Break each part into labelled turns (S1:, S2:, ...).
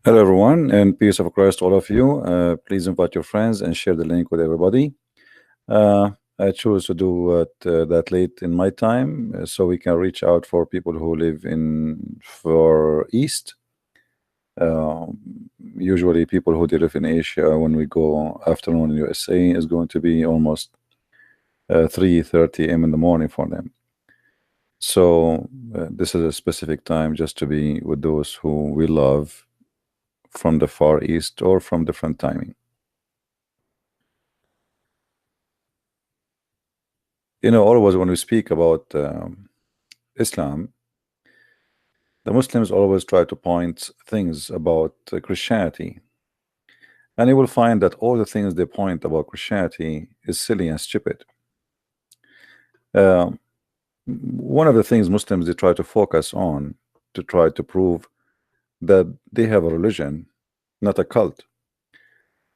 S1: Hello, everyone, and peace of Christ to all of you. Please invite your friends and share the link with everybody. I choose to do it that late in my time, so we can reach out for people who live in for East. Uh, Usually, people who live in Asia, when we go afternoon in USA, is going to be almost 3:30 a.m. in the morning for them. So this is a specific time just to be with those who we love from the Far East or from different timing. Always when we speak about Islam, the Muslims always try to point things about Christianity, and you will find that all the things they point about Christianity is silly and stupid. Um, One of the things Muslims they try to focus on to try to prove that they have a religion, not a cult,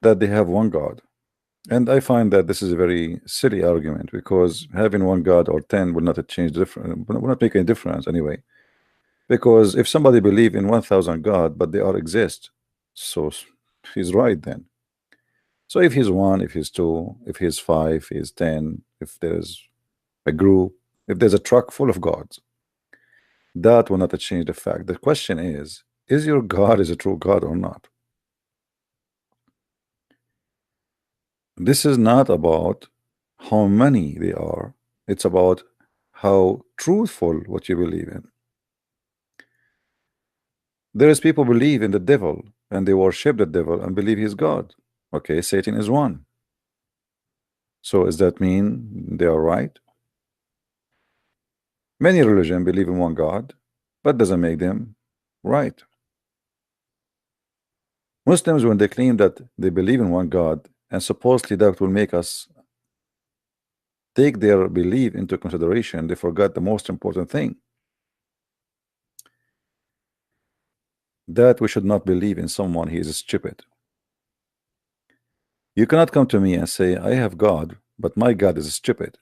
S1: that they have one God. And I find that this is a very silly argument because having one God or 10 will not change different, will not make any difference anyway. Because if somebody believe in 1,000 God, but they all exist, so he's right then. So if he's one, if he's two, if he's five, if he's 10, if there's a group, if there's a truck full of gods, that will not change the fact. The question is your God is a true God or not? This is not about how many they are. It's about how truthful what you believe in. There is people believe in the devil and they worship the devil and believe he's God. Okay, Satan is one. So does that mean they are right? Many religions believe in one God, but doesn't make them right. Muslims, when they claim that they believe in one God, and supposedly that will make us take their belief into consideration, they forgot the most important thing, that we should not believe in someone he is stupid. You cannot come to me and say, I have God, but my God is stupid.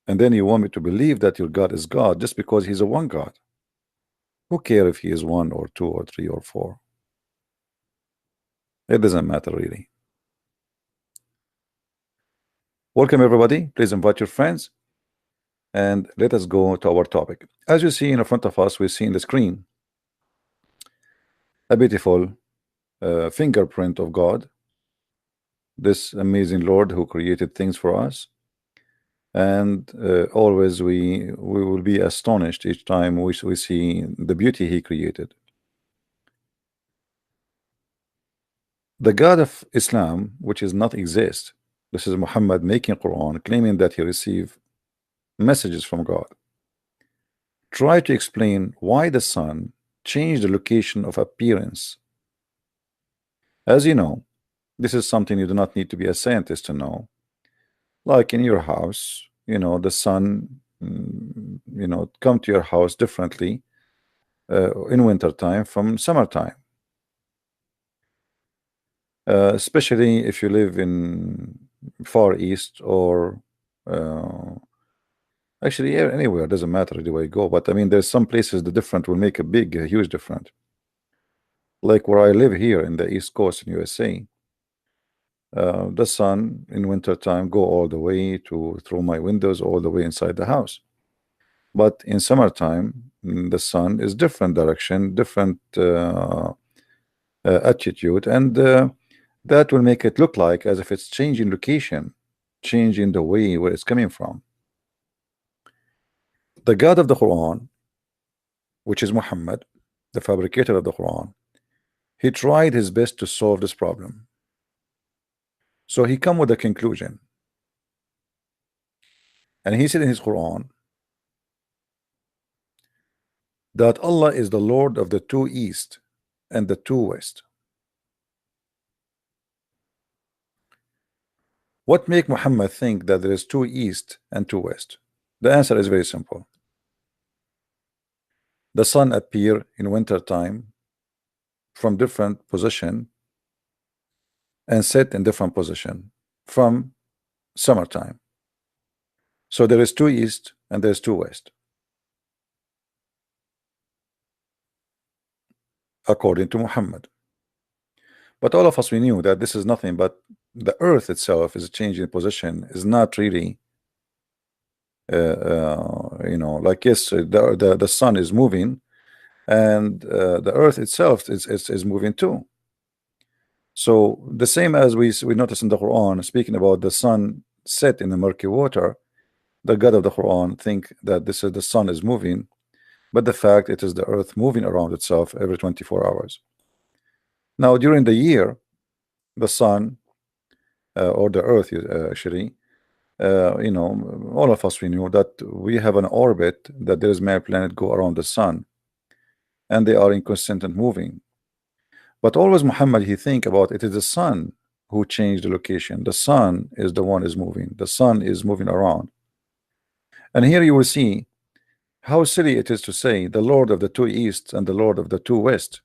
S1: And then you want me to believe that your God is God just because he's a one God. Who cares if he is one or two or three or four? It doesn't matter really. Welcome everybody. Please invite your friends and let us go to our topic. As you see in front of us, we see in the screen a beautiful fingerprint of God, this amazing Lord who created things for us. And always we will be astonished each time we see the beauty he created. The God of Islam, which is not exist, this is Muhammad making Quran, claiming that he received messages from God. Try to explain why the sun changed the location of appearance. As you know, this is something you do not need to be a scientist to know. Like in your house, the sun, come to your house differently in winter time from summertime. Especially if you live in Far East or uh, actually anywhere, doesn't matter the way you go. But I mean, there's some places the different will make a huge difference. Like where I live here in the East Coast in USA, the sun in winter time go all the way to through my windows all the way inside the house. But in summertime, the sun is different direction, different attitude, and that will make it look like as if it's changing location, changing the way where it's coming from. The God of the Quran, which is Muhammad, the fabricator of the Quran, he tried his best to solve this problem. So he come with a conclusion, and he said in his Quran that Allah is the Lord of the two east and the two west. What make Muhammad think that there is two east and two west? The answer is very simple. The sun appear in winter time from different position and set in different position from summertime. So there is two east and there's two west, according to Muhammad. But all of us, we knew that this is nothing but the earth itself is changing position, is not really like, yes, the sun is moving, and the earth itself is moving too. So the same as we notice in the Quran, speaking about the sun set in the murky water, the God of the Quran think that this is the sun is moving, but the fact it is the earth moving around itself every 24 hours. Now during the year, the sun or the earth, actually, all of us, we knew that we have an orbit, that there is many planets go around the sun, and they are in constant moving. But always Muhammad, he think about it is the sun who changed the location. The sun is the one is moving. The sun is moving around. And here you will see how silly it is to say the Lord of the two east and the Lord of the two west.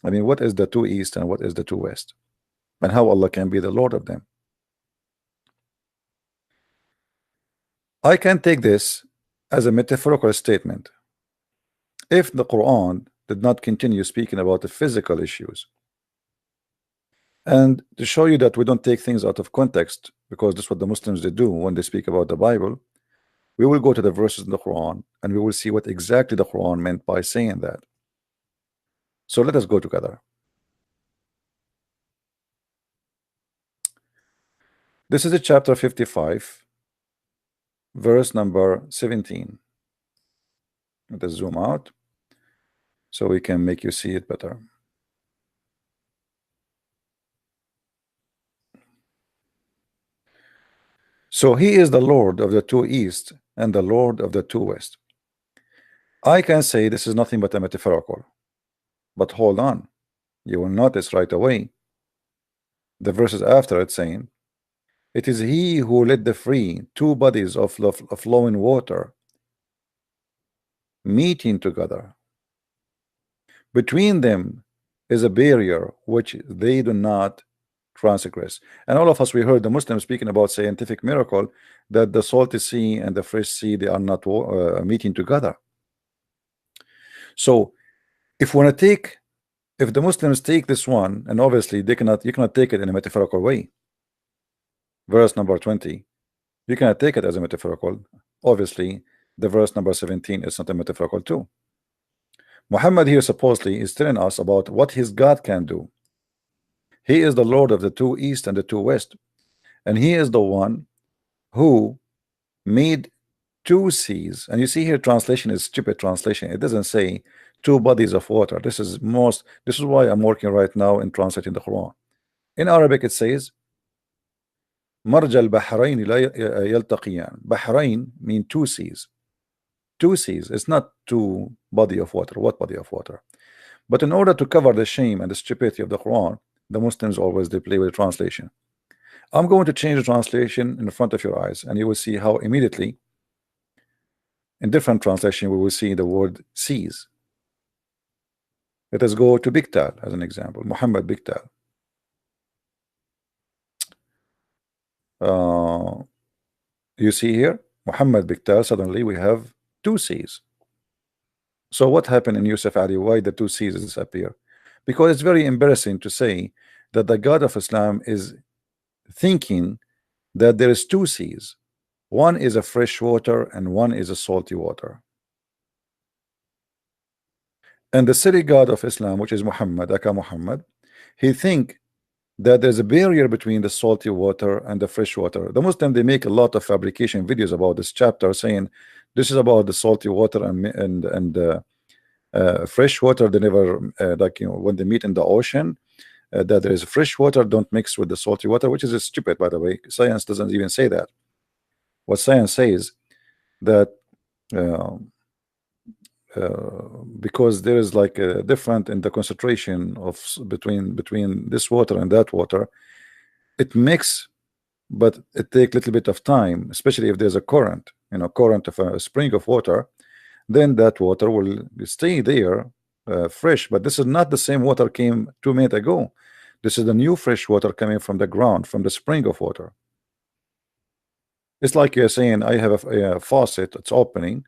S1: I mean, what is the two east and what is the two west? And how Allah can be the Lord of them? I can take this as a metaphorical statement. If the Quran did not continue speaking about the physical issues, and to show you that we don't take things out of context, because this is what the Muslims they do when they speak about the Bible, we will go to the verses in the Quran and we will see what exactly the Quran meant by saying that. So let us go together. This is the chapter 55, verse number 17. Let us zoom out so we can make you see it better. So he is the Lord of the two east and the Lord of the two west. I can say this is nothing but a metaphorical, but hold on, you will notice right away the verses after it saying, it is he who let the free two bodies of flowing water meeting together. Between them is a barrier which they do not transgress. And all of us, we heard the Muslims speaking about scientific miracle, that the salty sea and the fresh sea, they are not meeting together. So if the Muslims take this one, and obviously you cannot take it in a metaphorical way. Verse number 20, you cannot take it as a metaphorical. Obviously the verse number 17 is not a metaphorical too. Muhammad here supposedly is telling us about what his God can do. He is the Lord of the two east and the two west, and he is the one who made two seas. And you see here, translation is stupid translation. It doesn't say two bodies of water. This is why I'm working right now in translating the Quran. In Arabic it says مرج البحرين لا يلتقيان. Bahrain mean two seas. Two seas. It's not two body of water. What body of water? But in order to cover the shame and the stupidity of the Quran, the Muslims always they play with the translation. I'm going to change the translation in front of your eyes, and you will see how immediately in different translation we will see the word seas. Let us go to Biktal as an example. Muhammad Biktal. You see here Muhammad Biktal, suddenly we have two seas. So what happened in Yusuf Ali? Why the two seas disappear? Because it's very embarrassing to say that the God of Islam is thinking that there is two seas. One is a fresh water and one is a salty water. And the silly God of Islam, which is Muhammad, Aka Muhammad, he think that there's a barrier between the salty water and the fresh water. The Muslim, they make a lot of fabrication videos about this chapter, saying this is about the salty water and fresh water. They never when they meet in the ocean, that there is fresh water don't mix with the salty water, which is stupid, by the way. Science doesn't even say that. What science says that because there is like a different in the concentration of between this water and that water, it mix, but it take a little bit of time, especially if there's a current, current of a spring of water, then that water will stay there fresh. But this is not the same water came 2 minutes ago. This is the new fresh water coming from the ground, from the spring of water. It's like you're saying I have a faucet, it's opening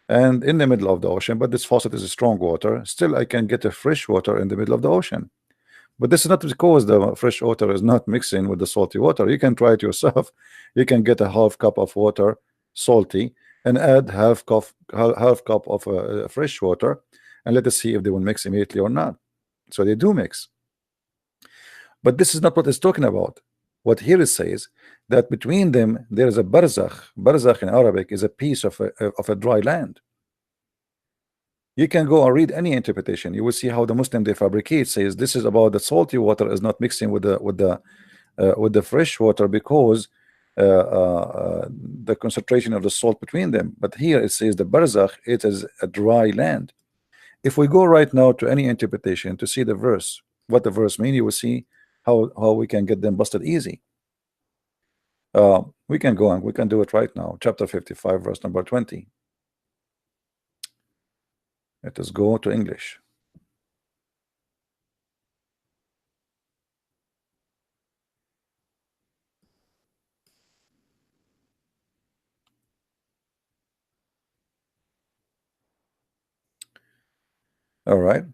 S1: and in the middle of the ocean, but this faucet is a strong water. Still I can get a fresh water in the middle of the ocean. But this is not because the fresh water is not mixing with the salty water. You can try it yourself. You can get a half cup of water, salty, and add half cup of fresh water, and let us see if they will mix immediately or not. So they do mix. But this is not what it's talking about. What here it says that between them there is a barzakh. Barzakh in Arabic is a piece of a dry land. You can go and read any interpretation. You will see how the Muslim they fabricate says this is about the salty water is not mixing with the fresh water because the concentration of the salt between them. But here it says the barzakh, it is a dry land. If we go right now to any interpretation to see the verse, what the verse mean, you will see how we can get them busted easy. We can go and we can do it right now. Chapter 55, verse number 20. Let us go to English. All right.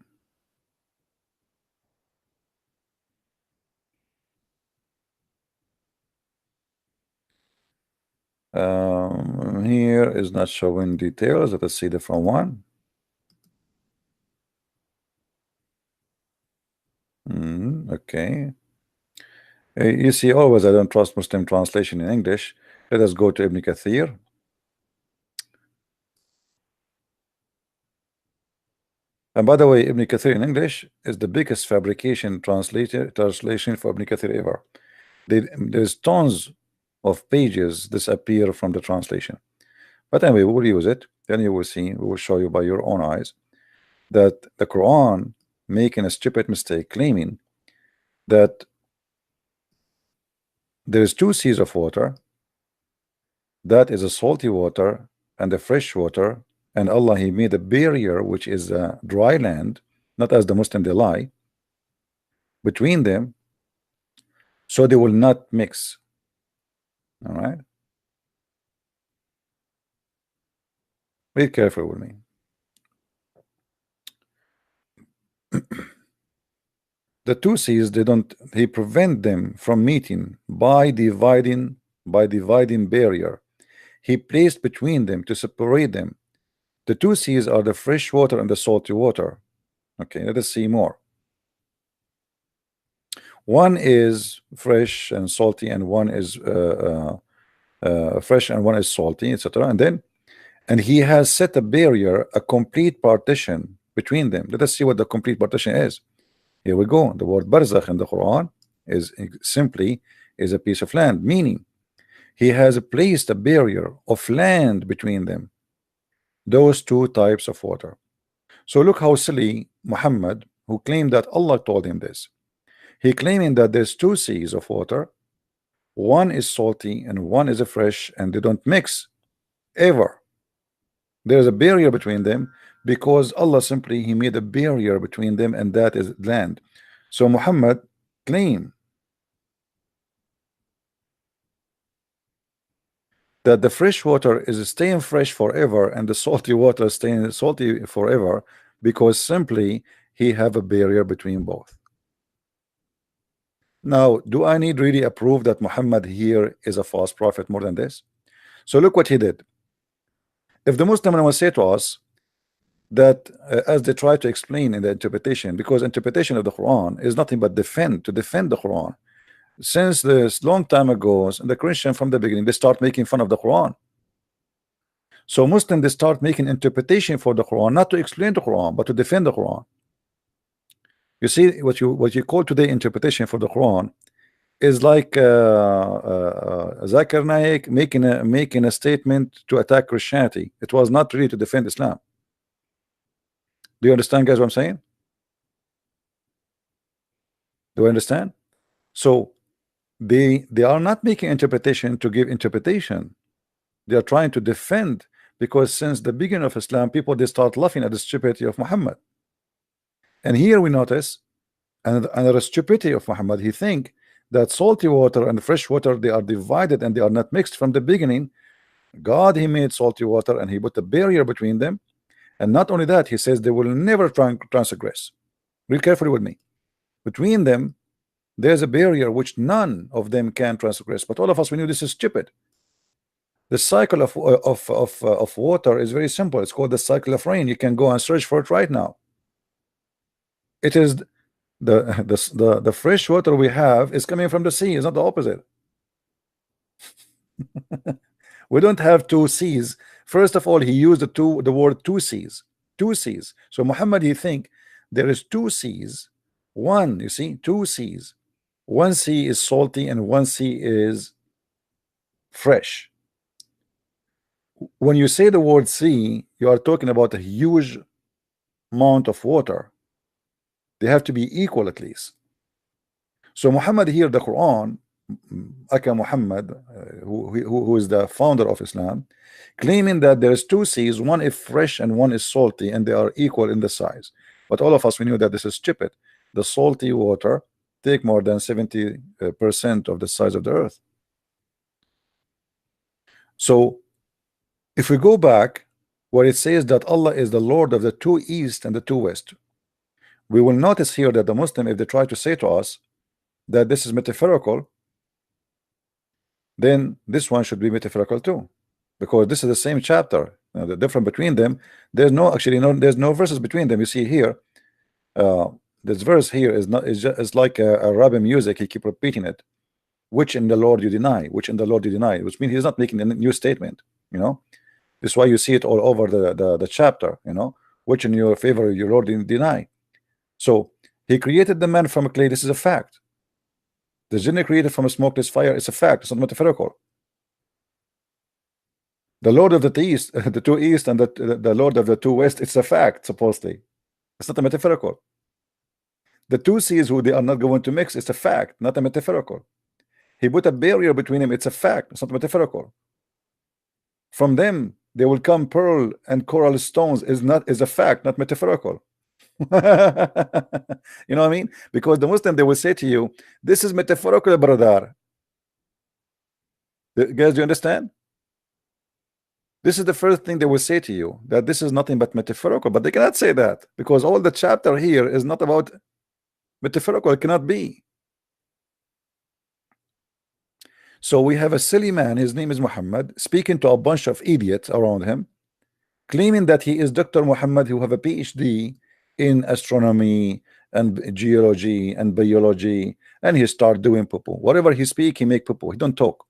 S1: Here is not showing details. Let us see the from one. Okay. You see, always I don't trust Muslim translation in English. Let us go to Ibn Kathir. And by the way, Ibn Kathir in English is the biggest fabrication translation for Ibn Kathir ever. There's tons of pages disappear from the translation. But anyway, we will use it. Then you will see, we will show you by your own eyes that the Quran making a stupid mistake claiming that there's two seas of water, that is a salty water and a fresh water, and Allah he made a barrier which is a dry land, not as the Muslim they lie, between them, so they will not mix. All right, be careful with me. The two seas, he prevent them from meeting by dividing barrier. He placed between them to separate them. The two seas are the fresh water and the salty water. Okay, let us see more. One is fresh and salty, and one is fresh and one is salty, etc. And he has set a barrier, a complete partition between them. Let us see what the complete partition is. Here we go. The word barzakh in the Quran is simply is a piece of land, meaning he has placed a barrier of land between them, those two types of water. So look how silly Muhammad, who claimed that Allah told him this, he claiming that there's two seas of water, one is salty and one is a fresh, and they don't mix ever. There's a barrier between them because Allah simply he made a barrier between them, and that is land. So Muhammad claimed that the fresh water is staying fresh forever and the salty water is staying salty forever because simply he have a barrier between both. Now, do I need really a proof that Muhammad here is a false prophet more than this? So look what he did. If the Muslim will say to us that as they try to explain in the interpretation, because interpretation of the Quran is nothing but to defend the Quran. Since this long time ago, the Christian from the beginning, they start making fun of the Quran. So Muslims they start making interpretation for the Quran, not to explain the Quran, but to defend the Quran. You see, what you call today interpretation for the Quran is like Zakir Naik making a statement to attack Christianity. It was not really to defend Islam. Do you understand, guys, what I'm saying? Do you understand? So they are not making interpretation to give interpretation. They are trying to defend, because since the beginning of Islam, people they start laughing at the stupidity of Muhammad. And here we notice another stupidity of Muhammad. He think that salty water and fresh water they are divided and they are not mixed from the beginning. God he made salty water and he put a barrier between them, and not only that, he says they will never transgress. Real carefully with me. Between them, there's a barrier which none of them can transgress. But all of us, we knew this is stupid. The cycle of water is very simple. It's called the cycle of rain. You can go and search for it right now. It is the fresh water we have is coming from the sea. It's not the opposite. We don't have two seas. First of all, he used the word two seas. Two seas. So Muhammad, you think there is two seas. One, you see, two seas. One sea is salty and one sea is fresh. When you say the word sea, you are talking about a huge amount of water. They have to be equal at least. So Muhammad here, the Quran, Aka Muhammad, who is the founder of Islam, claiming that there is two seas, one is fresh and one is salty, and they are equal in the size. But all of us, we knew that this is stupid. The salty water take more than 70% of the size of the earth. So if we go back where it says that Allah is the Lord of the two east and the two west, we will notice here that the Muslim, if they try to say to us that this is metaphorical, then this one should be metaphorical too, because this is the same chapter. The difference between them, there's there's no verses between them. You see here, this verse here is like a Arabian music. He keep repeating it. Which in the Lord you deny? Which in the Lord you deny? Which means he's not making a new statement. This is why you see it all over the chapter. Which in your favor your Lord you deny. So he created the man from clay. This is a fact. The jinn created from a smokeless fire. It's a fact. It's not metaphorical. The Lord of the east, the two east, and the Lord of the two west. It's a fact. Supposedly, it's not a metaphorical. The two seas who they are not going to mix. It's a fact, not a metaphorical. He put a barrier between them. It's a fact. It's not metaphorical. From them there will come pearl and coral stones. Is a fact, not metaphorical. You know what I mean? Because the Muslim, they will say to you, this is metaphorical, brother. Guys, do you understand? This is the first thing they will say to you, that this is nothing but metaphorical. But they cannot say that, because all the chapter here is not about metaphorical. It cannot be. So we have a silly man, his name is Muhammad, speaking to a bunch of idiots around him, claiming that he is Dr. Muhammad, who have a PhD in astronomy and geology and biology, and he start doing poo-poo. Whatever he speak, he make poo-poo. He don't talk.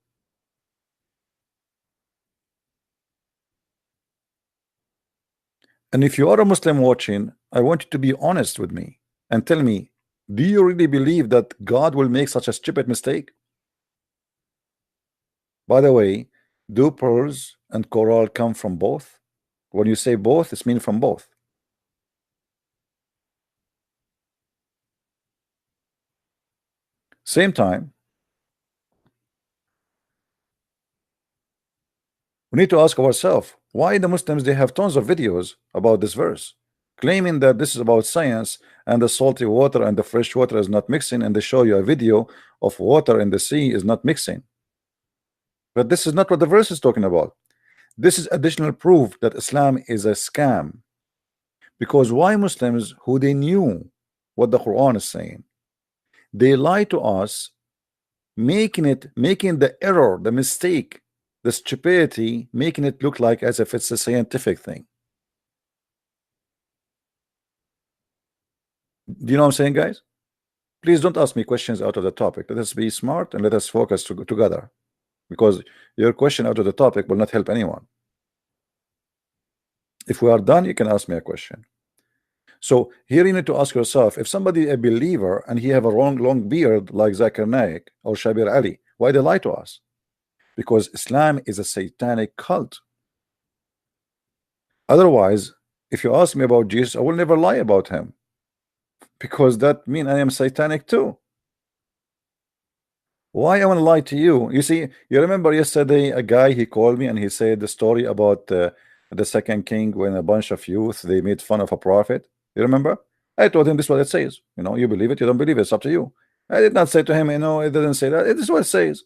S1: And if you are a Muslim watching, I want you to be honest with me and tell me, do you really believe that God will make such a stupid mistake? By the way, do pearls and coral come from both? When you say both, it's mean from both. Same time, we need to ask ourselves, why the Muslims, they have tons of videos about this verse, claiming that this is about science and the salty water and the fresh water is not mixing, and they show you a video of water in the sea is not mixing. But this is not what the verse is talking about. This is additional proof that Islam is a scam. Because why Muslims, who they knew what the Quran is saying, they lie to us, making the error, the mistake, the stupidity, making it look like as if it's a scientific thing. Do you know what I'm saying, guys? Please don't ask me questions out of the topic. Let us be smart and let us focus together, because your question out of the topic will not help anyone. If we are done, you can ask me a question. So here you need to ask yourself, if somebody a believer and he have a long beard like Zakir Naik or Shabir Ali, why they lie to us? Because Islam is a satanic cult. Otherwise, if you ask me about Jesus, I will never lie about him, because that means I am satanic too. Why I want to lie to you? You see, you remember yesterday a guy, he called me and he said the story about the second king, when a bunch of youth, they made fun of a prophet. You remember? I told him this is what it says. You believe it, you don't believe it, it's up to you. I did not say to him, it doesn't say that. It is what it says.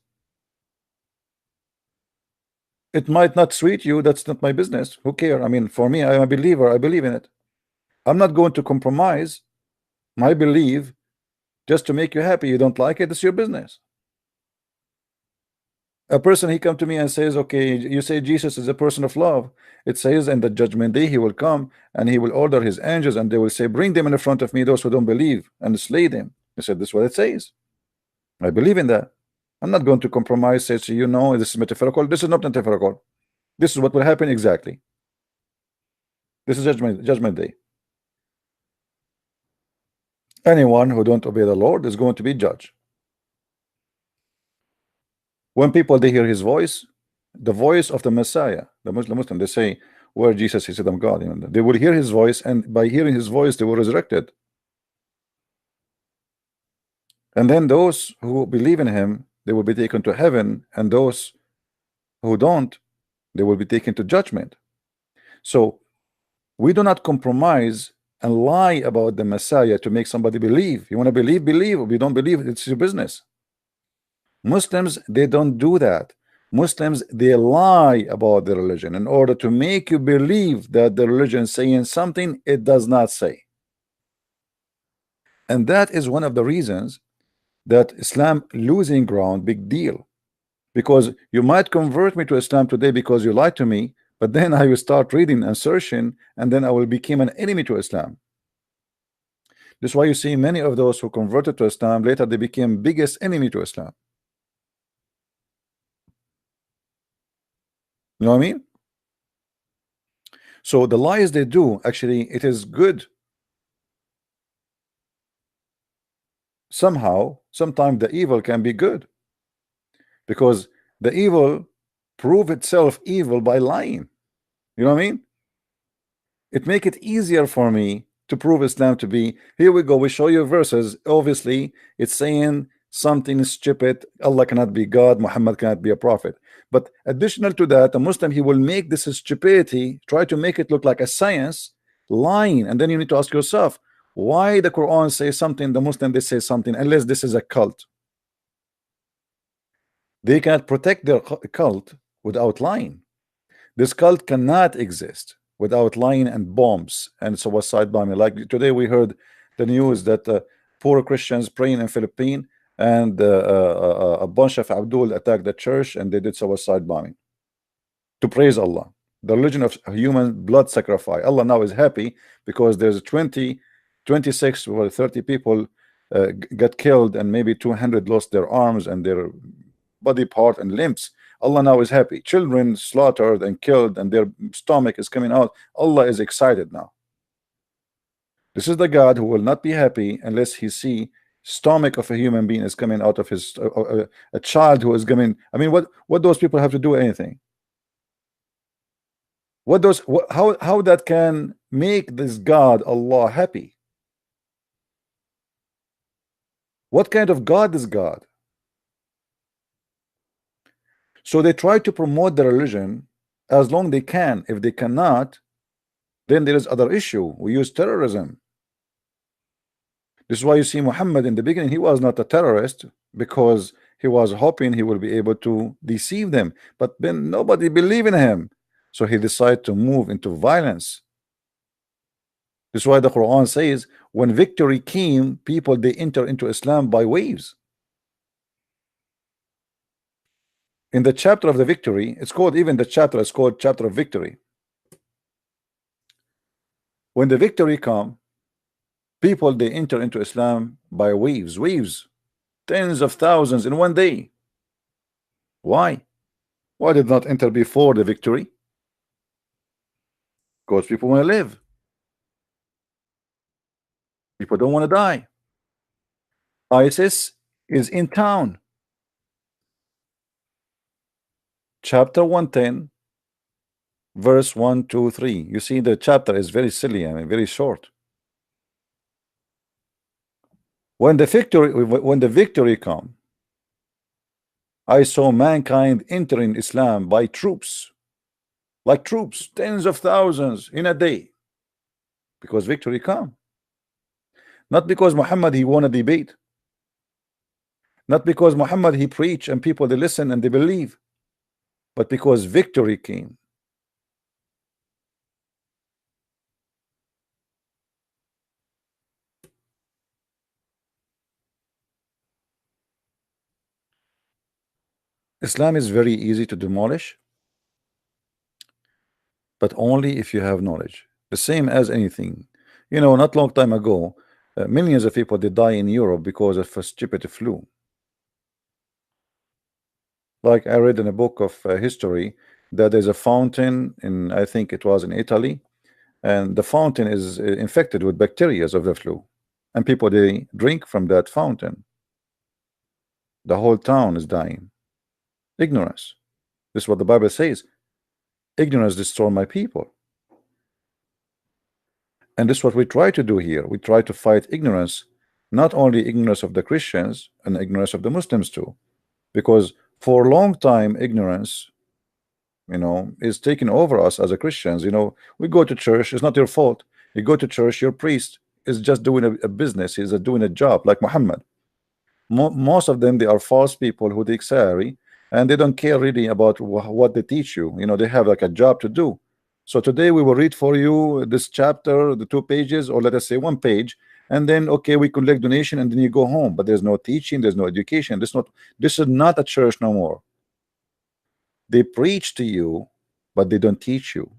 S1: It might not suit you, that's not my business. Who cares? I mean, for me, I'm a believer, I believe in it. I'm not going to compromise my belief just to make you happy. You don't like it, it's your business. A person, he come to me and says, okay, you say Jesus is a person of love. It says in the judgment day he will come and he will order his angels and they will say, bring them in front of me, those who don't believe, and slay them. I said, this is what it says. I believe in that. I'm not going to compromise, say to you, no, this is metaphorical. This is not metaphorical. This is what will happen exactly. This is judgment day. Anyone who don't obey the Lord is going to be judged. When people, they hear his voice, the voice of the Messiah, the Muslim, they say, where Jesus, he said, I'm God. You know, they will hear his voice, and by hearing his voice, they were resurrected. And then those who believe in him, they will be taken to heaven, and those who don't, they will be taken to judgment. So we do not compromise and lie about the Messiah to make somebody believe. You want to believe, believe. If you don't believe, it's your business. Muslims, they don't do that. Muslims, they lie about the religion in order to make you believe that the religion is saying something it does not say. And that is one of the reasons that Islam losing ground, big deal. Because you might convert me to Islam today because you lied to me, but then I will start reading and searching, and then I will become an enemy to Islam. This is why you see many of those who converted to Islam, later they became biggest enemy to Islam. You know what I mean? So the lies they do, actually, it is good. Somehow, sometimes the evil can be good, because the evil prove itself evil by lying. You know what I mean? It make it easier for me to prove Islam to be, here we go, we show you verses, obviously it's saying something stupid, Allah cannot be God, Muhammad cannot be a prophet. But additional to that, a Muslim, he will make this stupidity, try to make it look like a science, lying. And then you need to ask yourself, why the Quran says something, the Muslim they say something, unless this is a cult. They cannot protect their cult without lying. This cult cannot exist without lying and bombs and suicide bombing. Like today we heard the news that poor Christians praying in Philippines, and a bunch of Abdul attacked the church and they did suicide bombing to praise Allah, the religion of human blood sacrifice. Allah now is happy because there's 26 or 30 people got killed, and maybe 200 lost their arms and their body part and limbs. Allah now is happy. Children slaughtered and killed and their stomach is coming out. Allah is excited now. This is the God who will not be happy unless he see stomach of a human being is coming out of his a child who is coming. I mean, what those people have to do anything? How that can make this God Allah happy? What kind of God is God? So they try to promote the religion as long they can. If they cannot, then there is other issue. We use terrorism. This is why you see Muhammad in the beginning, he was not a terrorist, because he was hoping he will be able to deceive them, but then nobody believed in him, so he decided to move into violence. This is why the Quran says when victory came, people they enter into Islam by waves. In the chapter of the victory, it's called, even the chapter is called chapter of victory. When the victory come, people they enter into Islam by waves, tens of thousands in one day. Why did not enter before the victory? Because people want to live. People don't want to die. ISIS is in town. Chapter 110, verse 1, 2, 3. You see, the chapter is very silly, I mean, very short. When the victory come, I saw mankind entering Islam by troops, like troops, tens of thousands in a day, because victory come. Not because Muhammad he won a debate, not because Muhammad he preached and people they listen and they believe, but because victory came. Islam is very easy to demolish, but only if you have knowledge. The same as anything. You know, not long time ago, millions of people did die in Europe because of a stupid flu. Like I read in a book of history that there's a fountain in, I think it was in Italy, and the fountain is infected with bacteria of the flu, and people they drink from that fountain. The whole town is dying. Ignorance. This is what the Bible says. Ignorance destroy my people. And this is what we try to do here. We try to fight ignorance, not only ignorance of the Christians and ignorance of the Muslims too, because for a long time ignorance, you know, is taking over us as a Christians. You know, we go to church, it's not your fault. You go to church, your priest is just doing a business, he's doing a job like Muhammad. Most of them, they are false people who take salary, and they don't care really about what they teach you. You know, they have like a job to do. So today we will read for you this chapter, the 2 pages, or let us say 1 page, and then okay, we collect donation, and then you go home. But there's no teaching, there's no education. This is not a church no more. They preach to you, but they don't teach you.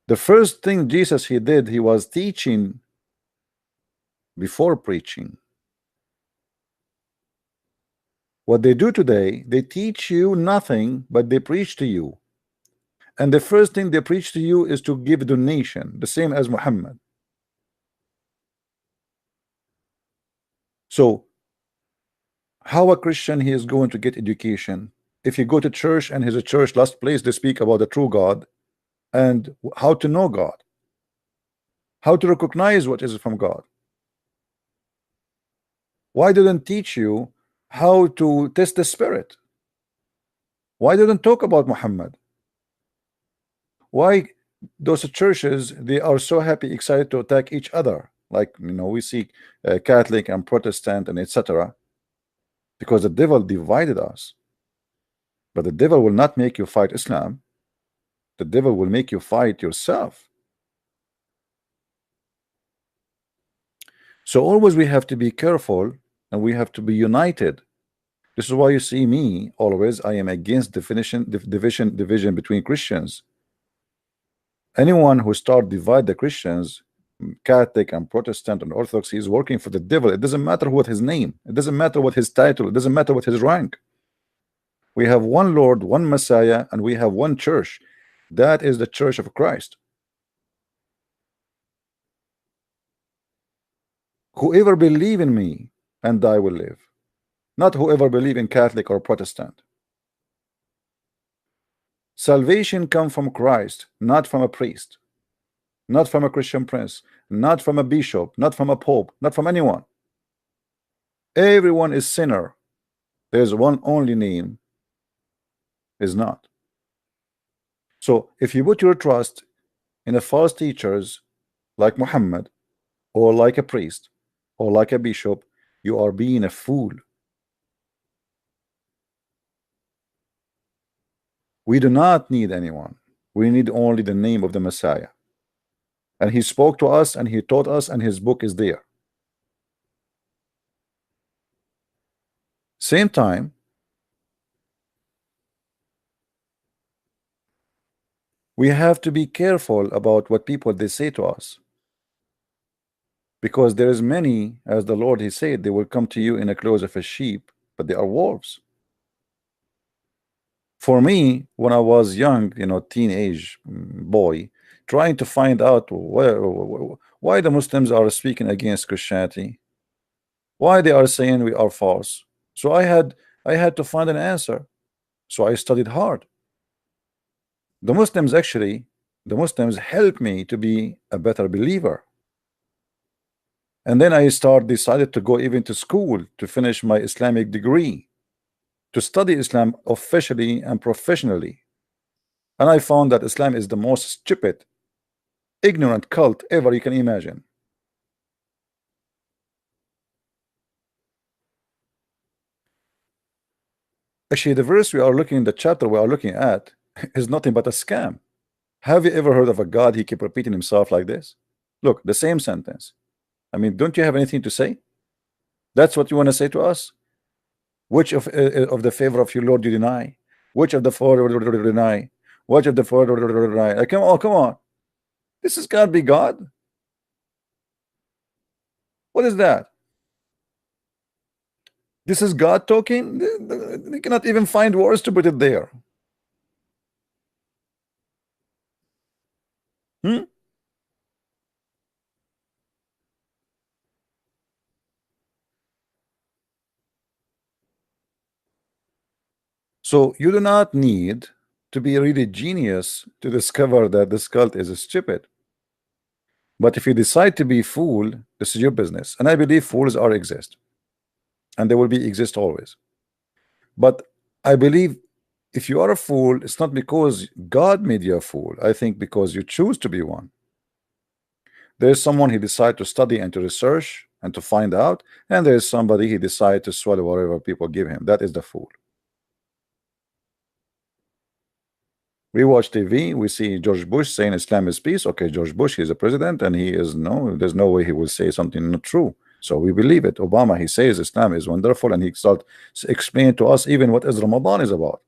S1: The first thing Jesus he did, he was teaching before preaching. What they do today, they teach you nothing, but they preach to you. And the first thing they preach to you is to give donation, the same as Muhammad. So how a Christian he is going to get education? If you go to church and his a church last place they speak about the true God and how to know God, how to recognize what is from God. Why didn't teach you how to test the spirit? Why didn't talk about Muhammad? Why those churches they are so happy, excited to attack each other? Like, you know, we see Catholic and Protestant and etc. Because the devil divided us. But the devil will not make you fight Islam. The devil will make you fight yourself. So always we have to be careful, and we have to be united. This is why you see me always, I am against division between Christians. Anyone who start divide the Christians, Catholic and Protestant and Orthodox, he is working for the devil. It doesn't matter what his name, it doesn't matter what his title, it doesn't matter what his rank. We have one Lord, one Messiah, and we have one church. That is the church of Christ. Whoever believe in me and I will live. Not whoever believe in Catholic or Protestant. Salvation comes from Christ, not from a priest, not from a Christian prince, not from a bishop, not from a pope, not from anyone. Everyone is sinner. There's one only name, is not. So if you put your trust in a false teachers like Muhammad, or like a priest, or like a bishop, you are being a fool. We do not need anyone. We need only the name of the Messiah. And he spoke to us and he taught us, and his book is there. Same time, we have to be careful about what people they say to us, because there is many, as the Lord he said, they will come to you in the clothes of a sheep, but they are wolves. For me, when I was young, you know, teenage boy, trying to find out why the Muslims are speaking against Christianity, why they are saying we are false. So I had to find an answer. So I studied hard. The Muslims helped me to be a better believer. And then I decided to go even to school to finish my Islamic degree, to study Islam officially and professionally. And I found that Islam is the most stupid, ignorant cult ever you can imagine. Actually, the verse we are looking, the chapter we are looking at, is nothing but a scam. Have you ever heard of a God he keep repeating himself like this? Look, the same sentence. I mean, don't you have anything to say? That's what you want to say to us? Which of the favor of your Lord you deny? Which of the four deny? Which of the four deny? Come on, come on. This is can't be God. What is that? This is God talking? They cannot even find words to put it there. Hmm? So you do not need to be really genius to discover that this cult is stupid. But if you decide to be fool, this is your business. And I believe fools are exist, and they will be exist always. But I believe if you are a fool, it's not because God made you a fool. I think because you choose to be one. There's someone he decided to study and to research and to find out, and there's somebody he decided to swallow whatever people give him. That is the fool. We watch TV, we see George Bush saying Islam is peace. Okay, George Bush, he's a president, and he is there's no way he will say something not true. So we believe it. Obama, he says Islam is wonderful, and he starts explaining to us even what is Ramadan is about.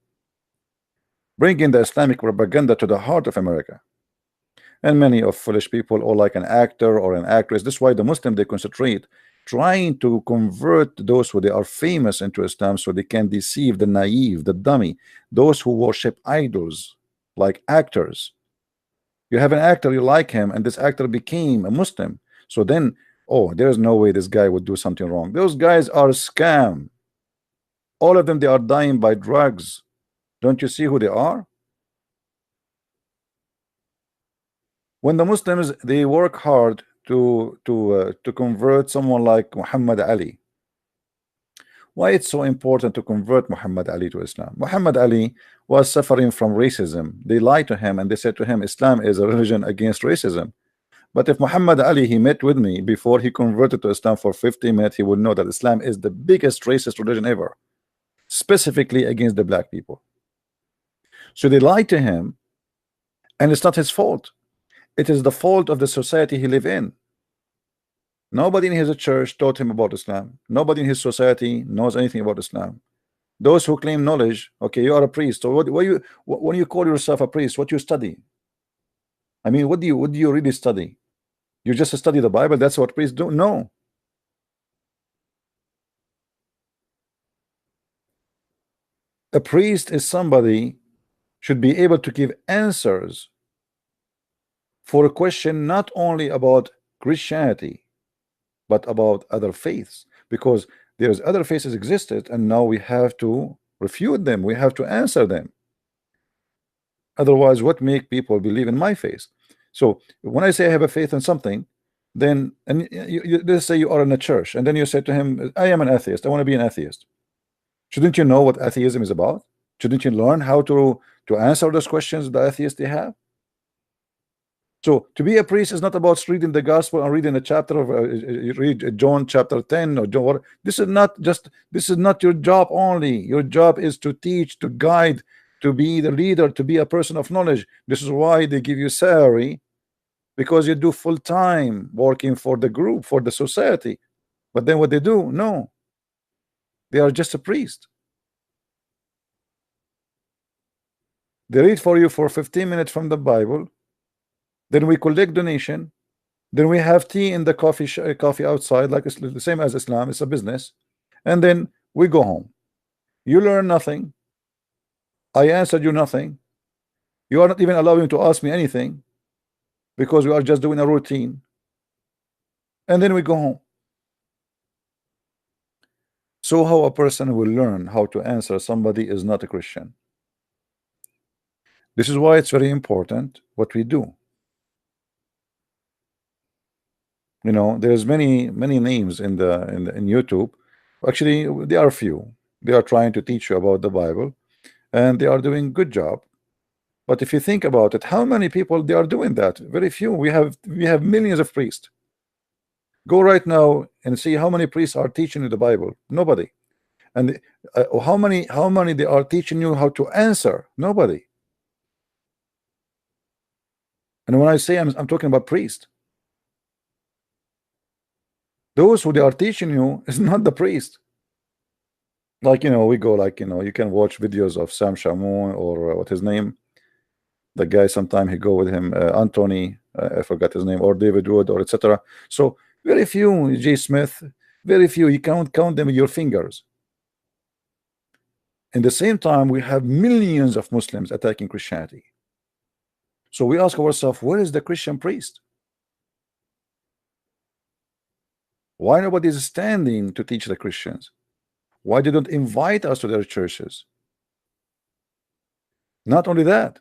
S1: Bringing the Islamic propaganda to the heart of America. And many of foolish people, or like an actor or an actress. That's why the Muslim, they concentrate trying to convert those who they are famous into Islam, so they can deceive the naive, the dummy, those who worship idols like actors. You have an actor, you like him, and this actor became a Muslim. So then, oh, there's no way this guy would do something wrong. Those guys are a scam. All of them, they are dying by drugs. Don't you see who they are? When the Muslims, they work hard to convert someone like Muhammad Ali. Why it's so important to convert Muhammad Ali to Islam? Muhammad Ali was suffering from racism. They lied to him and they said to him, Islam is a religion against racism. But if Muhammad Ali, he met with me before he converted to Islam for 50 minutes, he would know that Islam is the biggest racist religion ever, specifically against the black people. So they lied to him, and it's not his fault. It is the fault of the society he live in. Nobody in his church taught him about Islam. Nobody in his society knows anything about Islam. Those who claim knowledge, okay, you are a priest. So when you call yourself a priest, what you study? I mean, what do you really study? You just study the Bible? That's what priests do? No. A priest is somebody should be able to give answers for a question not only about Christianity, but about other faiths, because there's other faiths existed, and now we have to refute them. We have to answer them. Otherwise, what make people believe in my faith? So when I say I have a faith in something, then let's say you are in a church, and then you say to him, I am an atheist, I want to be an atheist. Shouldn't you know what atheism is about? Shouldn't you learn how to answer those questions the atheists they have? So to be a priest is not about reading the gospel and reading a chapter of read John chapter 10 or John. This is not your job only. Your job is to teach, to guide, to be the leader, to be a person of knowledge. This is why they give you salary, because you do full-time working for the group, for the society. But then what they do? No, they are just a priest. They read for you for 15 minutes from the Bible. Then we collect donation. Then we have tea in the coffee outside, like it's the same as Islam. It's a business. And then we go home. You learn nothing. I answered you nothing. You are not even allowing to ask me anything, because we are just doing a routine. And then we go home. So how a person will learn how to answer somebody is not a Christian? This is why it's very important what we do. You know, there's many names in YouTube. Actually, there are few. They are trying to teach you about the Bible, and they are doing good job. But if you think about it, how many people they are doing that? Very few. We have millions of priests. Go right now and see how many priests are teaching you the Bible. Nobody. And how many they are teaching you how to answer? Nobody. And when I say I'm talking about priests. Those who they are teaching you is not the priest. Like, we go, like, you can watch videos of Sam Shamoun, or what his name, the guy, sometime he go with him, Anthony, I forgot his name, or David Wood, or etc. So very few, J. Smith, very few, you can't count them with your fingers. In the same time, we have millions of Muslims attacking Christianity. So we ask ourselves, where is the Christian priest? Why nobody is standing to teach the Christians? Why they don't invite us to their churches? Not only that,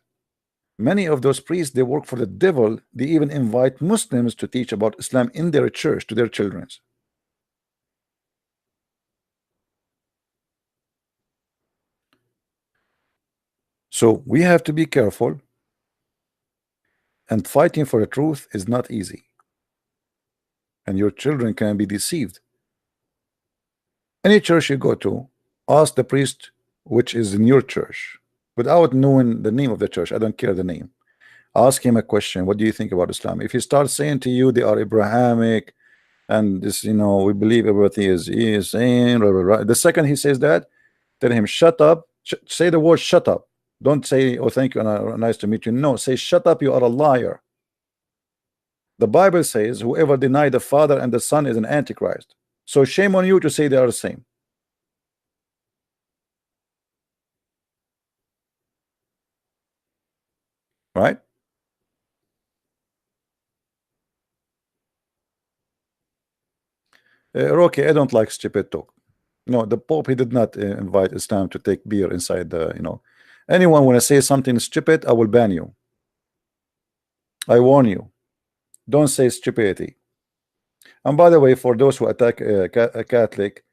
S1: many of those priests, they work for the devil. They even invite Muslims to teach about Islam in their church to their children. So we have to be careful, and fighting for the truth is not easy, and your children can be deceived. Any church you go to, ask the priest which is in your church, without knowing the name of the church. I don't care the name. Ask him a question. What do you think about Islam? If he starts saying to you they are Abrahamic, and this, we believe everything is saying, the second he says that, tell him, shut up. Say the word shut up. Don't say, oh, thank you, and nice to meet you. No, say, shut up, you are a liar. The Bible says whoever denies the Father and the Son is an antichrist. So shame on you to say they are the same. Right? Rocky, I don't like stupid talk. No, the Pope, he did not invite Islam to take beer inside the. Anyone when I say something stupid, I will ban you. I warn you. Don't say stupidity. And by the way, for those who attack a Catholic,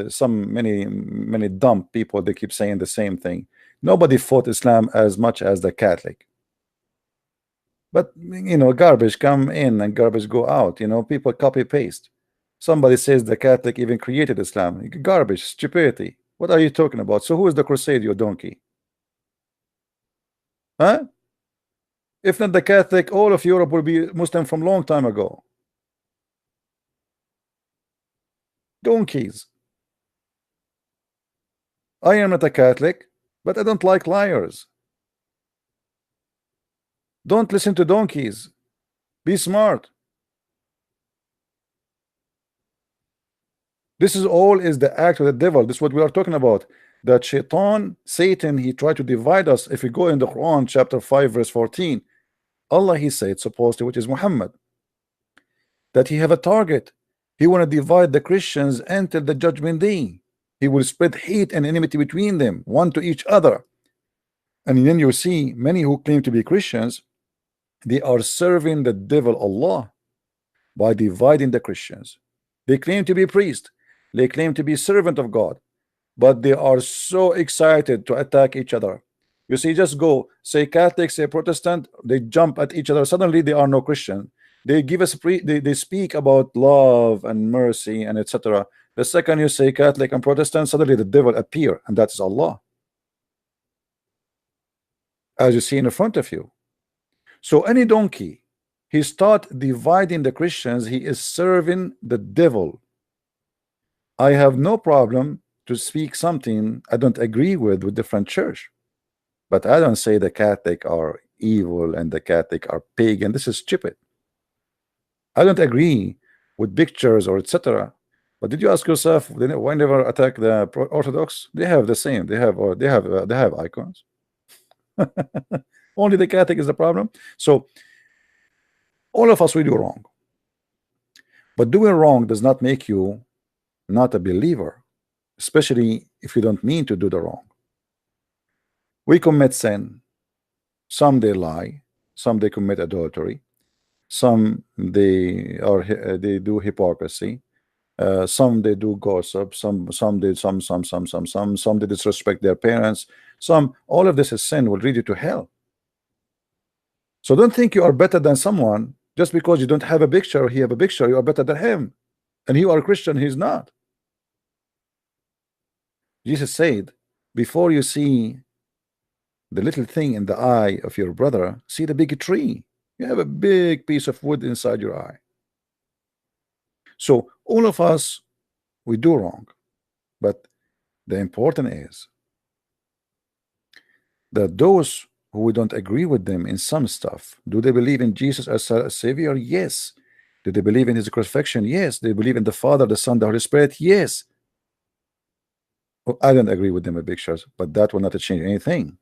S1: some many dumb people, they keep saying the same thing. Nobody fought Islam as much as the Catholic. But garbage come in and garbage go out. People copy paste. Somebody says the Catholic even created Islam. Garbage, stupidity. What are you talking about? So who is the crusade, you donkey? Huh? If not the Catholic, all of Europe will be Muslim from long time ago. Donkeys. I am not a Catholic, but I don't like liars. Don't listen to donkeys. Be smart. This is all is the act of the devil. This is what we are talking about. That Shaitan, Satan, he tried to divide us. If we go in the Quran, chapter 5, verse 14, Allah, he said, supposedly, which is Muhammad, that he have a target. He want to divide the Christians until the judgment day. He will spread hate and enmity between them, one to each other. And then you see many who claim to be Christians, they are serving the devil Allah by dividing the Christians. They claim to be priests. They claim to be servant of God, but they are so excited to attack each other. You see, just go say Catholic, say Protestant, they jump at each other. Suddenly they are no Christian. They give us they speak about love and mercy and etc. The second you say Catholic and Protestant, suddenly the devil appear, and that's Allah, as you see in front of you. So any donkey, he start dividing the Christians, he is serving the devil. I have no problem to speak something I don't agree with different church, but I don't say the Catholic are evil and the Catholic are pagan. This is stupid. I don't agree with pictures or etc. But did you ask yourself, why never attack the Orthodox? They have the same. They have icons. Only the Catholic is the problem. So all of us, we do wrong, but doing wrong does not make you not a believer, especially if you don't mean to do the wrong. We commit sin. Some they lie, some they commit adultery, some they do hypocrisy, some they do gossip, some they disrespect their parents. All of this is sin, will lead you to hell. So don't think you are better than someone just because you don't have a picture, he have a picture, you are better than him, and you are a Christian, he's not. Jesus said, before you see the little thing in the eye of your brother, see the big tree. You have a big piece of wood inside your eye. So all of us, we do wrong, but The important is that those who don't agree with them in some stuff, do they believe in Jesus as a savior? Yes. Do they believe in his crucifixion? Yes. They believe in the Father, the Son, the Holy Spirit? Yes. Well, I don't agree with them in pictures, but that will not change anything.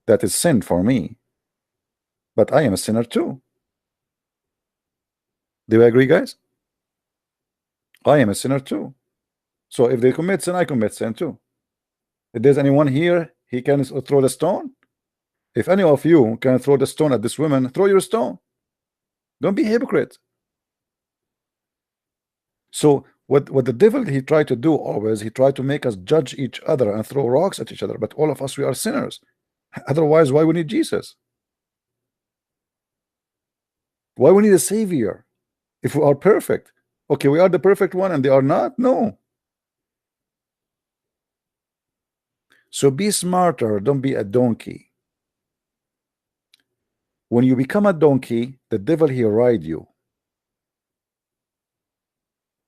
S1: That is sin for me, but I am a sinner too. Do you agree, guys? I am a sinner too. So if they commit sin, I commit sin too. If there's anyone here, he can throw the stone. If any of you can throw the stone at this woman, throw your stone. Don't be hypocrite. So what the devil he tried to do always, he tried to make us judge each other and throw rocks at each other. But all of us, we are sinners. Otherwise, why we need Jesus? Why we need a savior if we are perfect? Okay, we are the perfect one and they are not? No. So be smarter, don't be a donkey. When you become a donkey, the devil he ride you.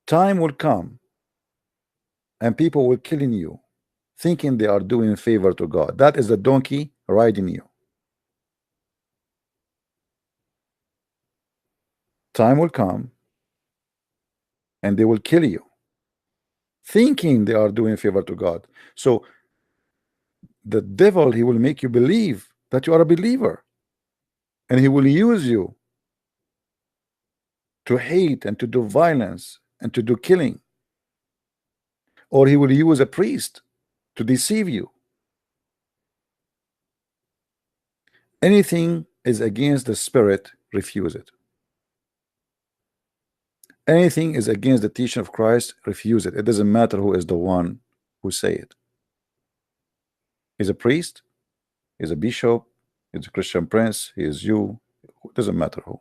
S1: Time will come and people will killing you, thinking they are doing favor to God. That is the donkey riding you. Time will come and they will kill you, thinking they are doing favor to God. So the devil, he will make you believe that you are a believer, and he will use you to hate and to do violence and to do killing, or he will use a priest to deceive you. Anything is against the spirit, refuse it. Anything is against the teaching of Christ, refuse it. It doesn't matter who is the one who say it. He's a priest, he's a bishop, he's a Christian prince, he is you, it doesn't matter who.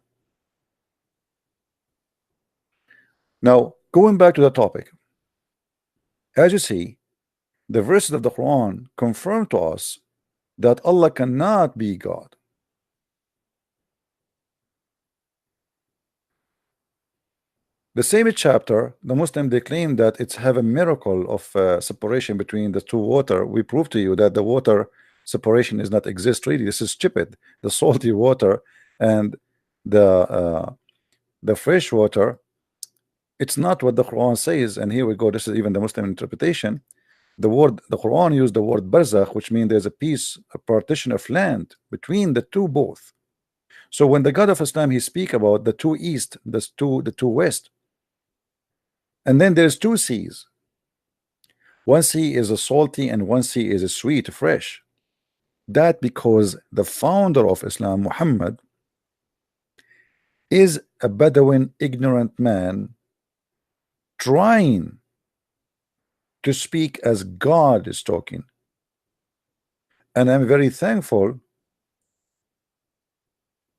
S1: Now, going back to the topic, as you see, the verses of the Quran confirm to us that Allah cannot be God. The same chapter, the Muslim, they claim that it's have a miracle of separation between the two water. We prove to you that the water separation is not exist really. This is stupid. The salty water and the fresh water, it's not what the Quran says. And here we go. This is even the Muslim interpretation. The Quran used the word barzakh, which means there's a piece, a partition of land between the two both. So when the God of Islam he speak about the two east, the two west, and then there's two seas. One sea is a salty and one sea is a sweet, fresh. That because the founder of Islam, Muhammad, is a Bedouin, ignorant man trying to speak as God is talking. And I'm very thankful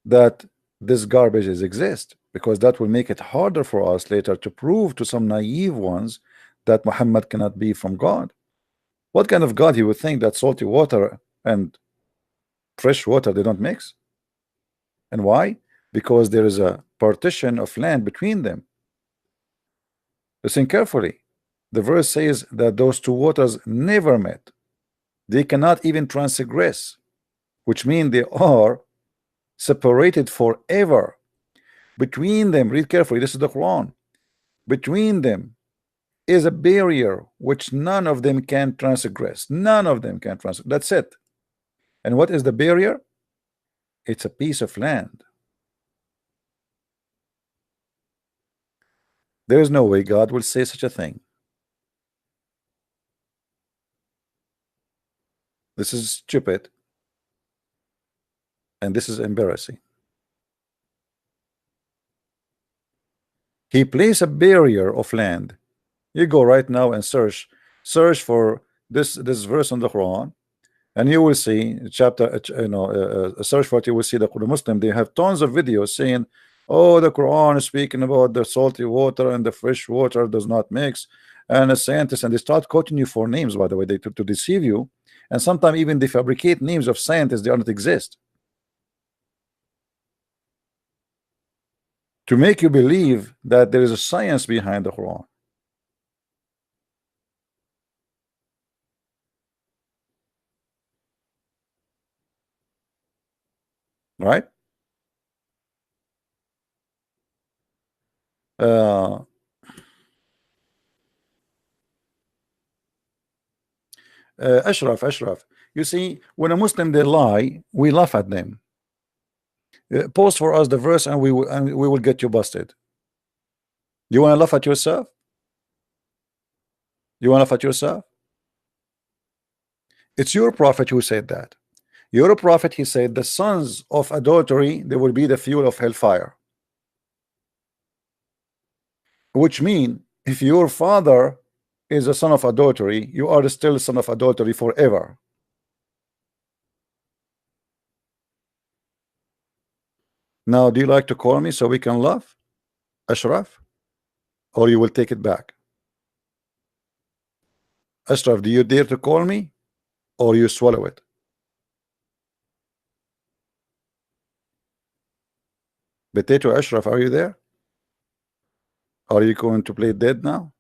S1: that this garbage exists, because that will make it harder for us later to prove to some naive ones that Muhammad cannot be from God. What kind of God he would think that salty water and fresh water they don't mix? And why? Because there is a partition of land between them. Listen carefully. The verse says that those two waters never met. They cannot even transgress, which means they are separated forever. Between them, read carefully, this is the Quran. Between them is a barrier which none of them can transgress. None of them can transgress. That's it. And what is the barrier? It's a piece of land. There is no way God will say such a thing. This is stupid, and this is embarrassing. He placed a barrier of land. You go right now and search for this verse on the Quran, and you will see chapter, search for it. You will see the Muslim, they have tons of videos saying, oh, the Quran is speaking about the salty water and the fresh water does not mix, and a scientist, and they start quoting you for names, by the way, to deceive you. And sometimes even they fabricate names of scientists they do not exist, to make you believe that there is a science behind the Quran. right? Uh, Ashraf, you see, when a Muslim they lie, we laugh at them. Post for us the verse, and we will get you busted. You want to laugh at yourself? You want to laugh at yourself? It's your prophet who said that. Your prophet, he said, the sons of adultery, they will be the fuel of hellfire. Which mean, if your father is a son of adultery, you are still a son of adultery forever. Now, do you like to call me so we can laugh, Ashraf? Or you will take it back? Ashraf, do you dare to call me, or you swallow it? Potato Ashraf, are you there? Are you going to play dead now?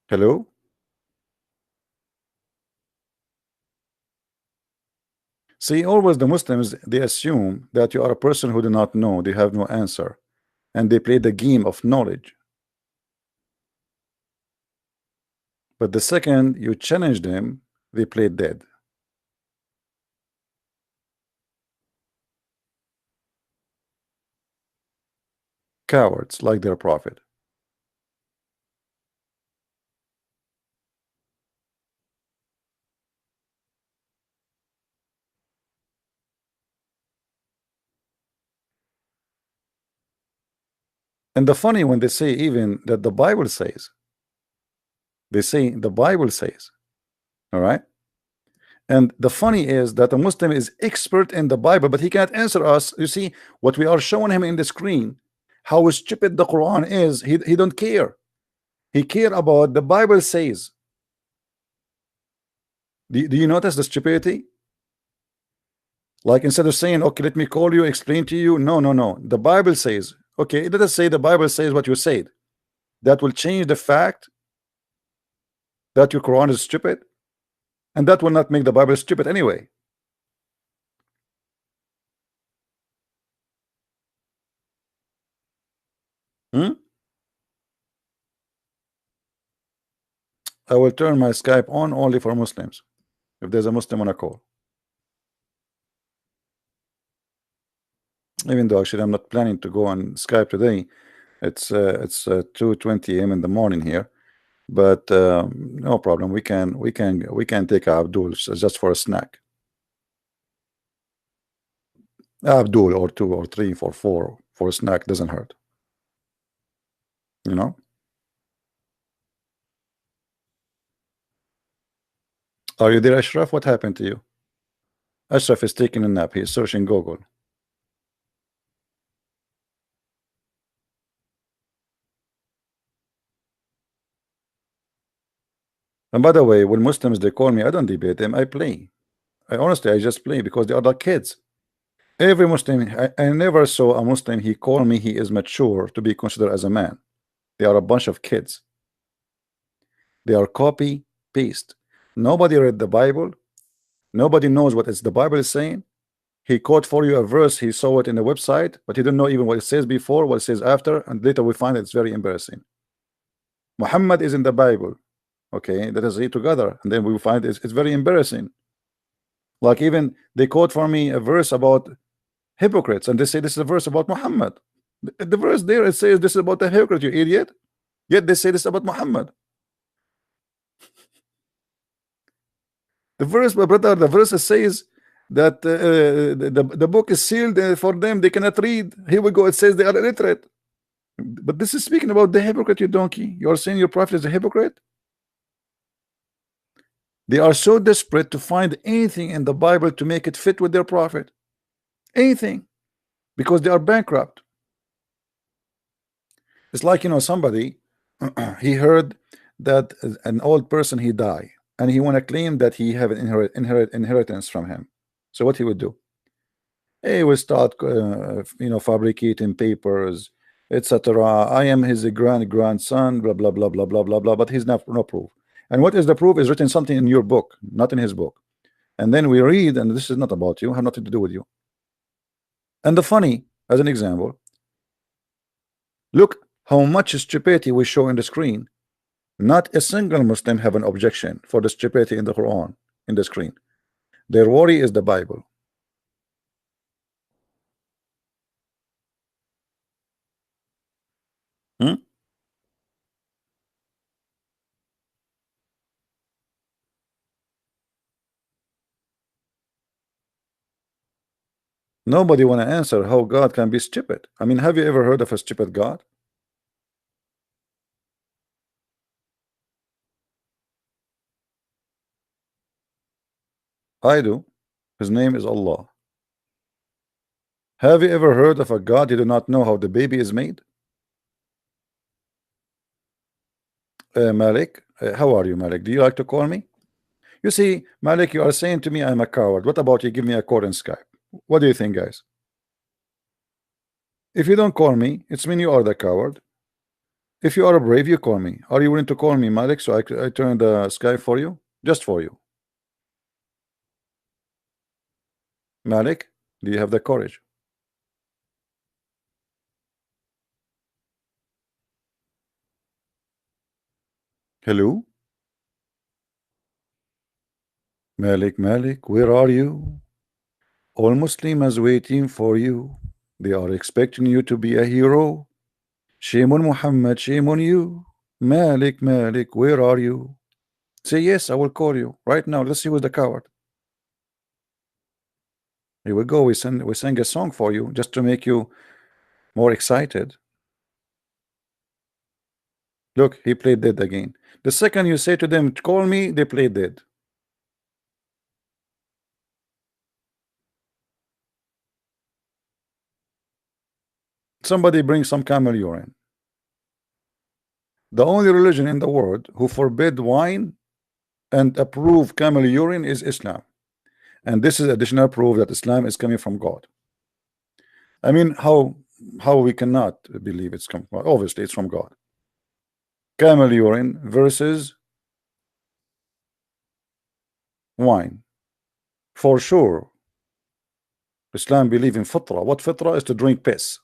S1: Hello? See, always the Muslims, they assume that you are a person who do not know, they have no answer, and they play the game of knowledge. But the second you challenge them, they play dead. Cowards like their prophet. And the funny, when they say even that the Bible says, they say the Bible says, all right? And the funny is that a Muslim is expert in the Bible, but he can't answer us. You see, what we are showing him in the screen, how stupid the Quran is, he don't care. He care about the Bible says. Do you notice the stupidity? Like, instead of saying, okay, let me call you, explain to you, no, the Bible says. Okay, let us say the Bible says what you said. That will change the fact that your Quran is stupid, and that will not make the Bible stupid anyway. Hmm? I will turn my Skype on only for Muslims, if there's a Muslim on a call. Even though actually I'm not planning to go on Skype today. It's 2:20 a.m. in the morning here, but no problem. We can take Abdul just for a snack. Abdul, or two or three for four for a snack doesn't hurt, you know. Are you there, Ashraf? What happened to you? Ashraf is taking a nap. He's searching Google. And by the way, when Muslims they call me, I don't debate them. I play. I just play because they are like kids. Every Muslim, I never saw a Muslim he called me he is mature to be considered as a man. They are a bunch of kids. They are copy paste. Nobody read the Bible. Nobody knows what the Bible is saying. He quote for you a verse, he saw it in the website, but he didn't know even what it says before, what it says after, and later we find it's very embarrassing. Muhammad is in the Bible. Okay, let us read together, and then we find it's very embarrassing. Like, even they quote for me a verse about hypocrites, and they say this is a verse about Muhammad. The verse there, it says this is about the hypocrite, you idiot. Yet they say this about Muhammad. The verse, my brother, the verse says that the book is sealed for them, they cannot read. Here we go, it says they are illiterate. But this is speaking about the hypocrite, you donkey. You are saying your prophet is a hypocrite? They are so desperate to find anything in the Bible to make it fit with their prophet. Anything. Because they are bankrupt. It's like, somebody, he heard that an old person, he died, and he want to claim that he have an inheritance from him. So what he would do? He would start, fabricating papers, etc. I am his grandson, blah blah blah blah blah blah blah. But he's not no proof. And what is the proof is written something in your book, not in his book. And then we read, and this is not about you, have nothing to do with you. And the funny, as an example, look how much stupidity we show in the screen. Not a single Muslim have an objection for the stupidity in the Quran in the screen. Their worry is the Bible. Hmm? Nobody want to answer how God can be stupid. I mean, have you ever heard of a stupid God? I do. His name is Allah. Have you ever heard of a God you do not know how the baby is made? Malik, how are you, Malik? Do you like to call me? You see, Malik, you are saying to me I'm a coward. What about you give me a call in Skype? What do you think, guys? If you don't call me, it's mean you are the coward. If you are brave, you call me. Are you willing to call me, Malik, so I turn the Skype for you? Just for you. Malik, do you have the courage? Hello? Malik, Malik, where are you? All Muslims waiting for you. They are expecting you to be a hero. Shame on Muhammad, shame on you. Malik, Malik, where are you? Say yes, I will call you right now. Let's see who's the coward. Here we go. We sang a song for you just to make you more excited. Look, he played dead again. The second you say to them, call me, they play dead. Somebody bring some camel urine. The only religion in the world who forbid wine and approve camel urine is Islam. And this is additional proof that Islam is coming from God. I mean, how we cannot believe it's come from God? Obviously, it's from God. Camel urine versus wine. For sure, Islam believe in fitra. What fitra is to drink piss.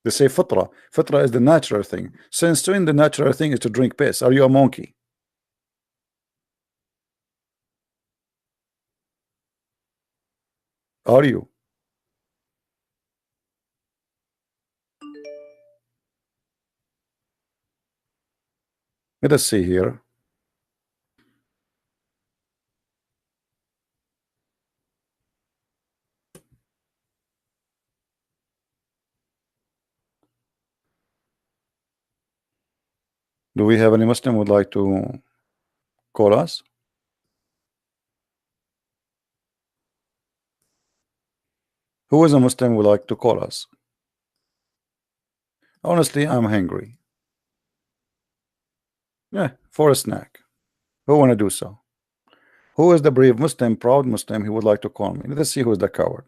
S1: They say fitra. Fitra is the natural thing. Since doing the natural thing is to drink piss, are you a monkey? Are you? Let us see here. Do we have any Muslim would like to call us? Who is a Muslim would like to call us? Honestly, I'm hungry. Yeah, for a snack. Who want to do so? Who is the brave Muslim, proud Muslim who would like to call me? Let us see who is the coward.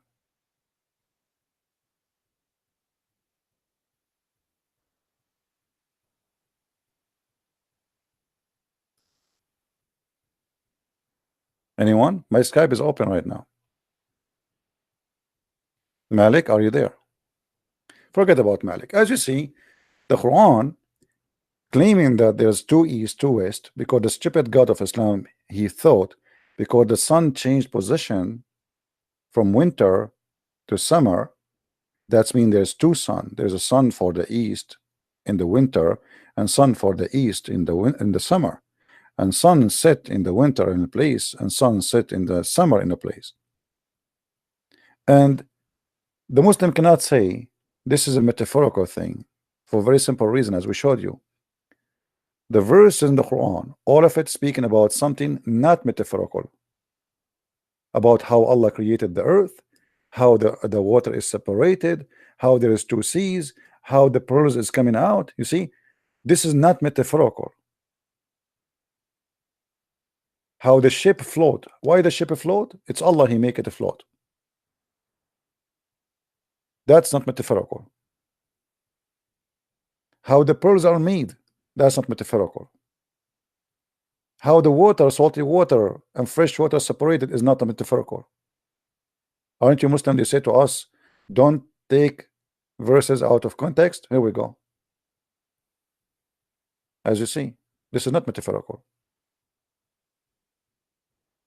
S1: Anyone? My Skype is open right now. Malik, are you there? Forget about Malik. As you see, the Quran claiming that there's two east, two west, because the stupid God of Islam, he thought, because the sun changed position from winter to summer, that means there's two sun. There's a sun for the east in the winter, and sun for the east in the summer, and sun set in the winter in a place, and sun set in the summer in a place. And the Muslim cannot say this is a metaphorical thing for a very simple reason, as we showed you. The verse in the Quran, all of it speaking about something not metaphorical, about how Allah created the earth, how the water is separated, how there is two seas, how the pearls is coming out. You see, this is not metaphorical. How the ship float. Why the ship float? It's Allah, he make it float. That's not metaphorical. How the pearls are made, that's not metaphorical. How the water, salty water and fresh water separated is not a metaphorical. Aren't you Muslim? They say to us, don't take verses out of context. Here we go. As you see, this is not metaphorical.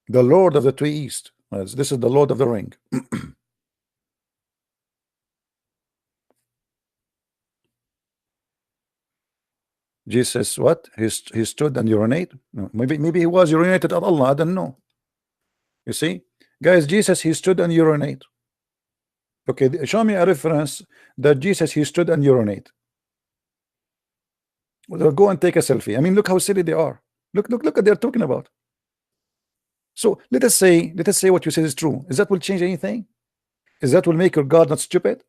S1: The Lord of the Three East. This is the Lord of the Ring. Jesus, what? He stood and urinated? No, maybe he was urinated at Allah. I don't know. You see, guys, Jesus, he stood and urinated. Okay, show me a reference that Jesus, he stood and urinated. Well, go and take a selfie. I mean, look how silly they are. Look what they're talking about. So let us say what you say is true. Is that will change anything? Is that will make your God not stupid?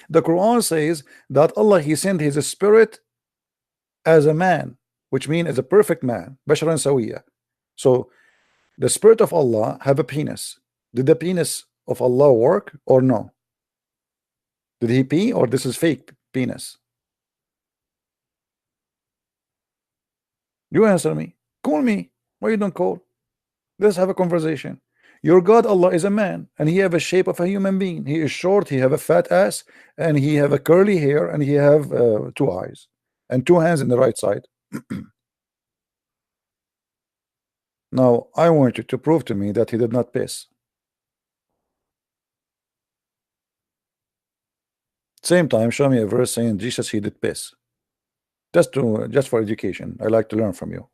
S1: The Quran says that Allah, he sent his spirit as a man, which means as a perfect man, basharan sawiya. So the spirit of Allah have a penis. Did the penis of Allah work or no? Did he pee or this is fake penis? You answer me. Call me. Why you don't call? Let's have a conversation. Your God Allah is a man and he have a shape of a human being. He is short, he have a fat ass, and he have a curly hair, and he have 2 eyes and 2 hands in the right side. Now I want you to prove to me that he did not piss. Same time, show me a verse saying Jesus he did piss. Just for education. I like to learn from you.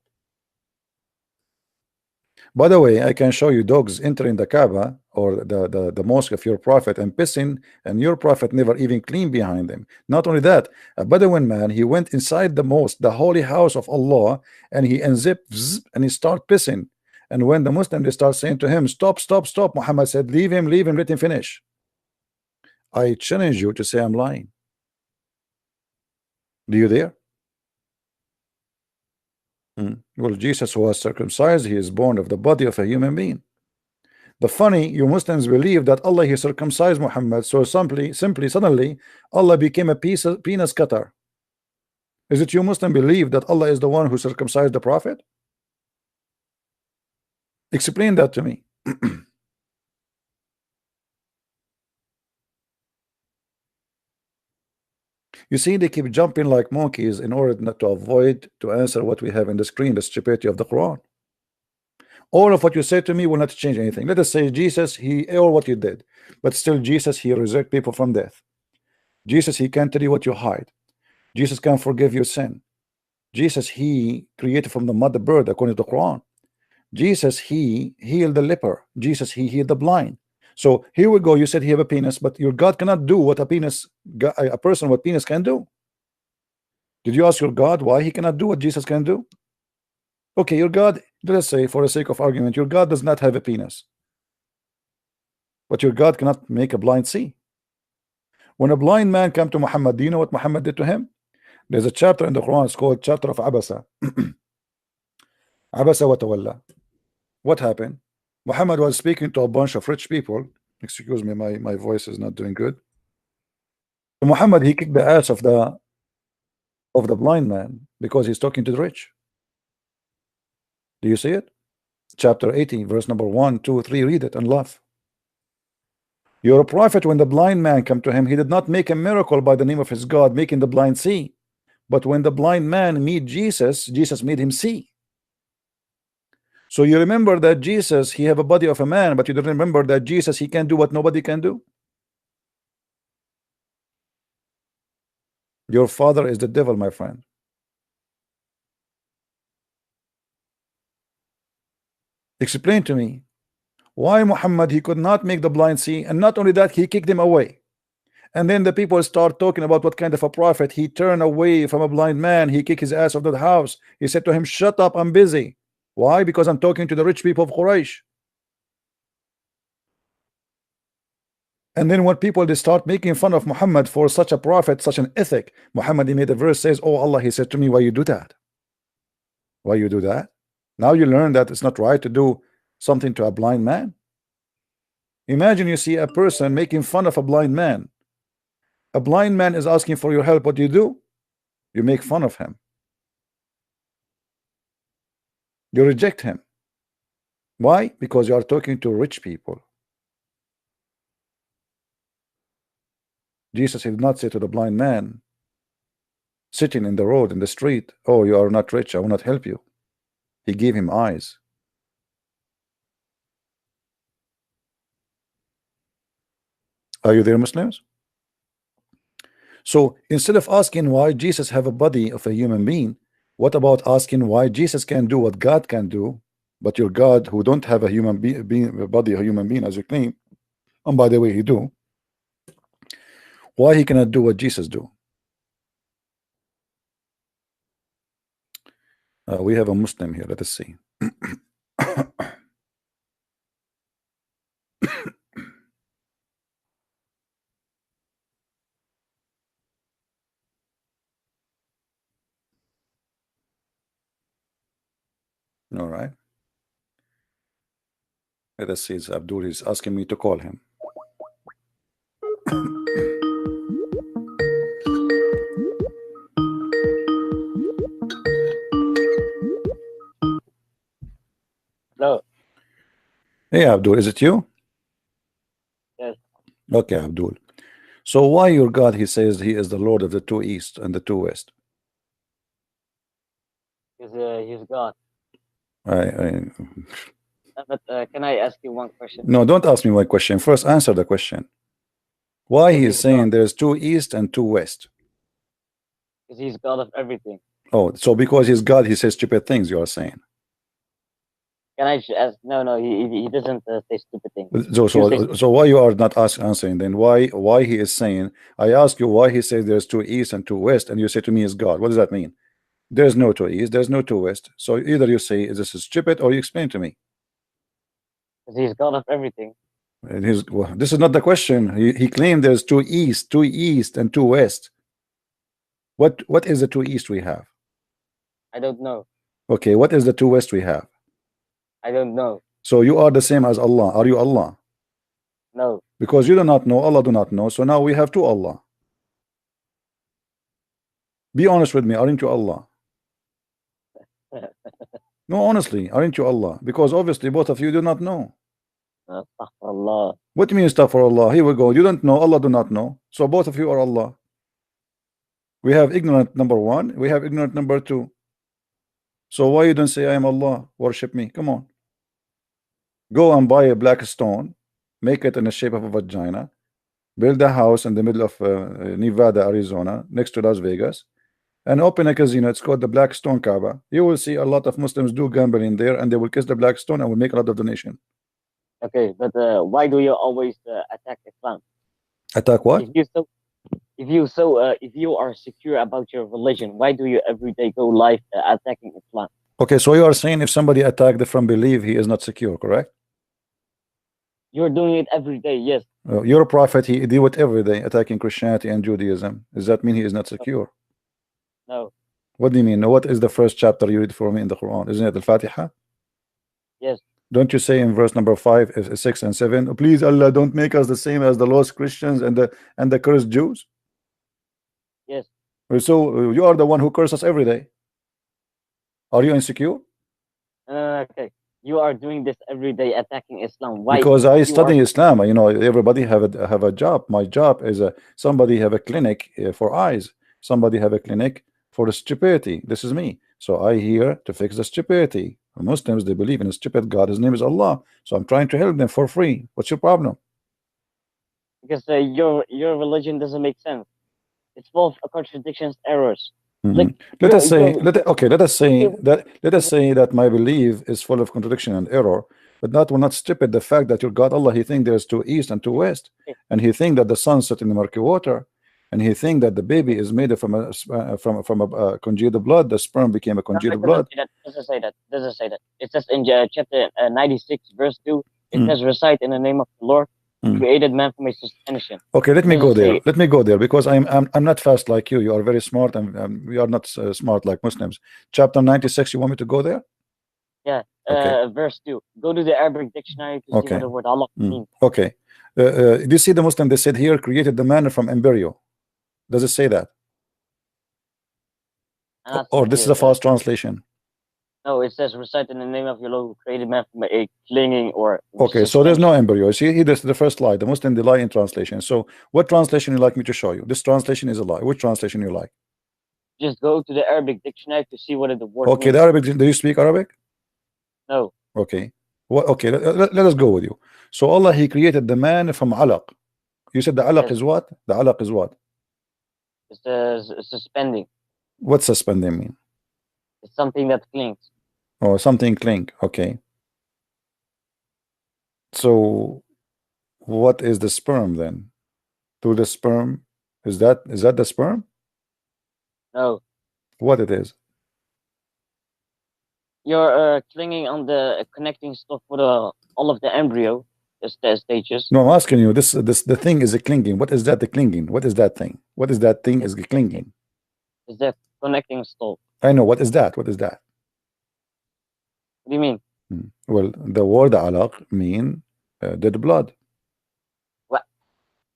S1: By the way, I can show you dogs entering the Kaaba or the mosque of your prophet and pissing, and your prophet never even cleaned behind them. Not only that, a Bedouin man, he went inside the mosque, the holy house of Allah, and he unzipped and he started pissing. And when the Muslim, they start saying to him, stop, Muhammad said, leave him, let him finish. I challenge you to say I'm lying. Do you dare? Well, Jesus was circumcised. He is born of the body of a human being. The funny, you Muslims believe that Allah he circumcised Muhammad, so suddenly Allah became a penis cutter. Is it you Muslim believe that Allah is the one who circumcised the prophet? Explain that to me. You see, they keep jumping like monkeys in order not to avoid to answer what we have in the screen, the stupidity of the Quran. All of what you say to me will not change anything. Let us say Jesus, he all what you did, but still Jesus, he resurrect people from death. Jesus, he can't tell you what you hide. Jesus can forgive your sin. Jesus, he created from the mother bird according to the Quran. Jesus, he healed the leper. Jesus, he healed the blind. So here we go. You said he have a penis, but your God cannot do what a person with penis can do. Did you ask your God why he cannot do what Jesus can do? Okay, your God, let's say for the sake of argument, your God does not have a penis, but your God cannot make a blind see. When a blind man came to Muhammad, do you know what Muhammad did to him? There's a chapter in the Quran, it's called chapter of Abasa. Abasa wa tawalla. What happened? Muhammad was speaking to a bunch of rich people. Excuse me, my voice is not doing good. Muhammad, he kicked the ass of the blind man because he's talking to the rich. Do you see it? Chapter 18, verse number 1, 2, 3. Read it and laugh. You're a prophet. When the blind man came to him, he did not make a miracle by the name of his God, making the blind see. But when the blind man meet Jesus, Jesus made him see. So you remember that Jesus, he have a body of a man, but you don't remember that Jesus, he can do what nobody can do. Your father is the devil, my friend. Explain to me why Muhammad, he could not make the blind see, and not only that, he kicked him away. And then the people start talking about what kind of a prophet. He turned away from a blind man. He kicked his ass out of the house. He said to him, shut up, I'm busy. Why? Because I'm talking to the rich people of Quraysh. And then when people, they start making fun of Muhammad for such a prophet, such an ethic, Muhammad, he made a verse, says, oh Allah, he said to me, why you do that? Why you do that? Now you learn that it's not right to do something to a blind man. Imagine you see a person making fun of a blind man. A blind man is asking for your help. What do? You make fun of him. You reject him. Why? Because you are talking to rich people. Jesus did not say to the blind man sitting in the road, in the street, oh, you are not rich, I will not help you. He gave him eyes. Are you there, Muslims? So instead of asking why Jesus have a body of a human being, what about asking why Jesus can do what God can do, but your God who don't have a human being body, a human being as you claim, and by the way he do, why he cannot do what Jesus do? We have a Muslim here. Let us see. All right. Let us see. It's Abdul is asking me to call him.
S2: Hello.
S1: Hey Abdul, is it you?
S2: Yes.
S1: Okay, Abdul. So why your God, he says he is the Lord of the two east and the two west?
S2: He's God.
S1: I
S2: But can I ask you one question?
S1: No, don't ask me my question. First answer the question. Why he
S2: Because
S1: is
S2: he's
S1: saying
S2: God.
S1: there's two east and two west?
S2: Because he's God of everything.
S1: Oh, so because he's God, he says stupid things, you are saying.
S2: Can I ask? No, no, he doesn't say stupid things.
S1: So
S2: You say
S1: so why you are not answering then? Why he is saying, I ask you why he says there's two east and two west, and you say to me is God. What does that mean? There's no two east, there's no two west. So either you say this is stupid or you explain to me.
S2: because he's God of everything.
S1: And well, this is not the question. He claimed there's two east and two west. What is the two east we have?
S2: I don't know.
S1: Okay, what is the two west we have?
S2: I don't know.
S1: So you are the same as Allah. Are you Allah?
S2: No.
S1: Because you do not know, Allah do not know. So now we have two Allah. Be honest with me, aren't you Allah? No, honestly, aren't you Allah? Because obviously both of you do not know.
S2: Astaghfirullah.
S1: What do you mean stuff for Allah? Here we go. You don't know, Allah do not know. So both of you are Allah. We have ignorant number one, we have ignorant number two. So why you don't say I am Allah? Worship me. Come on. Go and buy a black stone, make it in the shape of a vagina, build a house in the middle of Nevada, Arizona, next to Las Vegas, and open a casino. It's called the Black Stone Kaaba. You will see a lot of Muslims do gambling there, and they will kiss the black stone and will make a lot of donation.
S2: Okay, but why do you always attack Islam?
S1: Attack what?
S2: If you are secure about your religion, why do you every day go live attacking Islam?
S1: Okay, so you are saying if somebody attacked the from belief, he is not secure, correct?
S2: You're doing it every day, yes.
S1: Your prophet, he do it every day, attacking Christianity and Judaism. Does that mean he is not secure?
S2: No.
S1: What do you mean? What is the first chapter you read for me in the Quran? Isn't it Al-Fatiha?
S2: Yes.
S1: Don't you say in verse number 5, 6, and 7, please Allah, don't make us the same as the lost Christians and the cursed Jews?
S2: Yes.
S1: So you are the one who curses us every day. Are you insecure?
S2: Okay. You are doing this every day, attacking Islam. Why?
S1: Because I
S2: You
S1: study
S2: are
S1: Islam. You know, everybody have a job. My job is somebody have a clinic for eyes. Somebody have a clinic for the stupidity. This is me. So I here to fix the stupidity. Muslims, they believe in a stupid God. His name is Allah. So I'm trying to help them for free. What's your problem?
S2: because your religion doesn't make sense. It's full of contradictions, errors. Like
S1: Let us say,
S2: you're
S1: let us say that my belief is full of contradiction and error, but that will not strip it the fact that your God Allah, he think there's two east and two west, and he think that the sun set in the murky water, and he think that the baby is made from a congealed blood. The sperm became a
S2: No, it
S1: congealed
S2: doesn't
S1: blood.
S2: say that. Doesn't say that. Doesn't say that. It says in chapter 96, verse 2, it
S1: Mm.
S2: says, recite in the name of the Lord, who
S1: Mm.
S2: created man from his suspension.
S1: Okay, let
S2: It
S1: me go
S2: doesn't
S1: there.
S2: say,
S1: Let me go there because I'm not fast like you. You are very smart, and we are not smart like Muslims. Chapter 96. You want me to go there?
S2: yeah,
S1: Okay.
S2: verse 2. Go to the Arabic dictionary to see
S1: Okay.
S2: what the word Allah means.
S1: Okay. Do you see the Muslim? They said here created the man from embryo. Does it say that?
S2: I'm not
S1: Or
S2: seeing
S1: this is
S2: here.
S1: a false translation?
S2: No, it says recite in the name of your Lord who created man from a clinging or
S1: Okay, so there's
S2: suspension.
S1: no embryo. See, this is the first lie. The Muslim they lie in translation. So what translation you like me to show you? This translation is a lie. Which translation you like?
S2: Just go to the Arabic dictionary to see what the word
S1: Okay, the
S2: means.
S1: Arabic. Do you speak Arabic?
S2: No,
S1: Okay. What? Okay, let us go with you. So Allah He created the man from alaq. You said the alaq
S2: yes,
S1: is what? The alaq is what?
S2: it says suspending.
S1: What suspending mean?
S2: It's something that clings.
S1: Or something cling. Okay. So what is the sperm then? To the sperm? Is that the sperm?
S2: No,
S1: What it is?
S2: you're clinging on the connecting stuff for the all of the embryo, the stages.
S1: No, I'm asking you. This the thing is a clinging. What is that? The clinging. What is that thing? What is that thing? Is
S2: It's,
S1: clinging?
S2: it's the connecting stuff.
S1: I know. What is that? What is that?
S2: What do you mean?
S1: Well, the word alaq mean dead blood.
S2: What?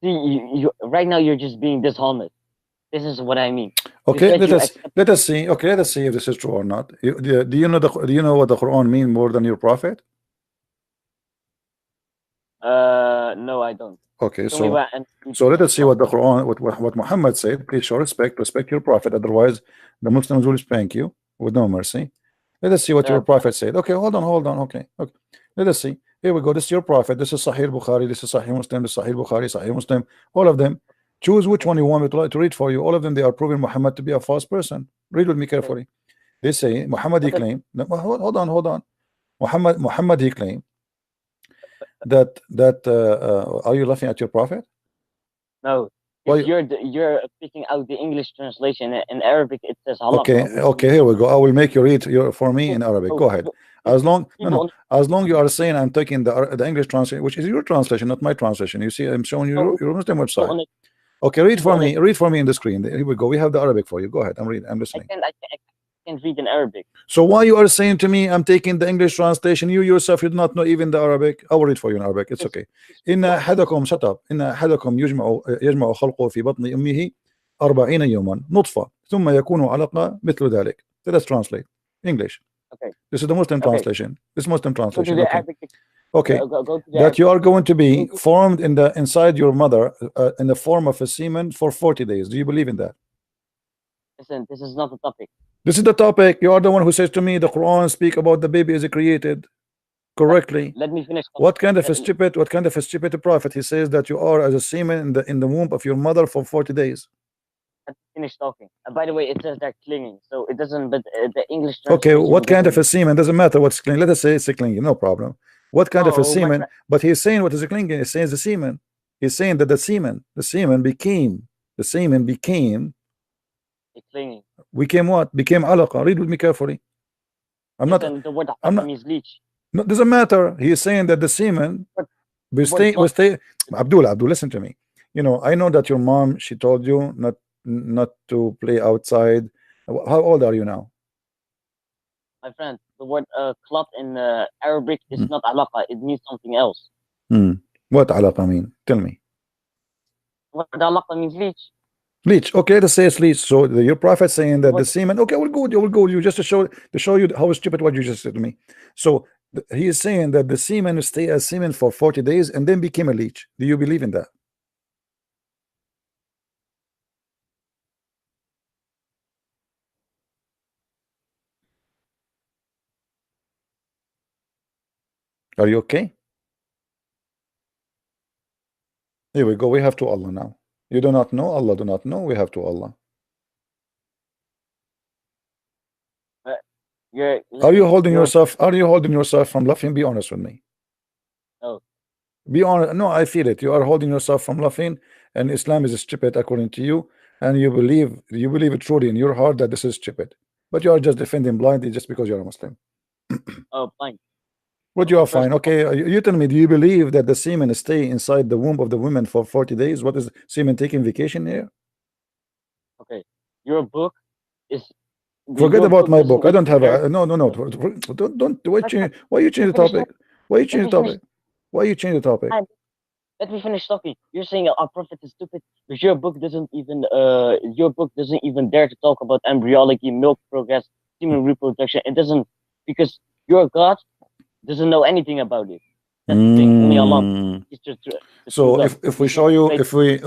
S2: See, right now you're just being dishonest. This is what I mean. You
S1: Okay,
S2: said
S1: let
S2: you
S1: us
S2: accept.
S1: let us see. Okay, let us see if this is true or not. Do you know do you know what the Quran mean more than your prophet?
S2: No, I don't.
S1: Okay,
S2: Show me
S1: so
S2: what and read
S1: so let us see
S2: from
S1: what the Quran, what Muhammad said. Please show respect your prophet. Otherwise, the Muslims will spank you with no mercy. Let us see what your
S2: Fine.
S1: prophet said. Okay, hold on. Okay, okay. Let us see. Here we go. This is your prophet. This is Sahih Bukhari. This is Sahih Muslim. This is Sahih Bukhari. Sahih Muslim. All of them. Choose which
S2: Okay,
S1: one you want me to read for you. All of them, they are proving Muhammad to be a false person. Read with me
S2: okay.
S1: carefully. They say Muhammad he
S2: But
S1: claimed. No, hold on. Muhammad he claimed that are you laughing at your prophet?
S2: no, if
S1: Why?
S2: you're picking out the English translation in Arabic, it says
S1: Okay,
S2: halaqa, which
S1: okay,
S2: means
S1: here we go. I will make you read for me
S2: people,
S1: in Arabic.
S2: no,
S1: Go ahead.
S2: people,
S1: As long, no,
S2: people
S1: no, as long you are saying I'm taking the English translation, which is your translation, not my translation. You see, I'm showing you
S2: no,
S1: your Muslim
S2: people
S1: website.
S2: on it,
S1: Okay,
S2: people on it.
S1: read for me in the screen. Here we go. We have the Arabic for you. Go ahead. I'm reading. I'm listening.
S2: I can't read in Arabic.
S1: So why you are saying to me I'm taking the English translation? You yourself you do not know even the Arabic. I will read for you in Arabic. It's
S2: Because
S1: okay. إن أحدكم shut up. إن أحدكم يجمع خلقه في بطن أمه 40 يوما نطفة ثم يكون علقة مثل ذلك. Let us translate English.
S2: okay,
S1: This is the Muslim
S2: okay.
S1: translation. This Muslim
S2: Go to
S1: translation.
S2: the
S1: Okay.
S2: Arabic.
S1: Okay.
S2: Go to the
S1: That you
S2: Arabic.
S1: are going to be
S2: Go-
S1: formed in the inside your mother in the form of a semen for 40 days. Do you believe in that?
S2: Listen, this is not the topic.
S1: This is the topic. You are the one who says to me the Quran speak about the baby is created correctly.
S2: Let me finish talking.
S1: What kind of a stupid prophet? He says that you are as a semen in the womb of your mother for 40 days.
S2: Let me finish talking. By the way, it says they're clinging, so it doesn't. But the English
S1: Okay,
S2: translation
S1: what kind of
S2: doesn't.
S1: a semen? Doesn't matter what's clean. Let us say it's a clinging, no problem. What kind of a
S2: Oh, my
S1: semen?
S2: friend,
S1: But he's saying what is a clinging? He's saying the semen. He's saying that the semen
S2: it's clinging.
S1: became what? Became alaqa. Read with me carefully. I'm not.
S2: Listen, the word
S1: I'm
S2: halaqa
S1: not.
S2: means leech.
S1: No, doesn't matter. He is saying that the semen
S2: But
S1: we
S2: the word
S1: stay. We
S2: clot.
S1: stay. Abdul, listen to me. You know, I know that your mom she told you not to play outside. How old are you now?
S2: My friend, the word clot in Arabic is
S1: Hmm.
S2: not alaqa. It means something else.
S1: Hmm. What alaqa mean? Tell me.
S2: Word alaqa means leech.
S1: Leech. Okay, let's say it's leech. So your prophet saying
S2: The
S1: that the
S2: word,
S1: semen. Okay, we'll go with you. We'll go with you just to show you how stupid what you just said to me. So he is saying that the semen stay as semen for 40 days and then became a leech. Do you believe in that? Are you okay? Here we go. We have to Allah now. You do not know. Allah do not know. We have to Allah.
S2: uh, you're
S1: Are you
S2: listen.
S1: holding
S2: You're
S1: yourself? Are you holding yourself from laughing? Be honest with me.
S2: no.
S1: Be honest. No, I feel it. You are holding yourself from laughing, and Islam is stupid according to you, and you believe it truly in your heart that this is stupid. But you are just defending blindly just because you're a Muslim.
S2: Oh, fine.
S1: What you
S2: Okay,
S1: are
S2: first
S1: fine.
S2: of all,
S1: Okay, you tell me. Do you believe that the semen stay inside the womb of the woman for 40 days? What is semen taking vacation here?
S2: okay, your book is
S1: Forget
S2: your
S1: about
S2: book
S1: my
S2: doesn't
S1: book. I
S2: even
S1: don't have
S2: dare.
S1: a no. Don't
S2: My friend,
S1: why you
S2: let me
S1: change the
S2: finish
S1: topic?
S2: talking.
S1: Why you change
S2: Let
S1: the
S2: me finish.
S1: topic? Why you change the topic?
S2: And let me finish talking. You're saying our prophet is stupid, but your book doesn't even dare to talk about embryology, milk progress, human reproduction. It doesn't. because your God doesn't know anything about it. That's the thing. Only Allah is the true
S1: So
S2: God.
S1: if we
S2: He's
S1: show
S2: not
S1: you
S2: fake.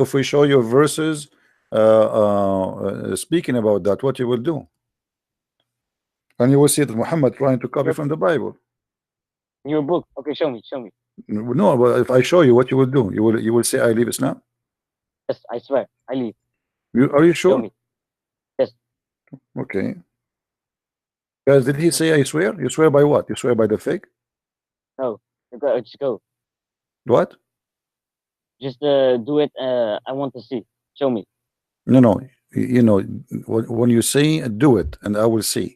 S1: if we show you verses speaking about that, what you will do? And you will see that Muhammad trying to copy
S2: Your
S1: from the Bible.
S2: your book. Okay, show me. Show me.
S1: No, but if I show you, what you will do? You will say I leave Islam.
S2: Yes, I swear. I leave.
S1: Are you
S2: Show
S1: sure?
S2: me. Yes.
S1: Okay. Guys, did he say I swear? You swear by what? You swear by the fig?
S2: No. You go. Just go.
S1: What?
S2: Just do it. I want to see. Show me.
S1: No, no. You know, when you say do it, and I will see.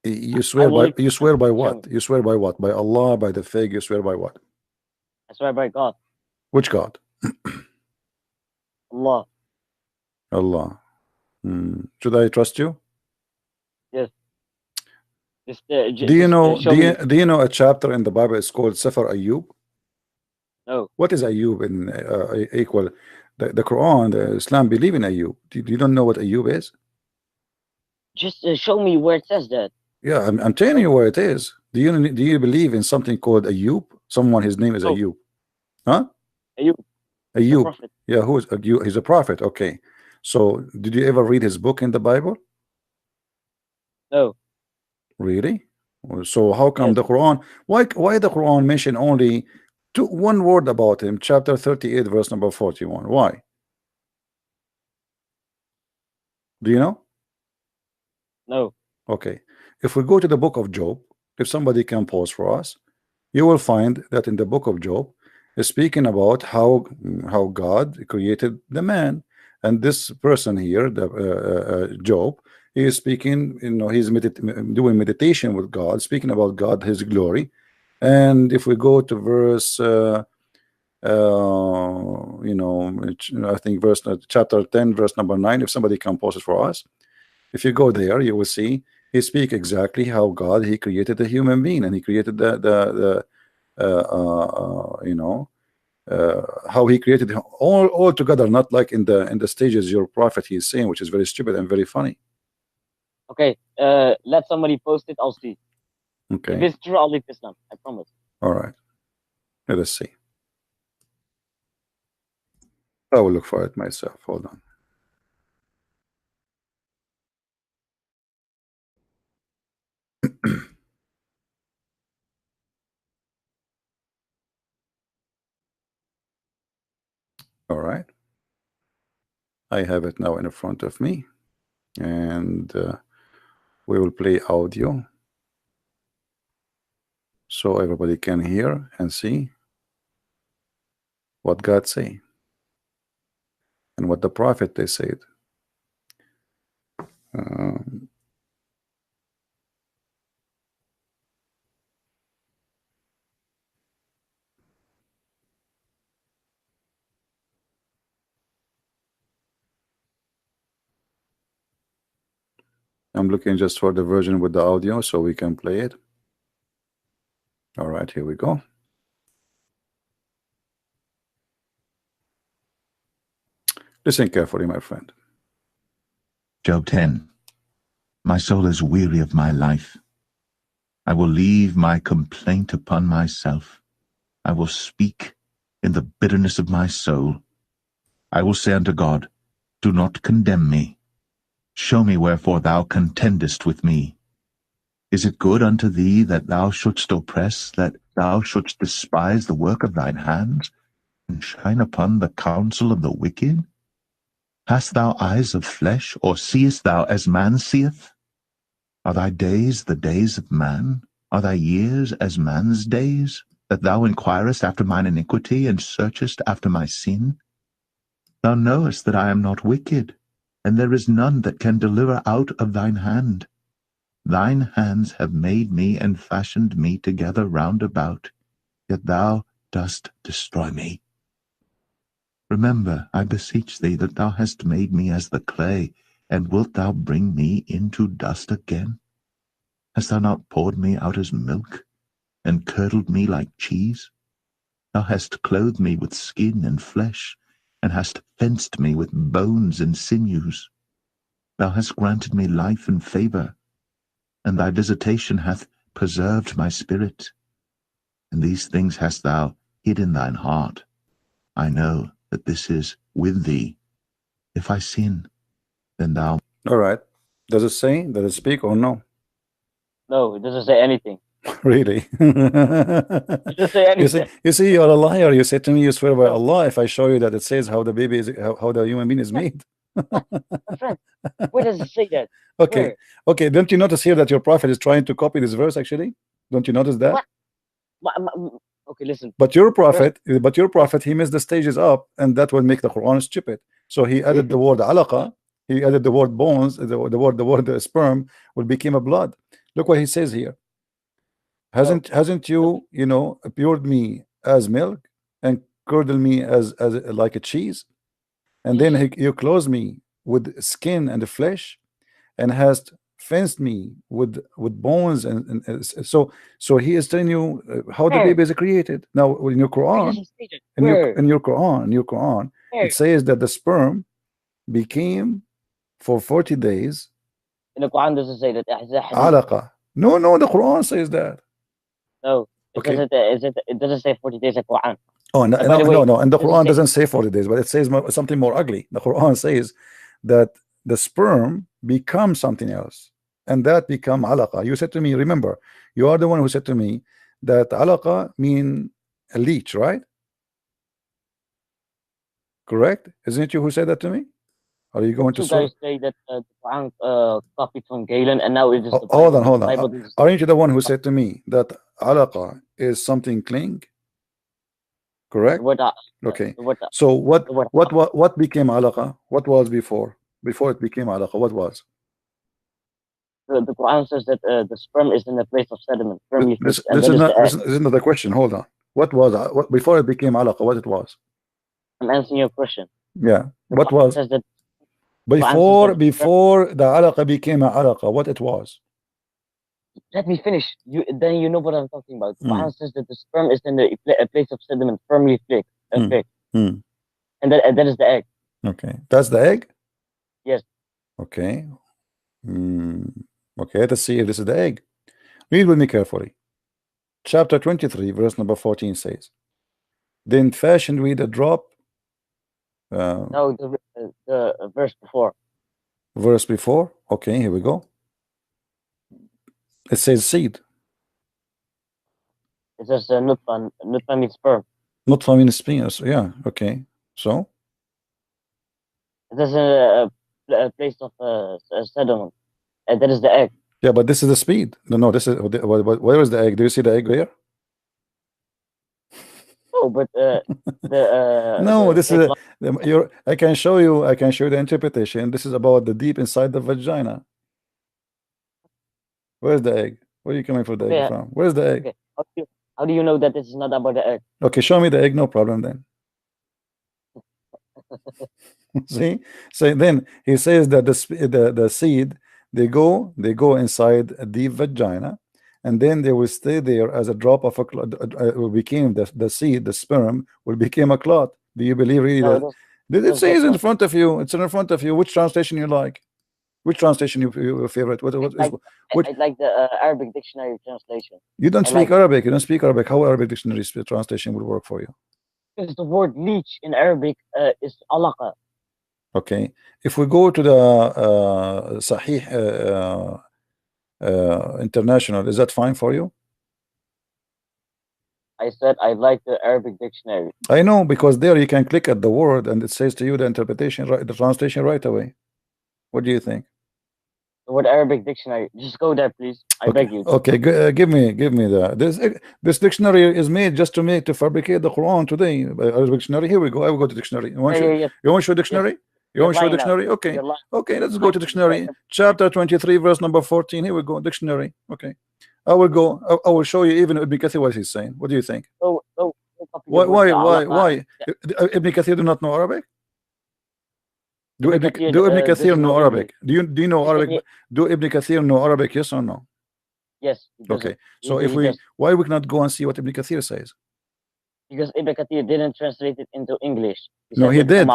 S1: You
S2: I
S1: swear
S2: will
S1: by
S2: leave Islam. Show me.
S1: what? You swear by what? By Allah, by the fig, you swear by what?
S2: I swear by God.
S1: Which God?
S2: Allah.
S1: Allah. Should I trust you?
S2: Yes. Just show me.
S1: Do you know a chapter in the Bible is called Sefer Ayub?
S2: No.
S1: What is Ayub in equal? The Quran, the Islam believe in Ayub. You don't know what Ayub is?
S2: Just show me where it says that.
S1: Yeah, I'm telling you where it is. Do you believe in something called Ayub? Someone, his name is
S2: No.
S1: Ayub. Huh?
S2: Ayub. The
S1: Ayub.
S2: prophet.
S1: Yeah, who is Ayub? He's a prophet. Okay. So did you ever read his book in the Bible?
S2: No.
S1: Really? So how come
S2: Yes.
S1: the Quran? Why the Quran mention only one word about him? Chapter 38, verse number 41. Why? Do you know?
S2: No.
S1: Okay. If we go to the book of Job, if somebody can pause for us, you will find that in the book of Job is speaking about how God created the man, and this person here, the Job, he is speaking. You know, he's doing meditation with God, speaking about God, His glory. And if we go to verse, you know, I think verse chapter 10, verse number 9. If somebody can pause it for us, if you go there, you will see he speak exactly how God he created the human being, and he created the you know, how he created all together, not like in the stages your prophet he is saying, which is very stupid and very funny.
S2: Okay. Let somebody post it. I'll see. If
S1: Okay,
S2: it's true, I'll leave Islam. I promise.
S1: all right, let us see. I will look for it myself. Hold on. All right, I have it now in front of me, and we will play audio so everybody can hear and see what God say and what the prophet they said. Um, I'm looking just for the version with the audio so we can play it. All right, here we go. Listen carefully, my friend.
S3: Job 10. My soul is weary of my life. I will leave my complaint upon myself. I will speak in the bitterness of my soul. I will say unto God, do not condemn me. Show me wherefore thou contendest with me. Is it good unto thee that thou shouldst oppress, that thou shouldst despise the work of thine hands, and shine upon the counsel of the wicked? Hast thou eyes of flesh, or seest thou as man seeth? Are thy days the days of man? Are thy years as man's days, that thou inquirest after mine iniquity, and searchest after my sin? Thou knowest that I am not wicked, and there is none that can deliver out of thine hand. Thine hands have made me and fashioned me together round about, yet thou dost destroy me. Remember, I beseech thee, that thou hast made me as the clay, and wilt thou bring me into dust again? Hast thou not poured me out as milk, and curdled me like cheese? Thou hast clothed me with skin and flesh, and hast fenced me with bones and sinews. Thou hast granted me life and favor. and thy visitation hath preserved my spirit. And these things hast thou hid in thine heart. I know that this is with thee. If I sin, then thou...
S1: All right. Does it say? Does it speak or no?
S2: No, it doesn't say anything.
S1: Really?
S2: It doesn't say anything.
S1: You see, you're a liar. You said to me, you swear by Allah if I show you that it says how the baby is, how the human being is made.
S2: My friend, where does it say that?
S1: Okay.
S2: Where?
S1: Okay. Don't you notice here that your prophet is trying to copy this verse actually? Don't you notice that?
S2: What? Okay, listen.
S1: But your prophet, he missed the stages up, and that will make the Quran stupid. So he added the word alaqa, he added the word bones, the word sperm will become a blood. Look what he says here. Hasn't you appeared me as milk and curdled me as like a cheese, and then you clothe me with skin and flesh, and hast fenced me with bones, and so he is telling you how the baby is created. Now in your Quran, in your Quran, it says that the sperm became for 40 days.
S2: In the Quran doesn't say that.
S1: Alaqa. No, the Quran says that.
S2: No,
S1: Okay.
S2: It doesn't say 40 days in Quran.
S1: Oh, no, and the Quran doesn't say 40 days, but it says something more ugly. The Quran says that the sperm becomes something else, and that become alaqa. You said to me, remember, you are the one who said to me that alaqa mean a leech, right? Correct? Isn't it you who said that to me? Are you going to
S2: guys say that the Quran copied from Galen, and now it is the
S1: Bible? Hold on. Aren't you the one who said to me that alaqa is something cling? Correct? Okay. So what became alaqa? What was before? Before it became alaqa, what was?
S2: The Quran says that the sperm is in the place of sediment.
S1: This is not the question. Hold on. What was what before it became alaqa? What it was?
S2: I'm answering your question.
S1: Yeah. What was before the alaqa became alaqa? What it was?
S2: Let me finish. Then you know what I'm talking about. The Quran says that the sperm is in a place of sediment, firmly fixed, and that is the egg.
S1: Okay, that's the egg.
S2: Yes.
S1: Okay. Okay, let's see if this is the egg. Read with me carefully. Chapter 23, verse number 14 says, "Then fashioned we the drop."
S2: No, the verse before.
S1: Verse before. Okay, here we go. It says seed.
S2: It says nutfa. Nutfa means sperm.
S1: Nutfa means sperm. Yeah. Okay. So.
S2: It is a place of sediment. And that is the egg.
S1: Yeah, but this is the speed. No, this is where is the egg? Do you see the egg here?
S2: Oh, but
S1: no, this is I can show you the interpretation. This is about the deep inside the vagina. Where's the egg? Where are you coming for the egg from? Where's the egg?
S2: Okay. How do you know that this is not about the egg?
S1: Okay, show me the egg, no problem then. See, so then he says that the seed they go inside the vagina, and then they will stay there as a drop of will became the seed, the sperm will become a clot. Do you believe really that? It says in front of you. It's in front of you. Which translation you like? Which translation your favorite? What
S2: I like the Arabic dictionary translation.
S1: You don't speak Arabic. You don't speak Arabic. How Arabic dictionary translation will work for you?
S2: Because the word leech in Arabic is alaqa.
S1: Okay. If we go to the Sahih International, is that fine for you?
S2: I said I like the Arabic dictionary.
S1: I know, because there you can click at the word and it says to you the interpretation, the translation right away. What do you think?
S2: The word Arabic dictionary. Just go there, please. I beg you.
S1: Okay, give me this dictionary is made just to fabricate the Quran today. Arabic dictionary. Here we go. I will go to dictionary. You want to show dictionary? You want to show dictionary? Okay. Okay, let's go to dictionary. Chapter 23, verse number 14. Here we go. Dictionary. Okay. I will show you even Ibn Kathir what he's saying. What do you think? Why? Ibn Kathir do not know Arabic? Do Ibn Kathir know Arabic? Do you know Arabic? Do Ibn Kathir know Arabic? Yes or no?
S2: Yes.
S1: Okay. So why we cannot go and see what Ibn Kathir says?
S2: Because Ibn Kathir didn't translate it into English.
S1: No, he did.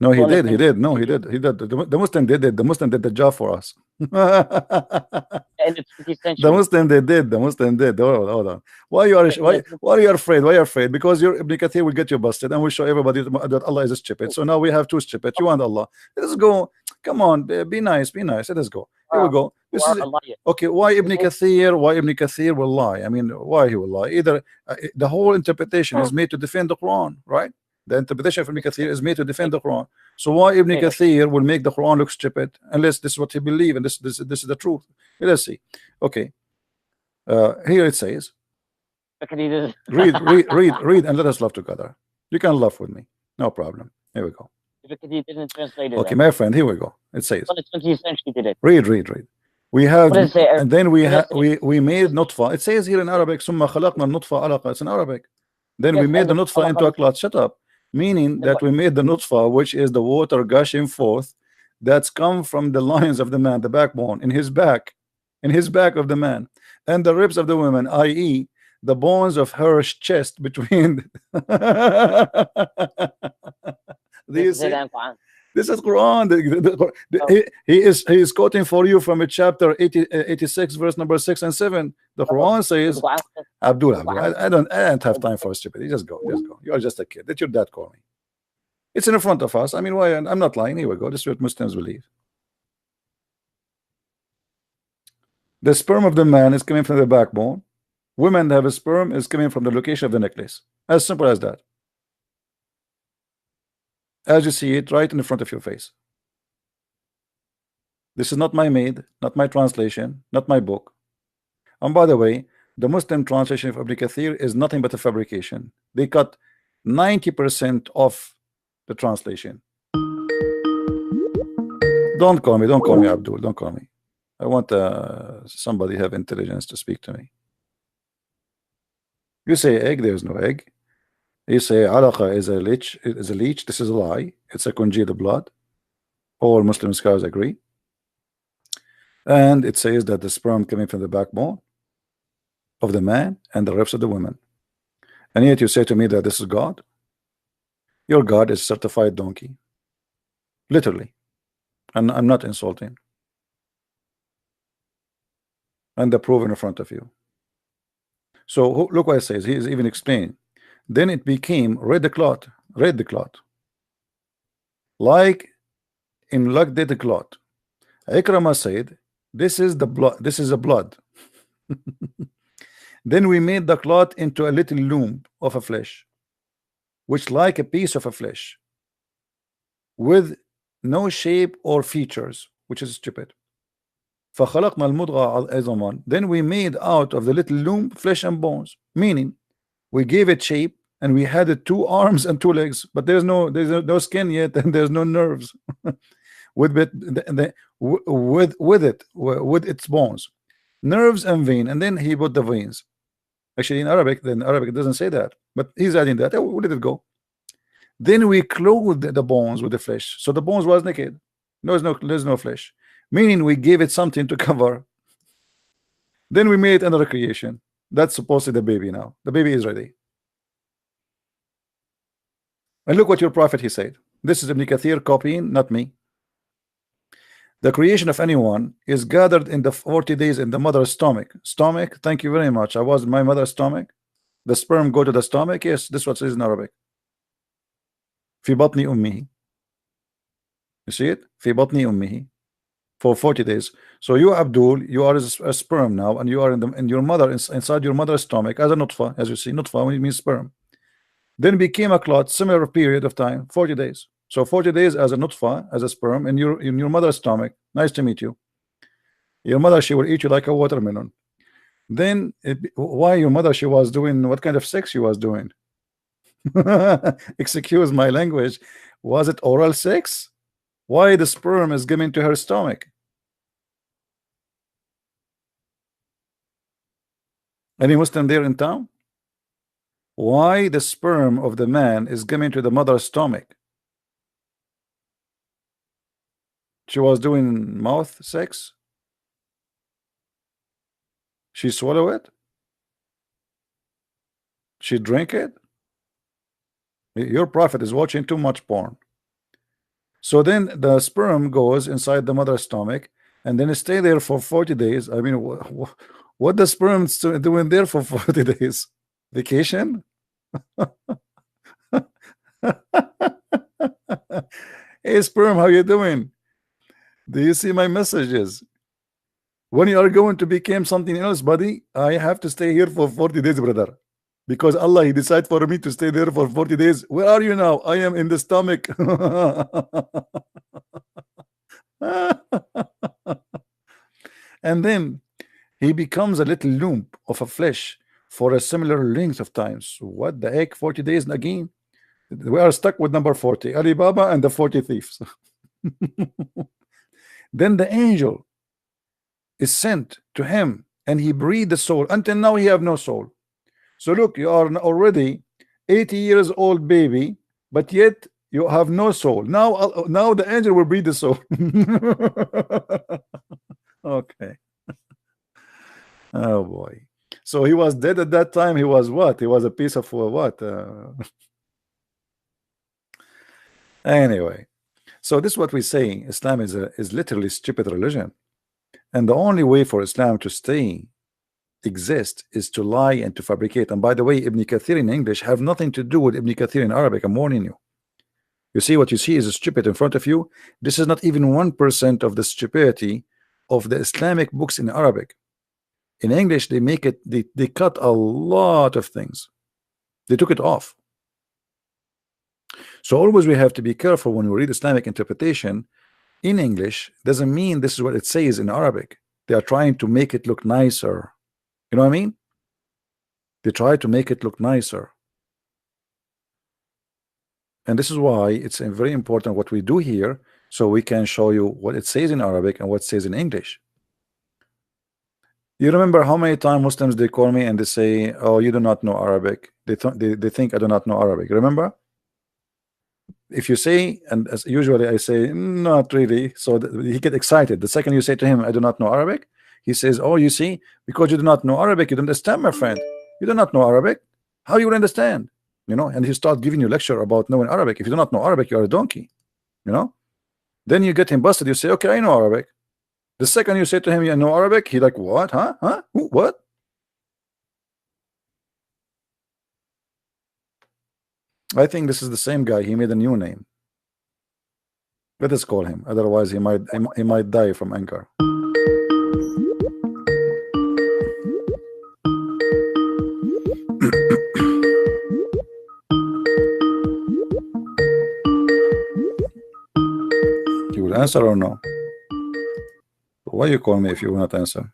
S1: No, he
S2: Well,
S1: did. He
S2: let's
S1: did. No, he
S2: continue.
S1: did. He did. The Muslim did it. The Muslim did the job for us.
S2: In the 20th
S1: The
S2: century.
S1: Muslim they did. The Muslim did. Hold on. Why you are
S2: Okay,
S1: why are you afraid? Why are you afraid? Because your Ibn Kathir will get you busted and will show everybody that Allah is stupid. So now we have two stupid. You and Allah. Let us go. Come on, be nice. Be nice. Let us go. Here we go.
S2: who
S1: This
S2: are
S1: is
S2: Allah.
S1: okay. Why Ibn
S2: This is
S1: Kathir? Why Ibn Kathir will lie? I mean, why he will lie? Either the whole interpretation is made to defend the Quran, right? The interpretation of Ibn Kathir is made to defend the Quran. So why Ibn
S2: okay,
S1: Kathir will make the Quran look stupid unless this is what he believes and this is the truth? Let's see. Okay. Here it says,
S2: because he does.
S1: read, and let us laugh together. You can laugh with me, no problem. Here we go.
S2: Because he didn't translate it.
S1: Okay, my friend, here we go. It says,
S2: Well, the 20th century did it.
S1: read. We have,
S2: What does it say?
S1: and then we
S2: What does
S1: have
S2: it
S1: we made nutfa. It says here in Arabic, ثم خلقنا النطفة علقة. It's in Arabic. Then we
S2: Yes,
S1: made
S2: and
S1: the
S2: the
S1: nutfa into a clot. Shut up. Meaning that we made the nutfa, which is the water gushing forth, that's come from the loins of the man, the backbone, in his back of the man, and the ribs of the woman, i.e., the bones of her chest between. Do you
S2: This is it
S1: see?
S2: in Quran.
S1: This is Quran. He is quoting for you from a chapter 86, verse number 6 and 7. The Quran says,
S2: The Quran says-
S1: Abdul,
S2: the Quran
S1: I don't have time for stupid. Just go. You are just a kid. Let your dad call me. It's in front of us. I mean, why? I'm not lying. Here we go. This is what Muslims believe. The sperm of the man is coming from the backbone. Women that have a sperm is coming from the location of the necklace. As simple as that. As you see it right in the front of your face. This is not my maid, not my translation, not my book. And by the way, the Muslim translation of Ibn Kathir is nothing but a fabrication. They cut 90% of the translation. Don't call me Abdul, don't call me. I want somebody have intelligence to speak to me. You say egg, there's no egg. You say alaqa is a leech, this is a lie. It's a congealed blood. All Muslim scholars agree. And it says that the sperm coming from the backbone of the man and the ribs of the woman. And yet you say to me that this is God. Your God is certified donkey. Literally. And I'm not insulting. And the proof in front of you. So look what it says. He is even explaining. Then it became red the clot. Like in luck did the clot. Ikrama said, this is the blood, this is a blood. Then we made the clot into a little loom of a flesh, which like a piece of a flesh, with no shape or features, which is stupid. فخلقنا المضغة عظاما. Then we made out of the little loom flesh and bones, meaning we gave it shape and we had it 2 arms and 2 legs, but there's no skin yet and there's no nerves. with its bones, nerves and vein, and then he put the veins. Actually, in Arabic, it doesn't say that, but he's adding that. Oh, where did it go? Then we clothed the bones with the flesh, so the bones was naked. There's no flesh, meaning we gave it something to cover. Then we made another creation. That's supposedly the baby now. The baby is ready. And look what your prophet he said. This is Ibn Kathir copying, not me. The creation of anyone is gathered in the 40 days in the mother's stomach. Stomach, thank you very much. I was in my mother's stomach. The sperm go to the stomach. Yes, this is what it says in Arabic. في بطن أمه. You see it? في بطن أمه. For 40 days. So you, Abdul, you are a sperm now, and you are in your mother, inside your mother's stomach as a nutfa, as you see. Nutfa when it means sperm. Then became a clot, similar period of time, 40 days. So 40 days as a nutfa, as a sperm in your mother's stomach. Nice to meet you. Your mother, she will eat you like a watermelon. Then why your mother, she was doing what kind of sex she was doing? Excuse my language. Was it oral sex? Why the sperm is given to her stomach? Any Muslim there in town? Why the sperm of the man is given to the mother's stomach? She was doing mouth sex. She swallow it. She drink it. Your prophet is watching too much porn. So then the sperm goes inside the mother's stomach and then stay there for 40 days. I mean, what the sperm doing there for 40 days? Vacation? Hey sperm, how you doing? Do you see my messages? When you are going to become something else, buddy, I have to stay here for 40 days, brother. Because Allah, He decided for me to stay there for 40 days. Where are you now? I am in the stomach. And then he becomes a little lump of a flesh for a similar length of time. So what the heck, 40 days again? We are stuck with number 40, Alibaba and the 40 thieves. Then the angel is sent to him and he breathed the soul. Until now he have no soul. So look, you are already 80 years old baby, but yet you have no soul. Now the angel will breathe the soul. Okay. Oh boy. So he was dead at that time. He was what? He was a piece of what? Anyway, so this is what we say. Islam is literally stupid religion, and the only way for Islam to exist is to lie and to fabricate. And by the way, Ibn Kathir in English have nothing to do with Ibn Kathir in Arabic. I'm warning you. You see, what you see is stupid in front of you. This is not even 1% of the stupidity of the Islamic books in Arabic. In English, they make it, they cut a lot of things. They took it off. So always we have to be careful when we read Islamic interpretation in English. Doesn't mean this is what it says in Arabic. They are trying to make it look nicer. You know what I mean? They try to make it look nicer. And this is why it's very important what we do here, so we can show you what it says in Arabic and what it says in English. You remember how many times Muslims they call me and they say, "Oh, you do not know Arabic." They think I do not know Arabic. Remember? If you say, and as usually I say, not really. So he get excited. The second you say to him, "I do not know Arabic," he says, "Oh, you see, because you do not know Arabic, you don't understand, my friend. You do not know Arabic. How you will understand?" You know, and he start giving you lecture about knowing Arabic. If you do not know Arabic, you are a donkey. You know. Then you get him busted. You say, "Okay, I know Arabic." The second you say to him, "You know Arabic," he like, "What? Huh? Huh? What?" I think this is the same guy. He made a new name. Let us call him. Otherwise, he might die from anger. You will answer or no? Why you call me if you will not answer?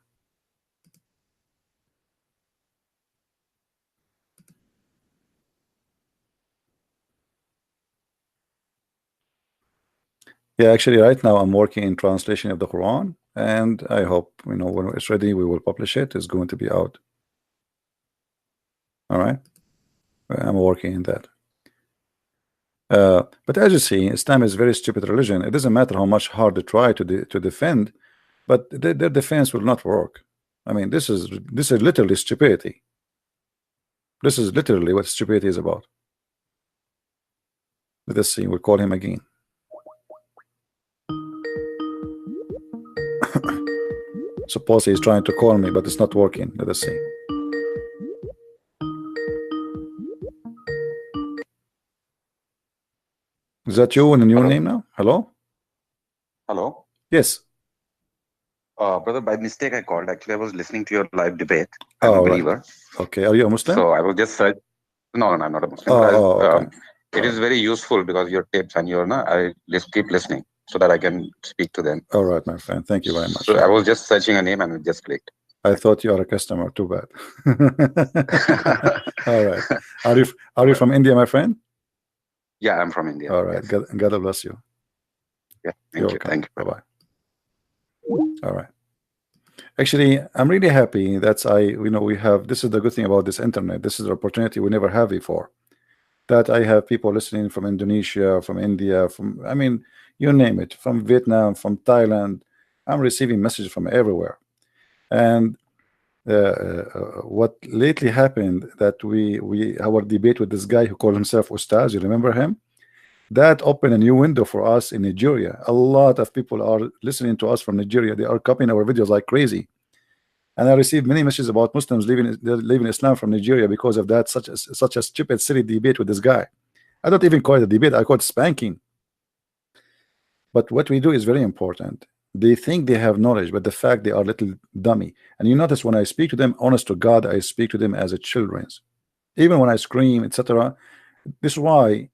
S1: Yeah, actually, right now I'm working in translation of the Quran, and I hope, you know, when it's ready, we will publish it. It's going to be out. All right, I'm working in that. But as you see, Islam is a very stupid religion. It doesn't matter how much hard they try to defend, but their defense will not work. I mean, this is literally stupidity. This is literally what stupidity is about. Let us see. We'll call him again. Suppose he's trying to call me, but it's not working. Let us see. Is that you in a new
S4: Hello?
S1: name now? Hello?
S4: Hello.
S1: Yes.
S4: Brother, by mistake I called. Actually, I was listening to your live debate. I'm a
S1: Oh, right.
S4: believer.
S1: Okay. Are you a Muslim?
S4: So I was just search. No, I'm not a Muslim.
S1: Okay.
S4: It is very useful because your tips and I just keep listening so that I can speak to them.
S1: All right, my friend. Thank you very much.
S4: So I was just searching a name and I just clicked.
S1: I thought you are a customer. Too bad. All right. Are you from India, my friend?
S4: Yeah, I'm from India.
S1: All right.
S4: Yes.
S1: God bless you.
S4: Yeah.
S1: You're
S4: Thank you.
S1: welcome.
S4: Thank you.
S1: Bye-bye. All right. Actually, I'm really happy that we have, this is the good thing about this internet. This is an opportunity we never have before. That I have people listening from Indonesia, from India, I mean, you name it, from Vietnam, from Thailand. I'm receiving messages from everywhere. And what lately happened that our debate with this guy who called himself Ustaz, you remember him? that opened a new window for us in Nigeria. A lot of people are listening to us from Nigeria. They are copying our videos like crazy. And I received many messages about Muslims leaving Islam from Nigeria because of that, such a stupid, silly debate with this guy. I don't even call it a debate, I call it spanking. But what we do is very important. They think they have knowledge, but the fact they are little dummy. And you notice when I speak to them, honest to God, I speak to them as a children's. Even when I scream, etc. This is why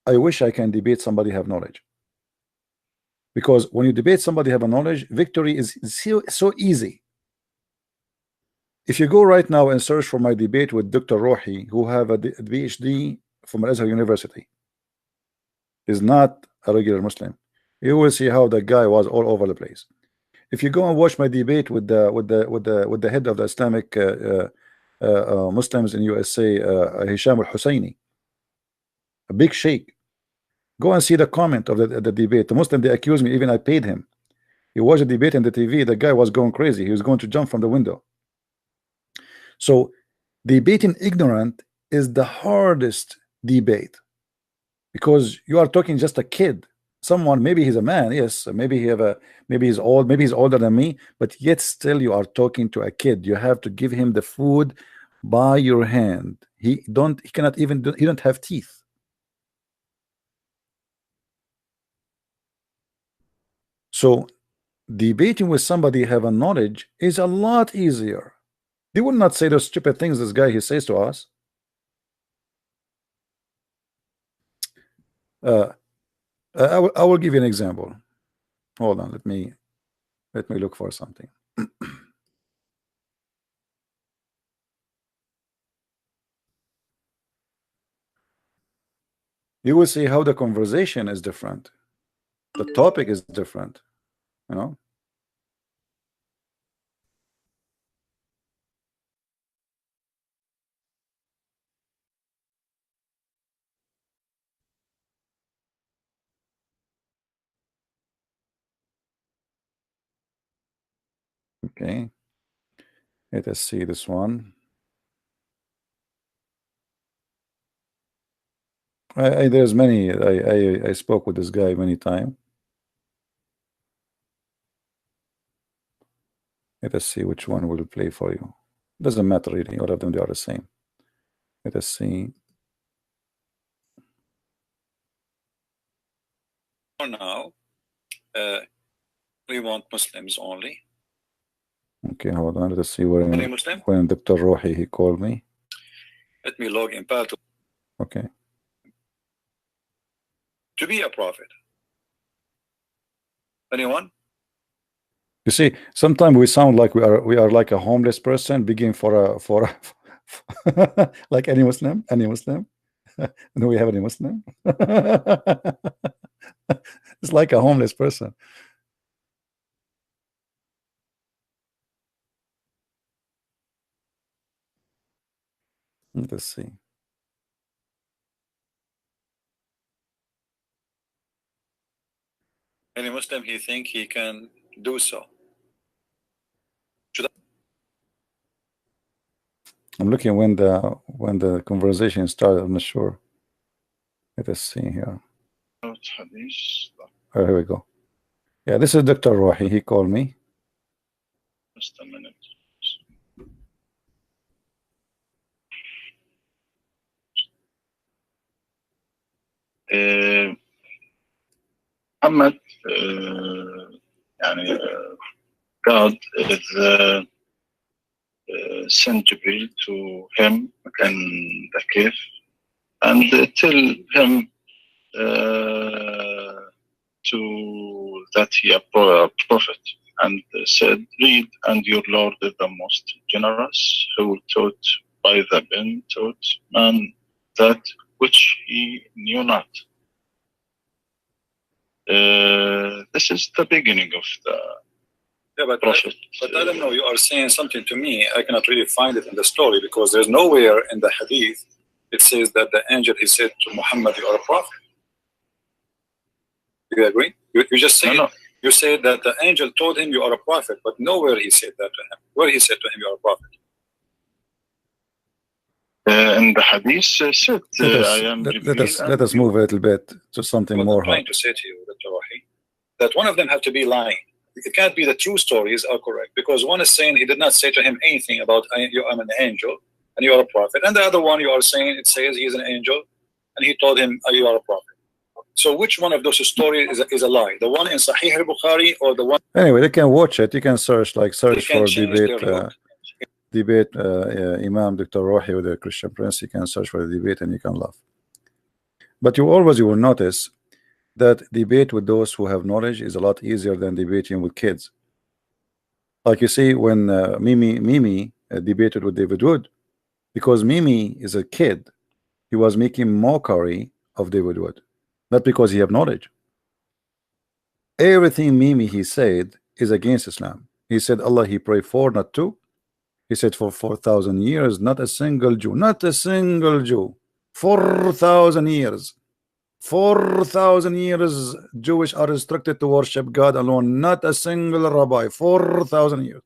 S1: I wish I can debate somebody have knowledge. Because when you debate somebody have a knowledge, victory is so easy. If you go right now and search for my debate with Dr. Rohi, who have a PhD from Al-Azhar University, is not a regular Muslim, you will see how the guy was all over the place. If you go and watch my debate with the head of the Islamic Muslims in USA, Hisham al-Husseini, a big sheikh, go and see the comment of the debate. The Muslim, they accuse me, even I paid him. He watched a debate on the TV. The guy was going crazy. He was going to jump from the window. So debating ignorant is the hardest debate, because you are talking just a kid. Someone, maybe he's a man, yes, maybe he's old, maybe he's older than me, but yet still you are talking to a kid. You have to give him the food by your hand. He cannot even do, he don't have teeth. So debating with somebody have a knowledge is a lot easier. They will not say those stupid things this guy he says to us. I will give you an example. Hold on, let me look for something. You will see how the conversation is different. The topic is different, you know. Okay, let us see this one. There's many. I spoke with this guy many times. Let us see which one will play for you. Doesn't matter really. All of them, they are the same. Let us see. For now, we want Muslims only. Okay, hold on. Let us see when Dr. Rohi he called me. Let me log in. Okay. To be a prophet. Anyone? You see, sometimes we sound like we are like a homeless person begging for like any Muslim. Do we have any Muslim? It's like a homeless person. Let's see. Any Muslim he think he can do so. I'm looking when the conversation started. I'm not sure. Let us see here. Oh, here we go. Yeah, this is Dr. Rohi. He called me. Just a minute. Muhammad, God is sent Jibril to him in the cave and tell him that he a prophet, and said, read, and your Lord is the most generous, who taught by the pen taught man that which he knew not. This is the beginning of the prophet. But I don't know, you are saying something to me. I cannot really find it in the story, because there's nowhere in the hadith it says that the angel he said to Muhammad, you are a prophet. Do you agree? You just say no. You said that the angel told him you are a prophet, but nowhere he said that to him. Where he said to him you are a prophet?
S3: And the hadith said, I am
S1: let us move a little bit to something more.
S5: I'm trying to say to you, Dr. Wahi, that one of them have to be lying. It can't be the true stories are correct, because one is saying he did not say to him anything about I'm an angel and you are a prophet, and the other one you are saying it says he is an angel and he told him you are a prophet. So which one of those stories is a lie? The one in Sahih al-Bukhari or the one?
S1: Anyway, they can watch it. You can search for debate Imam Dr. Rohi with the Christian Prince. You can search for the debate and you can laugh. But you will notice that debate with those who have knowledge is a lot easier than debating with kids. Like you see when Mimi debated with David Wood, because Mimi is a kid, he was making mockery of David Wood, not because he have knowledge. Everything Mimi he said is against Islam. He said Allah he prayed for, not two. He said for 4,000 years, not a single Jew, 4,000 years. 4,000 years Jewish are instructed to worship God alone, not a single rabbi. 4,000 years.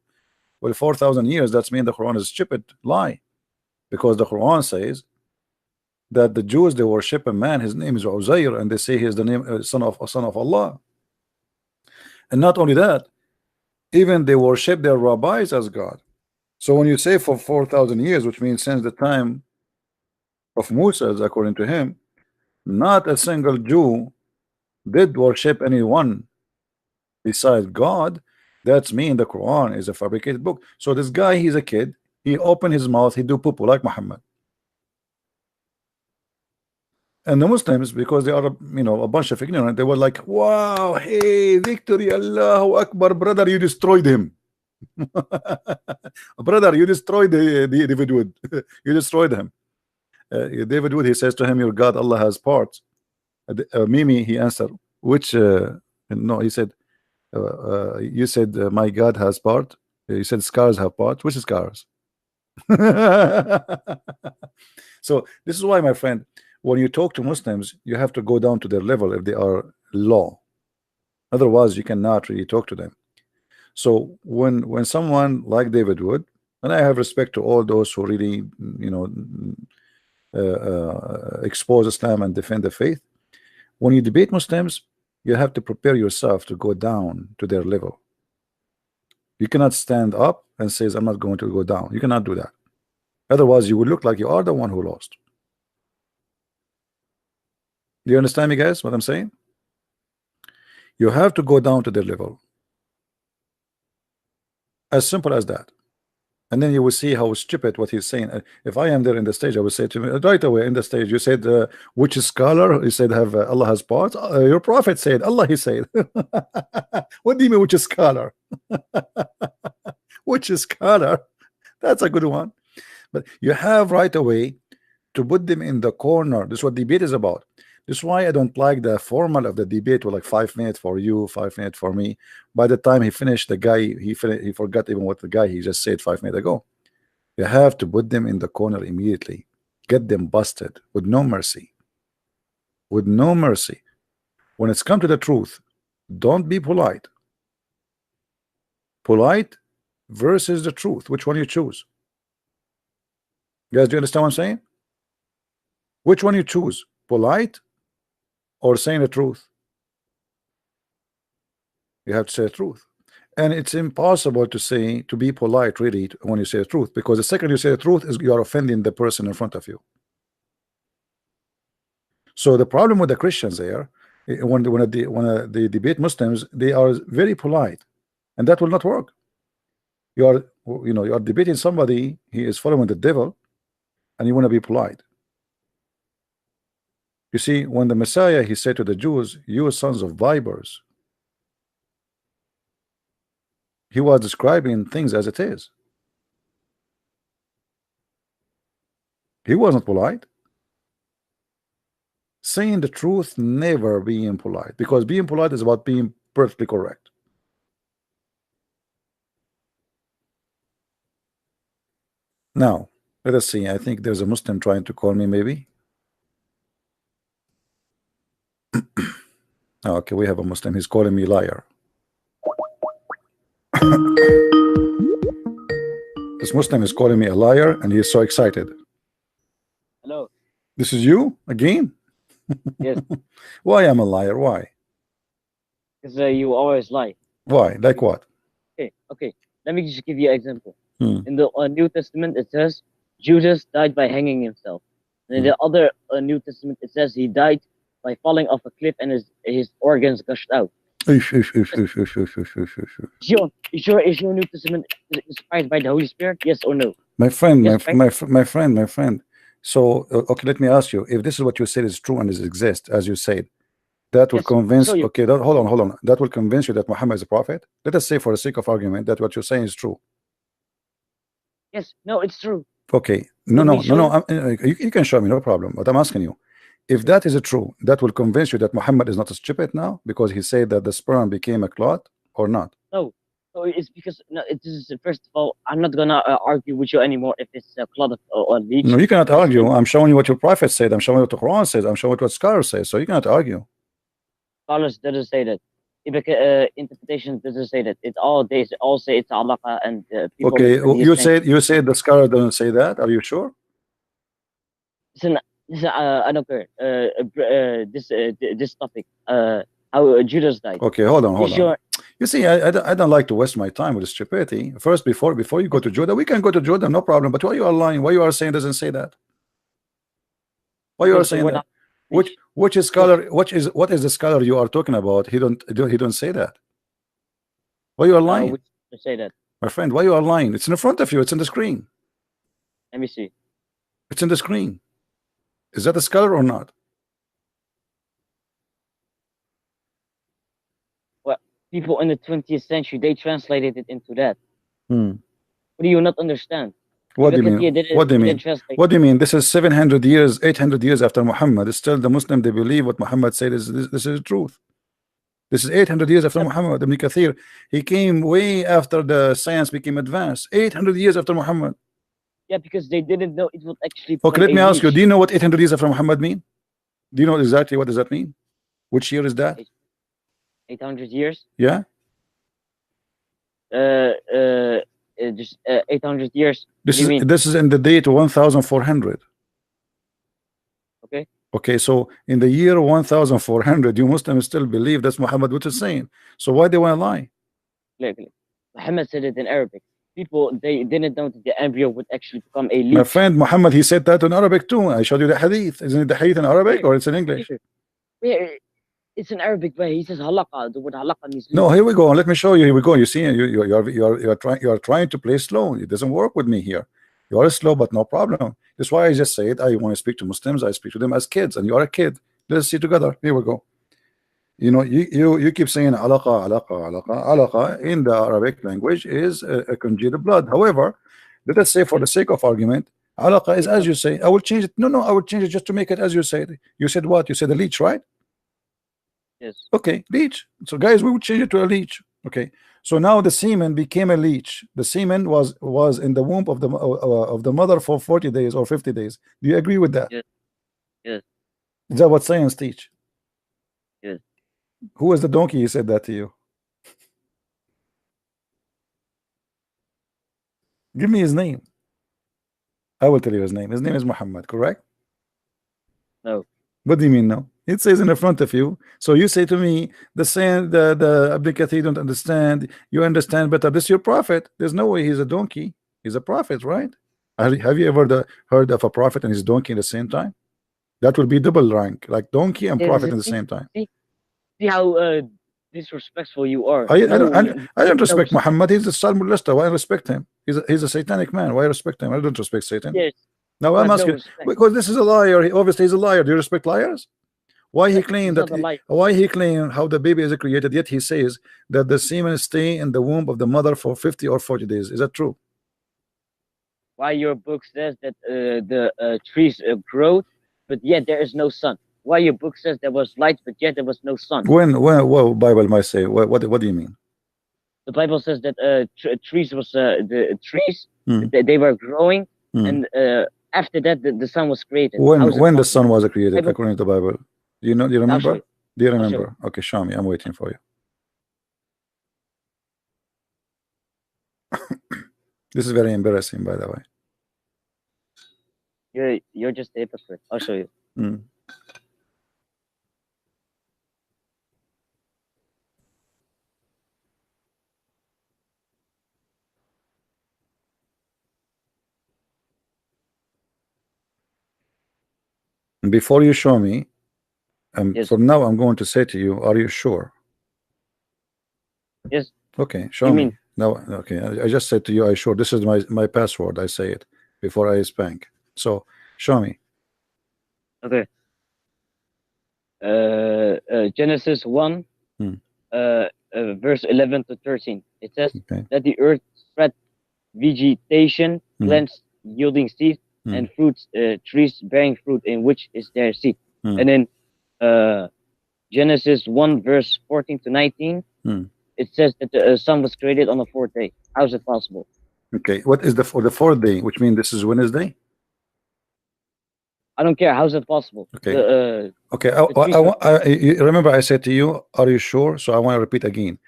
S1: Well, 4,000 years, that's mean the Quran is stupid lie, because the Quran says that the Jews, they worship a man, his name is Uzair, and they say he is the name son of Allah. And not only that, even they worship their rabbis as God. So when you say for 4,000 years, which means since the time of Moses, according to him, not a single Jew did worship anyone besides God, that's mean the Quran is a fabricated book. So this guy, he's a kid, he opened his mouth, he do poo-poo like Muhammad. And the Muslims, because they are a bunch of ignorant, they were like, wow, hey, victory, Allahu Akbar, brother, you destroyed him. Brother, you destroyed the David Wood. You destroyed him. David Wood, he says to him, your God Allah has parts. Mimi, he answered, which no, he said, you said my God has part. You said scars have parts. Which scars? So this is why, my friend, when you talk to Muslims, you have to go down to their level if they are low. Otherwise, you cannot really talk to them. So when someone like David Wood, and I have respect to all those who really expose Islam and defend the faith, when you debate Muslims, you have to prepare yourself to go down to their level. You cannot stand up and say I'm not going to go down. You cannot do that. Otherwise, you will look like you are the one who lost. Do you understand me, guys, what I'm saying? You have to go down to their level. As simple as that. And then you will see how stupid what he's saying. If I am there in the stage, I will say to him right away in the stage, you said which scholar? You said have Allah has parts. Your prophet said Allah, he said. What do you mean which scholar? Which scholar? That's a good one. But you have right away to put them in the corner. This is what debate is about. This is why I don't like the format of the debate with like 5 minutes for you, 5 minutes for me. By the time he finished, the guy he forgot even what the guy he just said 5 minutes ago. You have to put them in the corner immediately. Get them busted with no mercy. With no mercy. When it's come to the truth, don't be polite. Polite versus the truth. Which one you choose? Guys, do you understand what I'm saying? Which one you choose? Polite or saying the truth? You have to say the truth. And it's impossible to be polite really when you say the truth, because the second you say the truth is you are offending the person in front of you. So the problem with the Christians there, when they debate Muslims, they are very polite, and that will not work. You are debating somebody, he is following the devil, and you want to be polite. You see, when the Messiah, he said to the Jews, you sons of vipers, he was describing things as it is. He wasn't polite. Saying the truth, never being polite, because being polite is about being perfectly correct. Now, let us see. I think there's a Muslim trying to call me, maybe. Okay, we have a Muslim. He's calling me liar. This Muslim is calling me a liar, and he is so excited. This is you again?
S2: Yes.
S1: Why I'm a liar? Why?
S2: Because you always lie.
S1: Why? Like what?
S2: Okay. Let me just give you an example.
S1: Hmm.
S2: In the New Testament, it says Judas died by hanging himself. And in the other New Testament, it says he died by falling off a cliff and his organs gushed out.
S1: Ish, ish, ish, ish, ish, ish, ish, ish, ish.
S2: Is your New Testament inspired by the Holy Spirit? Yes or no?
S1: My friend,
S2: Yes, right?
S1: my friend. So, okay, let me ask you, if this is what you said is true and it exists, as you said, that will
S2: Yes,
S1: convince,
S2: show you.
S1: okay, hold on. That will convince you that Muhammad is a prophet? Let us say, for the sake of argument, that what you're saying is true.
S2: Yes, no, it's true.
S1: Okay, no,
S2: Let me show you.
S1: you can show me, no problem. But I'm asking you, if that is true, that will convince you that Muhammad is not a stupid now because he said that the sperm became a clot or not?
S2: No, it's because no, it is first of all, I'm not gonna argue with you anymore if it's a cloud or leech.
S1: No, you cannot
S2: Because
S1: argue. I'm showing you what your prophet said. I'm showing you what the Quran says. I'm showing you what scholars say. So you cannot argue.
S2: scholars doesn't say that. Interpretation doesn't say that. They all say it's alaqa and people.
S1: Okay,
S2: misunderstand.
S1: you said the scholar doesn't say that. Are you sure?
S2: Listen, I don't care. This topic. How Judas died.
S1: Okay, hold on.
S2: Sure.
S1: You see, I don't like to waste my time with stupidity. First, before you go to Jordan, we can go to Jordan, no problem. But why you are lying? Why you are saying doesn't say that? Why you are saying that? Which is scholar? What is the scholar you are talking about? He don't say that. Why you are lying?
S2: Say that,
S1: my friend. Why you are lying? It's in front of you. It's in the screen.
S2: Let me see.
S1: It's in the screen. Is that a scholar or not?
S2: Well, people in the 20th century they translated it into that.
S1: Hmm.
S2: What do you not understand?
S1: What do you mean? What do you mean? What do you mean? This is 700 years, 800 years after Muhammad. It's still the Muslim. They believe what Muhammad said is this is the truth. This is 800 years after Muhammad. Ibn Kathir, he came way after the science became advanced. 800 years after Muhammad.
S2: Yeah, because they didn't know it would actually.
S1: Okay, let me ask you. Do you know what 800 years after Muhammad mean? Do you know exactly what does that mean? Which year is that?
S2: 800 years.
S1: Yeah.
S2: Just 800 years.
S1: This is in the date 1400.
S2: Okay.
S1: Okay, so in the year 1400, you Muslims still believe that's Muhammad what is saying. So why they want to lie?
S2: Look, Muhammad said it in Arabic. People they didn't know that the embryo would actually become a leech.
S1: My friend Muhammad, he said that in Arabic too. I showed you the hadith. Isn't it the hadith in Arabic or it's in English?
S2: It's in Arabic, but he says halaqa. The word halaqa means leech.
S1: No, here we go. Let me show you. Here we go. You see, you are trying to play slow. It doesn't work with me here. You are slow, but no problem. That's why I just say it. I want to speak to Muslims. I speak to them as kids, and you are a kid. Let's see together. Here we go. You know, you keep saying alaqa in the Arabic language is a congealed blood. However, let us say for the sake of argument, alaqa is as you say. I will change it. No, I will change it just to make it as you said. You said what? You said a leech, right?
S2: Yes.
S1: Okay, leech. So guys, we will change it to a leech. Okay. So now the semen became a leech. The semen was in the womb of the mother for 40 days or 50 days. Do you agree with that?
S2: Yes. Yes.
S1: Is that what science teach?
S2: Yes.
S1: Who is the donkey? He said that to you. Give me his name. I will tell you his name. His name is Muhammad, correct?
S2: No.
S1: What do you mean no? It says in the front of you. So you say to me, the saying the Ibn Kathir don't understand. You understand better. This is your prophet. There's no way he's a donkey. He's a prophet, right? Have you ever heard of a prophet and his donkey at the same time? That would be double rank, like donkey and prophet at the same time.
S2: See how disrespectful you are.
S1: I don't respect Muhammad. He's a Psalm molester. Why I respect him? He's a satanic man. Why I respect him? I don't respect Satan.
S2: Yes.
S1: Now I'm asking because this is a liar. Obviously he's a liar. Do you respect liars? Why he claimed that? Why he claimed how the baby is created? Yet he says that the semen stay in the womb of the mother for 50 or 40 days. Is that true?
S2: Why your book says that the trees grow, but yet there is no sun? Why your book says there was light, but yet there was no sun?
S1: When Bible might say what do you mean?
S2: The Bible says that trees was the trees they were growing, and after that the sun was created.
S1: When the sun was created according to the Bible? Do you know? Do you remember? Do you remember? Okay, show me. I'm waiting for you. This is very embarrassing, by the way.
S2: You're just a hypocrite. I'll show you.
S1: Before you show me,
S2: Yes.
S1: from now I'm going to say to you, are you sure?
S2: Yes.
S1: Okay, show
S2: You
S1: me.
S2: mean?
S1: No, okay. I just said to you, I sure. This is my password. I say it before I spank. So show me.
S2: Okay. Genesis 1, verse 11 to 13. It says
S1: Okay.
S2: that the earth spread vegetation, plants yielding seed, and fruits, trees bearing fruit in which is their seed. And then Genesis 1, verse 14 to 19, it says that the sun was created on the fourth day. How is it possible?
S1: Okay. What is the fourth day? Which means this is Wednesday.
S2: I don't care. How is it possible?
S1: Okay. Okay. You remember I said to you, are you sure? So I want to repeat again.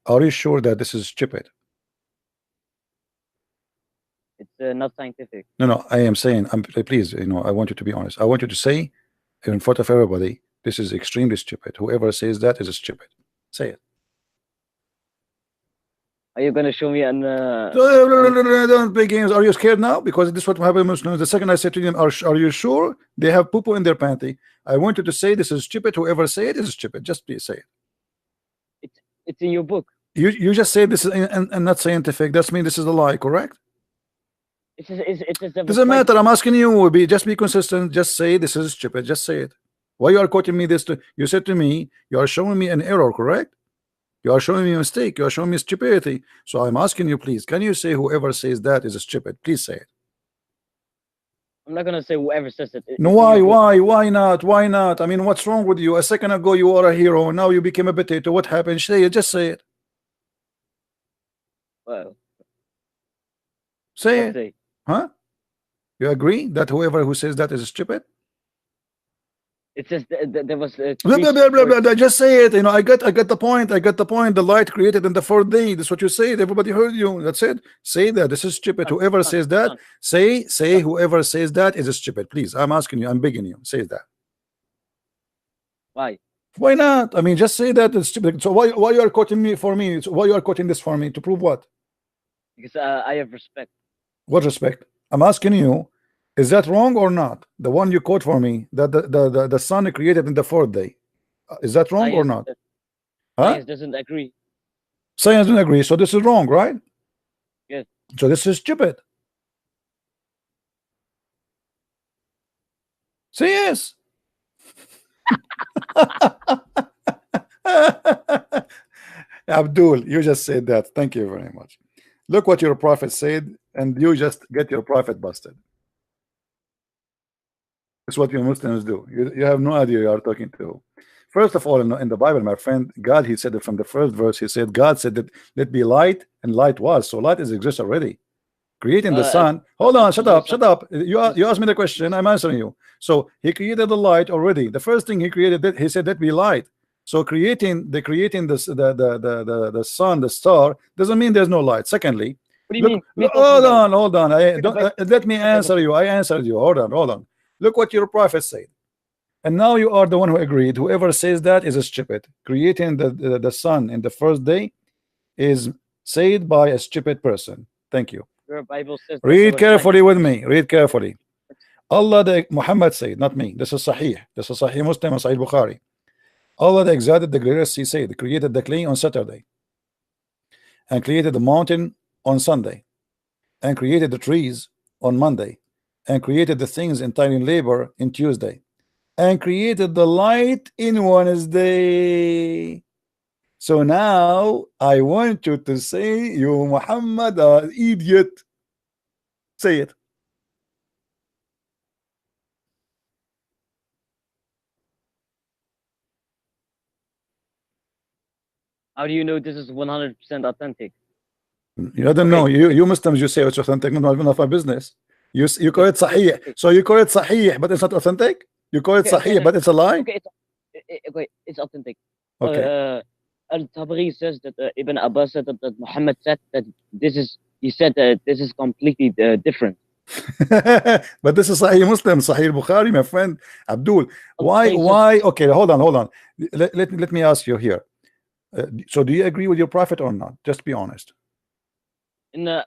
S1: Are you sure that this is stupid?
S2: It's not scientific.
S1: No, I am saying, please, I want you to be honest. I want you to say in front of everybody, this is extremely stupid. Whoever says that is stupid. Say it.
S2: Are you going to show me an...
S1: Don't play games. Are you scared now? Because this is what happened Muslims. The second I said to them, are you sure they have poo-poo in their panty? I want you to say this is stupid. Whoever say it is stupid. Just please say it.
S2: It's in your book.
S1: You just say this is and not scientific. That's mean this is a lie, correct?
S2: It
S1: doesn't matter. I'm asking you. Just be consistent. Just say this is stupid. Just say it. Why you are quoting me this? You said to me you are showing me an error, correct? You are showing me a mistake. You are showing me stupidity. So I'm asking you, please, can you say whoever says that is stupid? Please say it.
S2: I'm not gonna say whoever says it.
S1: No, why not? Why not? I mean, what's wrong with you? A second ago you were a hero, now you became a potato. What happened? Say it. Just say it.
S2: Well,
S1: say it. Huh? You agree that whoever who says that is stupid?
S2: It says there was
S1: just say it. I get the point. I get the point. The light created in the fourth day. That's what you said. Everybody heard you. That's it. Say that. This is stupid. Whoever says that, say whoever says that is stupid. Please, I'm asking you. I'm begging you. Say that.
S2: Why?
S1: Why not? I mean, just say that it's stupid. So why you are quoting me for me? So why you are quoting this for me to prove what?
S2: Because I have respect.
S1: What respect? I'm asking you. Is that wrong or not? The one you quote for me, that the sun created in the fourth day, is that wrong or not?
S2: Science doesn't agree.
S1: Science doesn't agree, so this is wrong, right?
S2: Yes.
S1: So this is stupid. Say yes. Abdul, you just said that. Thank you very much. Look what your prophet said, and you just get your prophet busted. It's what you Muslims do. You have no idea you are talking to. First of all, in the Bible, my friend, God, he said it from the first verse. He said, God said that let be light, and light was. So light exists already. Creating the sun. Hold on, shut up. You asked me the question. I'm answering you. So he created the light already. The first thing he created, he said, let be light. So creating the sun, the star, doesn't mean there's no light. Secondly,
S2: what do you mean?
S1: Hold on. Let me answer you. I answered you. Hold on. Look what your prophet said, and now you are the one who agreed. Whoever says that is stupid. Creating the sun in the first day is said by a stupid person. Thank you.
S2: Your Bible says.
S1: Read carefully with me. Read carefully. Muhammad said, not me. This is Sahih. This is Sahih Muslim and Sahih Bukhari. Allah the Exalted, the Greatest, he said, created the clay on Saturday, and created the mountain on Sunday, and created the trees on Monday, and created the things entirely in labor in Tuesday, and created the light in Wednesday. So now I want you to say, you Muhammad are idiot. Say it.
S2: How do you know this is 100% authentic?
S1: You don't know. You Muslims, you say it's authentic. Not my business. You call it sahih. So you call it sahih, but it's not authentic. You call it sahih, but it's a lie.
S2: Okay, it's authentic.
S1: Okay.
S2: Al-Tabari says that Ibn Abbas said that Muhammad said that this is. He said that this is completely different.
S1: But this is Sahih Muslim, Sahih Bukhari, my friend Abdul. Why? Okay, hold on. Let me ask you here. So do you agree with your prophet or not? Just be honest. Do you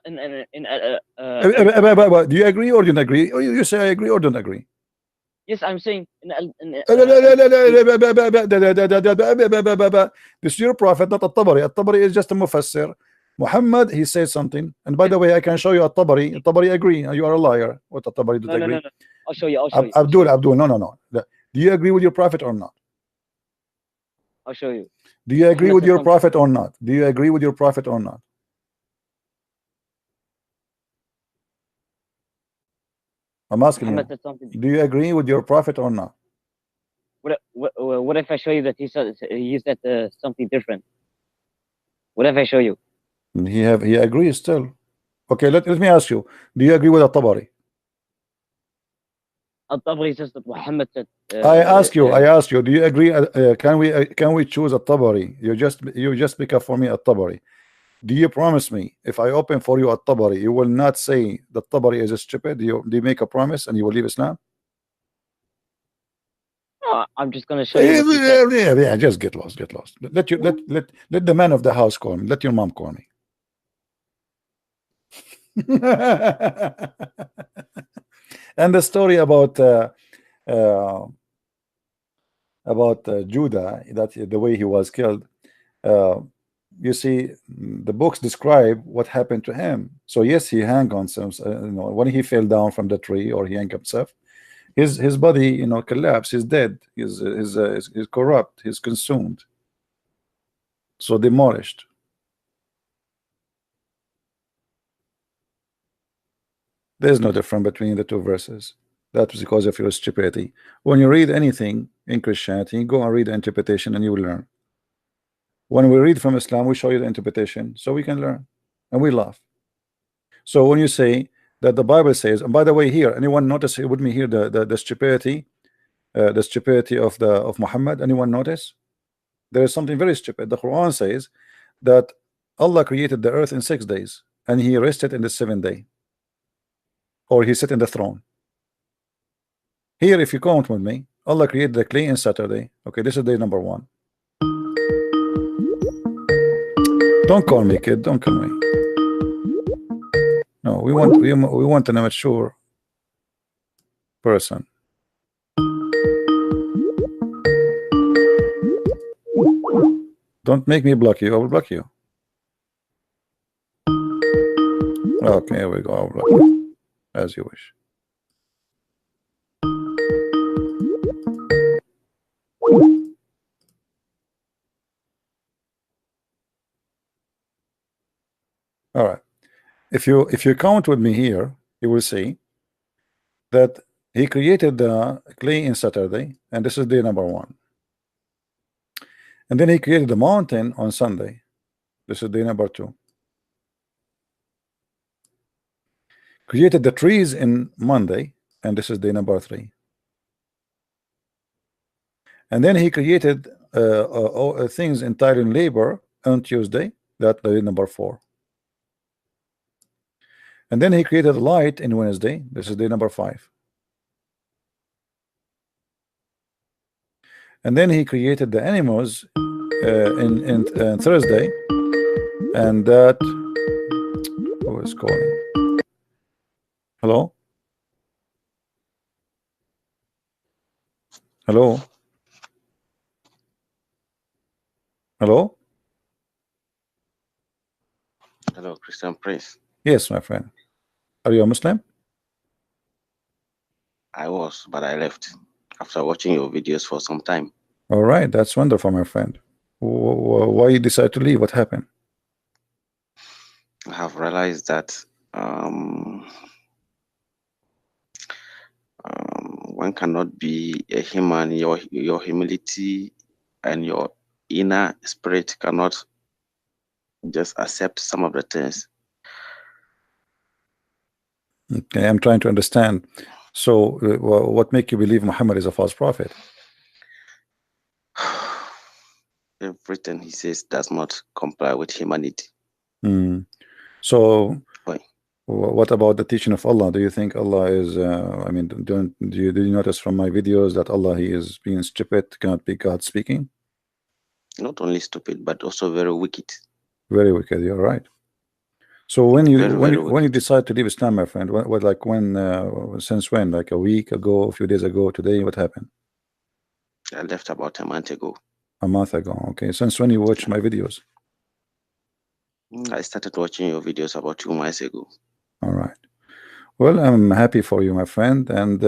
S1: agree or don't agree? Or you say I agree or don't agree?
S2: Yes, I'm saying.
S1: This is your prophet, not At-Tabari. At-Tabari is just a mufassir. Muhammad, he said something. And by the way, I can show you At-Tabari. At-Tabari agree. You are a liar. What At-Tabari don't agree?
S2: No. I'll show you.
S1: Abdul, no. Do you agree with your prophet or not?
S2: I'll show you.
S1: Do you agree with your prophet or not? Do you agree with your prophet or not? I'm asking you. Do you agree with your prophet or not?
S2: What if I show you that he said something different? What if I show you?
S1: He agrees still. Okay, let me ask you. Do you agree with At-Tabari?
S2: At-Tabari says that Muhammad said.
S1: I ask you. Do you agree? Can we choose At-Tabari? You just pick up for me At-Tabari. Do you promise me if I open for you At-Tabari, you will not say that Tabari is stupid? Do you make a promise and you will leave Islam?
S2: No, I'm just gonna show you.
S1: Yeah. Just get lost. Let the man of the house call me. Let your mom call me. And the story about Judah, that the way he was killed. You see, the books describe what happened to him. So yes, he hung on some. When he fell down from the tree or he hung himself, his body, collapsed. He's dead. He's corrupt. He's consumed. So demolished. There's no difference between the two verses. That's because of your stupidity. When you read anything in Christianity, go and read the interpretation and you will learn. When we read from Islam, we show you the interpretation so we can learn and we laugh. So when you say that the Bible says, and by the way, here, anyone notice with me here the stupidity of Muhammad? Anyone notice? There is something very stupid. The Quran says that Allah created the earth in 6 days and he rested in the 7th day, or he sat in the throne. Here, if you count with me, Allah created the clay in Saturday. Okay, this is day number 1. Don't call me, kid. Don't call me. No, we want an mature person. Don't make me block you. I will block you. Okay, here we go. I'll block you as you wish. All right. If you count with me here, you will see that he created the clay in Saturday, and this is day number 1. And then he created the mountain on Sunday. This is day number 2. Created the trees in Monday, and this is day number 3. And then he created things entirely in labor on Tuesday. That's day number 4. And then he created light in Wednesday. This is day number 5. And then he created the animals in Thursday. And that, who is calling? Hello? Hello? Hello?
S6: Hello, Christian Prince.
S1: Yes, my friend. Are you a Muslim?
S6: I was, but I left after watching your videos for some time.
S1: All right, that's wonderful, my friend. Why you decide to leave? What happened?
S6: I have realized that one cannot be a human. Your humility and your inner spirit cannot just accept some of the things.
S1: Okay, I'm trying to understand. So, what make you believe Muhammad is a false prophet?
S6: Everything he says does not comply with humanity.
S1: So,
S6: Why?
S1: What about the teaching of Allah? Do you think Allah is? I mean, do you notice from my videos that Allah, he is being stupid, cannot be God speaking?
S6: Not only stupid, but also very wicked.
S1: Very wicked. You're right. So when you decide to leave Islam, my friend, what like when? Since when? Like a week ago, a few days ago, today? What happened?
S6: I left about a month ago.
S1: A month ago. Okay. Since when you watch my videos?
S6: I started watching your videos about 2 months ago.
S1: All right. Well, I'm happy for you, my friend. And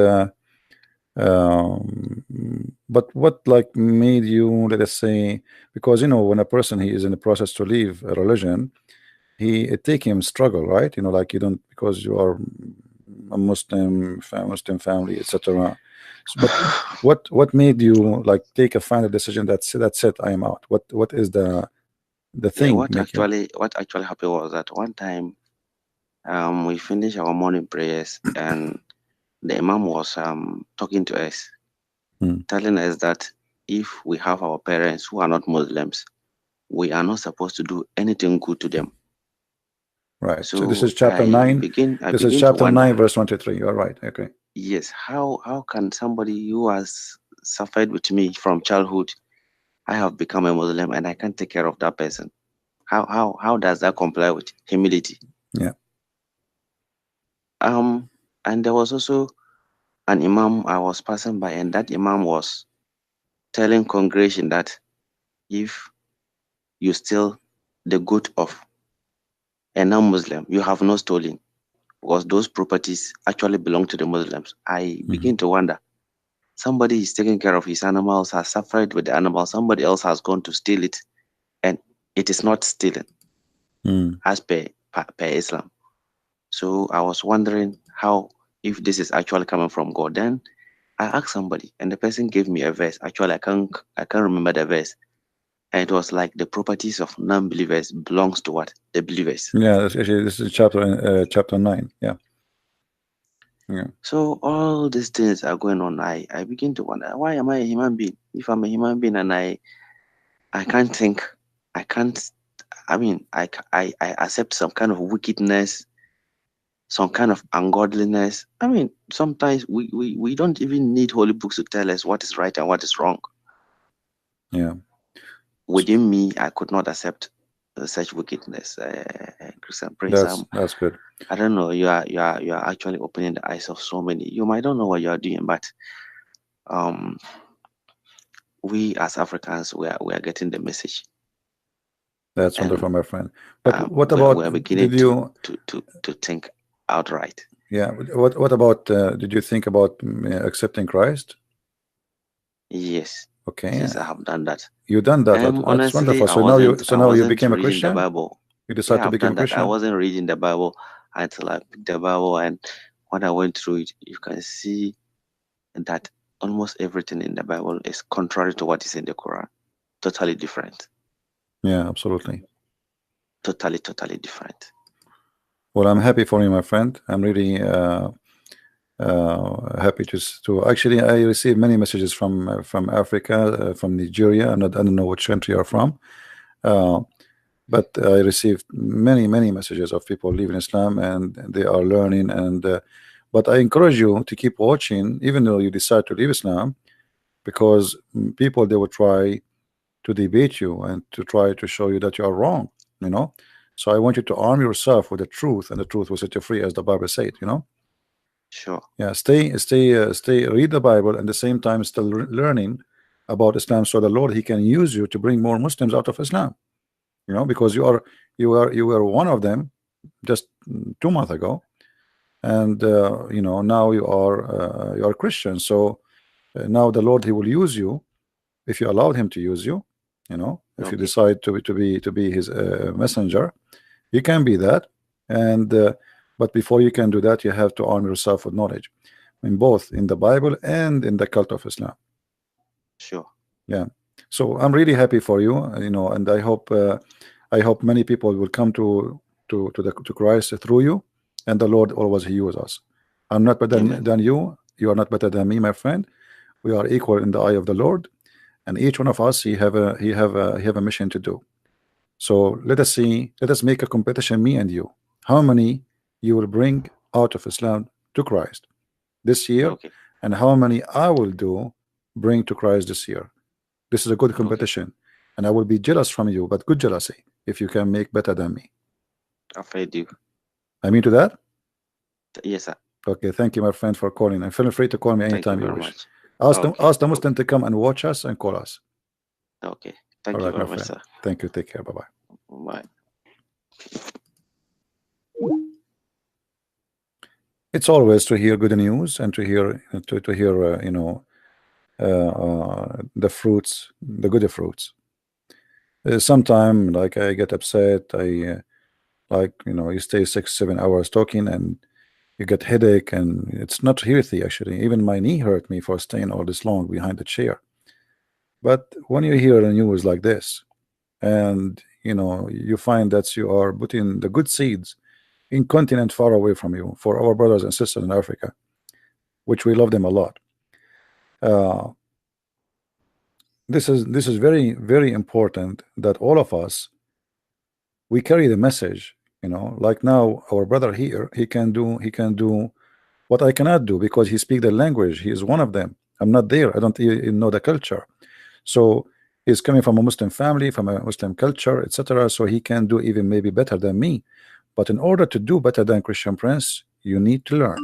S1: but what like made you, let us say, because you know when a person he is in the process to leave a religion, it take him struggle, right? You know, like you don't, because you are a Muslim family, etc. But what made you like take a final decision that's it, I am out? What is the thing?
S6: What actually happened was that one time we finished our morning prayers and the Imam was talking to us, telling us that if we have our parents who are not Muslims, we are not supposed to do anything good to them.
S1: Right. So this is chapter 9. This is chapter 9, verse 23. You are right. Okay.
S6: Yes. How can somebody who has suffered with me from childhood, I have become a Muslim and I can't take care of that person? How does that comply with humility?
S1: Yeah.
S6: And there was also an Imam I was passing by, and that Imam was telling congregation that if you steal the good of a non-Muslim, you have not stolen, because those properties actually belong to the Muslims. I begin to wonder, somebody is taking care of his animals, has suffered with the animal, somebody else has gone to steal it, and it is not stealing as per Islam. So I was wondering how, if this is actually coming from God. Then I asked somebody, and the person gave me a verse. Actually, I can't remember the verse. And it was like the properties of non-believers belongs to what? The believers.
S1: Yeah, this is chapter 9. Yeah. Yeah.
S6: So all these things are going on. I begin to wonder, why am I a human being? If I'm a human being and I can't think, I accept some kind of wickedness, some kind of ungodliness. I mean, sometimes we don't even need holy books to tell us what is right and what is wrong.
S1: Yeah.
S6: Within me, I could not accept such wickedness. Christian Prince,
S1: that's good.
S6: I don't know. You are actually opening the eyes of so many. You might don't know what you are doing, but we as Africans, we are getting the message.
S1: That's wonderful, my friend. But what about,
S6: we are beginning to think outright?
S1: Yeah. What about? Did you think about accepting Christ?
S6: Yes.
S1: Okay.
S6: Yes, I have done that.
S1: You done that? That's
S6: honestly,
S1: wonderful. So now you became a Christian.
S6: The Bible.
S1: You decided to become a Christian.
S6: I wasn't reading the Bible until I picked the Bible, and when I went through it, you can see that almost everything in the Bible is contrary to what is in the Quran. Totally different.
S1: Yeah, absolutely.
S6: Totally different.
S1: Well, I'm happy for you, my friend. I'm really happy to actually, I received many messages from Africa, from Nigeria. I don't know which country you're from, but I received many messages of people leaving Islam and they are learning. And but I encourage you to keep watching, even though you decide to leave Islam, because people, they will try to debate you and to try to show you that you are wrong, you know. So I want you to arm yourself with the truth, and the truth will set you free, as the Bible said, you know.
S6: Sure.
S1: Yeah, stay, read the Bible, and at the same time still learning about Islam, so the Lord, he can use you to bring more Muslims out of Islam, you know, because you were one of them just 2 months ago, and you know, now you are Christian. So now the Lord, he will use you if you allow him to use you, you know. If you decide to be his messenger, you can be that. And but before you can do that, you have to arm yourself with knowledge, in both in the Bible and in the cult of Islam.
S6: Sure.
S1: Yeah. So I'm really happy for you, you know, and I hope many people will come to Christ through you, and the Lord always, he uses us. I'm not better than you. You are not better than me, my friend. We are equal in the eye of the Lord, and each one of us, he have a mission to do. So let us make a competition, me and you. How many you will bring out of Islam to Christ this year,
S6: Okay.
S1: and how many I will do bring to Christ this year. This is a good competition, and I will be jealous from you, but good jealousy if you can make better than me.
S6: Afraid you.
S1: I mean to that.
S6: Yes, sir.
S1: Okay, thank you, my friend, for calling, and feel free to call me
S6: Thank you
S1: anytime you
S6: very
S1: wish.
S6: much.
S1: Ask
S6: Okay.
S1: ask the Muslim to come and watch us and call us.
S6: Okay. Thank
S1: All
S6: you
S1: right, my
S6: very much,
S1: friend.
S6: sir.
S1: Thank you. Take care. Bye bye.
S6: Bye.
S1: It's always to hear good news and to hear the fruits, the good fruits. Sometime like I get upset. Like you stay 6-7 hours talking and you get headache, and it's not healthy actually. Even my knee hurt me for staying all this long behind the chair. But when you hear the news like this, and you find that you are putting the good seeds in continent far away from you, for our brothers and sisters in Africa, which we love them a lot. Uh, this is very, very important that all of us, we carry the message. Like now our brother here, he can do what I cannot do because he speaks the language. He is one of them. I'm not there. I don't even know the culture. So he's coming from a Muslim family, from a Muslim culture, etc. So he can do even maybe better than me. But in order to do better than Christian Prince, you need to learn.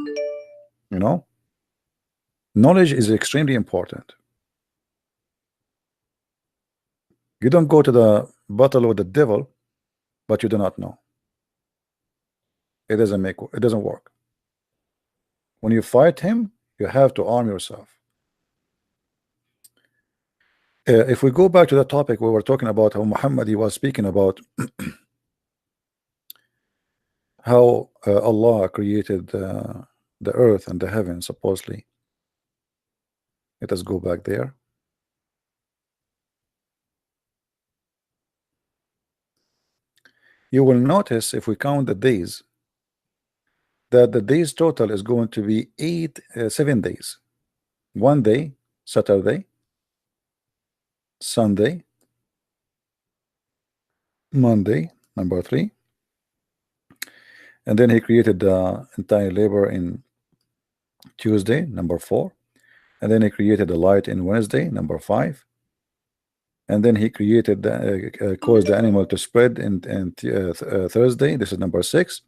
S1: Knowledge is extremely important. You don't go to the battle with the devil, but you do not know. It doesn't work. When you fight him, you have to arm yourself. If we go back to the topic, we were talking about how Muhammad, he was speaking about how Allah created the earth and the heaven, supposedly. Let us go back there. You will notice, if we count the days, that the days total is going to be 7 days. One day, Saturday, Sunday, Monday, number 3, and then he created the entire labor in Tuesday, number 4, and then he created the light in Wednesday, number 5, and then he created caused the animal to spread in Thursday, this is number 6,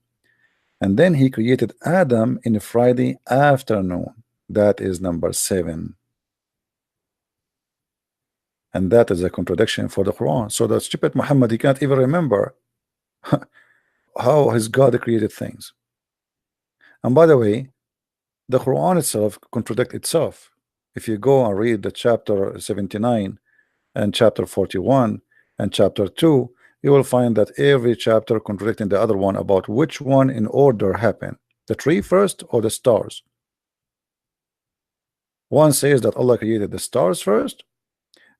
S1: and then he created Adam in Friday afternoon, that is number 7. And that is a contradiction for the Quran. So the stupid Muhammad, he can't even remember how his God created things. And by the way, the Quran itself contradicts itself. If you go and read the chapter 79 and chapter 41 and chapter 2, you will find that every chapter contradicting the other one about which one in order happened, the tree first or the stars. One says that Allah created the stars first,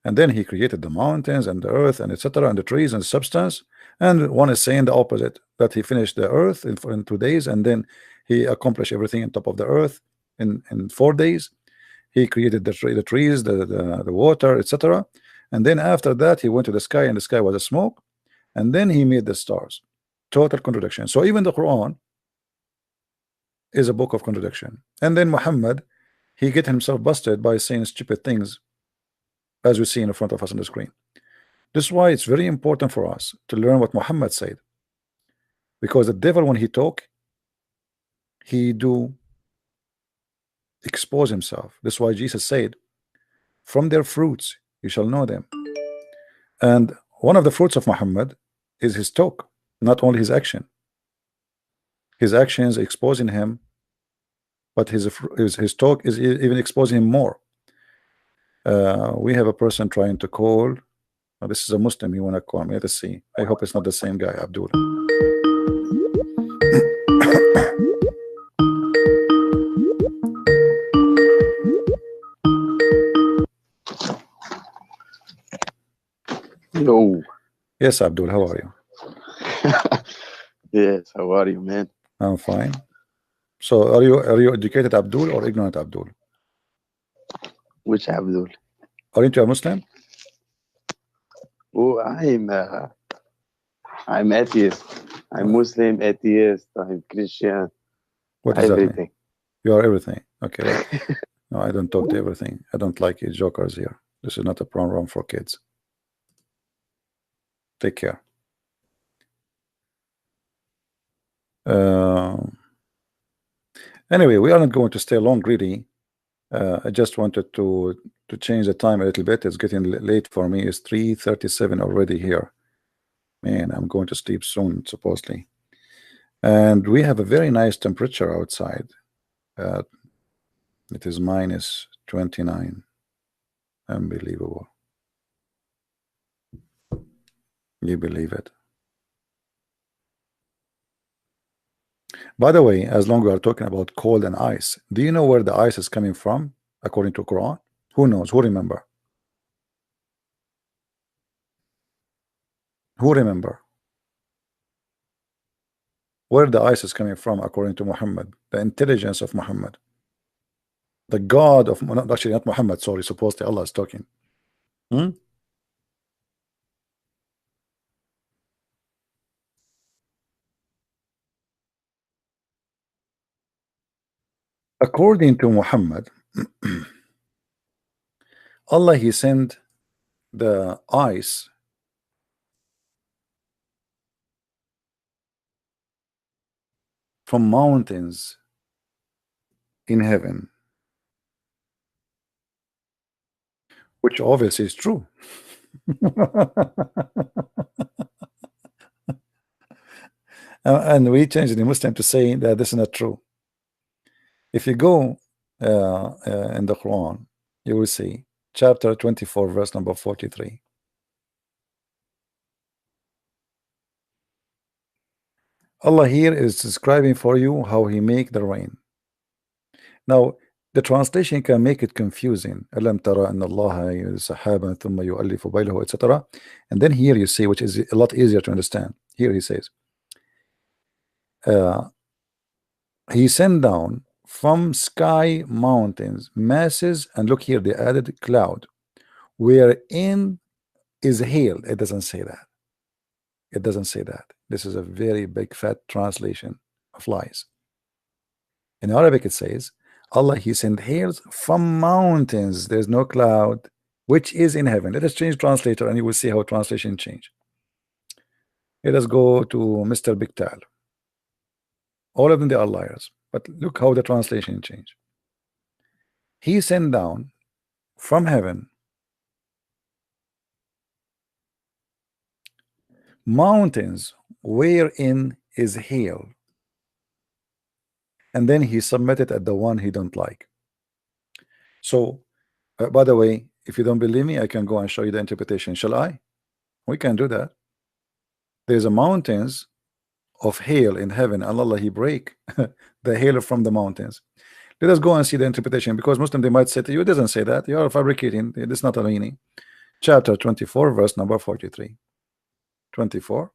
S1: and then he created the mountains and the earth and etc. and the trees and substance. And one is saying the opposite, that he finished the earth in 2 days, and then he accomplished everything on top of the earth in 4 days. He created the trees, the water, etc. And then after that he went to the sky, and the sky was a smoke, and then he made the stars. Total contradiction. So even the Quran is a book of contradiction. And then Muhammad, he get himself busted by saying stupid things, as we see in front of us on the screen. This is why it's very important for us to learn what Muhammad said, because the devil, when he talk, he do expose himself. That's why Jesus said, from their fruits you shall know them. And one of the fruits of Muhammad is his talk, not only his action. His actions exposing him, but his talk is even exposing him more. We have a person trying to call. Oh, this is a Muslim. You want to call me? Let's see. I hope it's not the same guy, Abdul.
S6: Yo.
S1: Yes, Abdul. How are you?
S6: Yes. How are you, man?
S1: I'm fine. So, are you educated Abdul or ignorant Abdul?
S6: Which Abdul?
S1: Aren't you a Muslim?
S6: Oh, I'm atheist. I'm Muslim, atheist, I'm Christian.
S1: What does that mean?
S6: Everything.
S1: You are everything. Okay, well, no, I don't talk to everything. I don't like you jokers here. This is not a program for kids. Take care. Anyway, we are not going to stay long, really. I just wanted to change the time a little bit. It's getting late for me. It's 3:37 already here. Man, I'm going to sleep soon, supposedly. And we have a very nice temperature outside. It is -29. Unbelievable. You believe it? By the way, as long as we are talking about cold and ice, do you know where the ice is coming from according to Quran? Who knows? Who remember? Who remember? Where the ice is coming from according to Muhammad, the intelligence of Muhammad, the God of, not, actually not Muhammad, sorry, supposedly Allah is talking. According to Muhammad, Allah, he sent the ice from mountains in heaven, which obviously is true. And we changed the Muslim to say that this is not true. If you go in the Quran, you will see chapter 24, verse number 43. Allah here is describing for you how he make the rain. Now, the translation can make it confusing. Alam tara anna Allah sahaban thumma yu'allifu baylahu, etc. And then here you see, which is a lot easier to understand. Here he says, he sent down from sky mountains masses, and look here, they added cloud, wherein is hail. It doesn't say that. It doesn't say that. This is a very big fat translation of lies. In Arabic it says, Allah, he sent hails from mountains. There's no cloud, which is in heaven. Let us change translator and you will see how translation change. Let us go to Mr. Big Tal. All of them, they are liars. But look how the translation changed. He sent down from heaven mountains wherein is hail, and then he submitted at the one he don't like. So by the way, if you don't believe me, I can go and show you the interpretation. Shall I? We can do that. There's a mountains of hail in heaven, and Allah, he break the hail from the mountains. Let us go and see the interpretation, because Muslim, they might say to you, it doesn't say that, you are fabricating, it's not a meaning. Chapter 24, verse number 43. 24.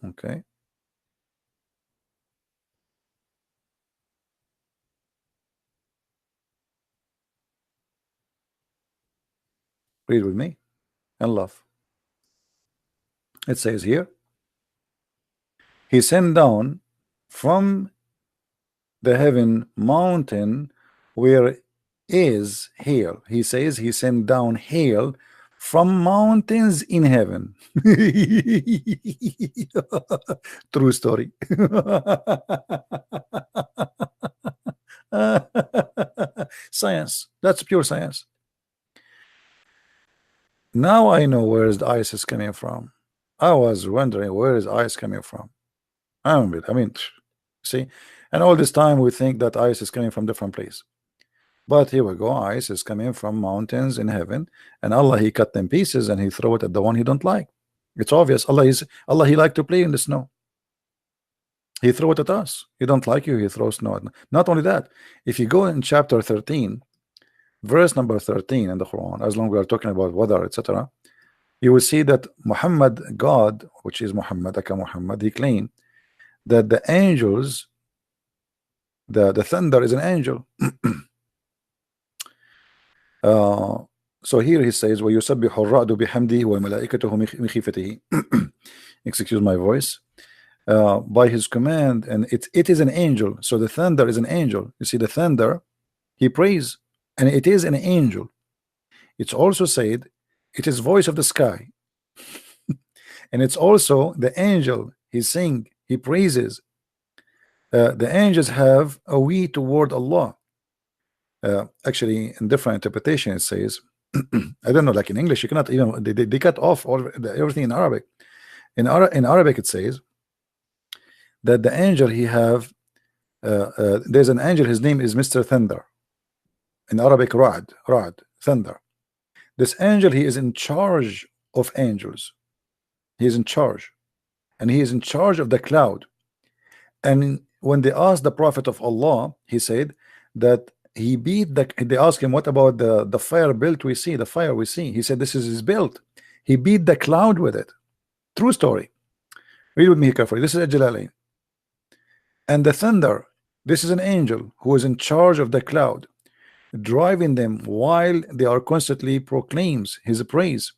S1: Okay. Read with me and love. It says here, he sent down from the heaven mountain where is hail. He says he sent down hail from mountains in heaven. True story. Science. That's pure science. Now I know where the ice is coming from. I was wondering where is ice coming from. I mean, see, and all this time we think that ice is coming from different place. But here we go, ice is coming from mountains in heaven, and Allah, he cut them pieces and he throw it at the one he don't like. It's obvious. Allah, he like to play in the snow. He throw it at us. He don't like you, he throws snow. Not only that, if you go in chapter 13, verse number 13 in the Quran, as long as we are talking about weather, etc., you will see that Muhammad, God, which is Muhammad, Aka Muhammad, he claimed that the angels, the thunder is an angel. So here he says, وَيُسَبِّحُ الرَّعْدُ بِحَمْدِهِ وَمَلَائِكَتُهُ مِنْ خِيفَتِهِ. Excuse my voice. By his command, and it is an angel. So the thunder is an angel. You see the thunder, he prays, and it is an angel. It's also said it is voice of the sky, and it's also the angel. He sing, he praises. The angels have a way toward Allah. Actually, in different interpretation, it says, I don't know, like in English, you cannot even they cut off all everything in Arabic. In Arabic, it says that the angel he have there's an angel, his name is Mr. Thunder. In Arabic, Ra'd, thunder. This angel, he is in charge of angels. He is in charge, and he is in charge of the cloud. And when they asked the Prophet of Allah, he said that he beat the. They asked him, "What about the fire built? We see the fire we see." He said, "This is his built." He beat the cloud with it. True story. Read with me carefully. This is a Jalalain. And the thunder, this is an angel who is in charge of the cloud, driving them while they are constantly proclaims his praise.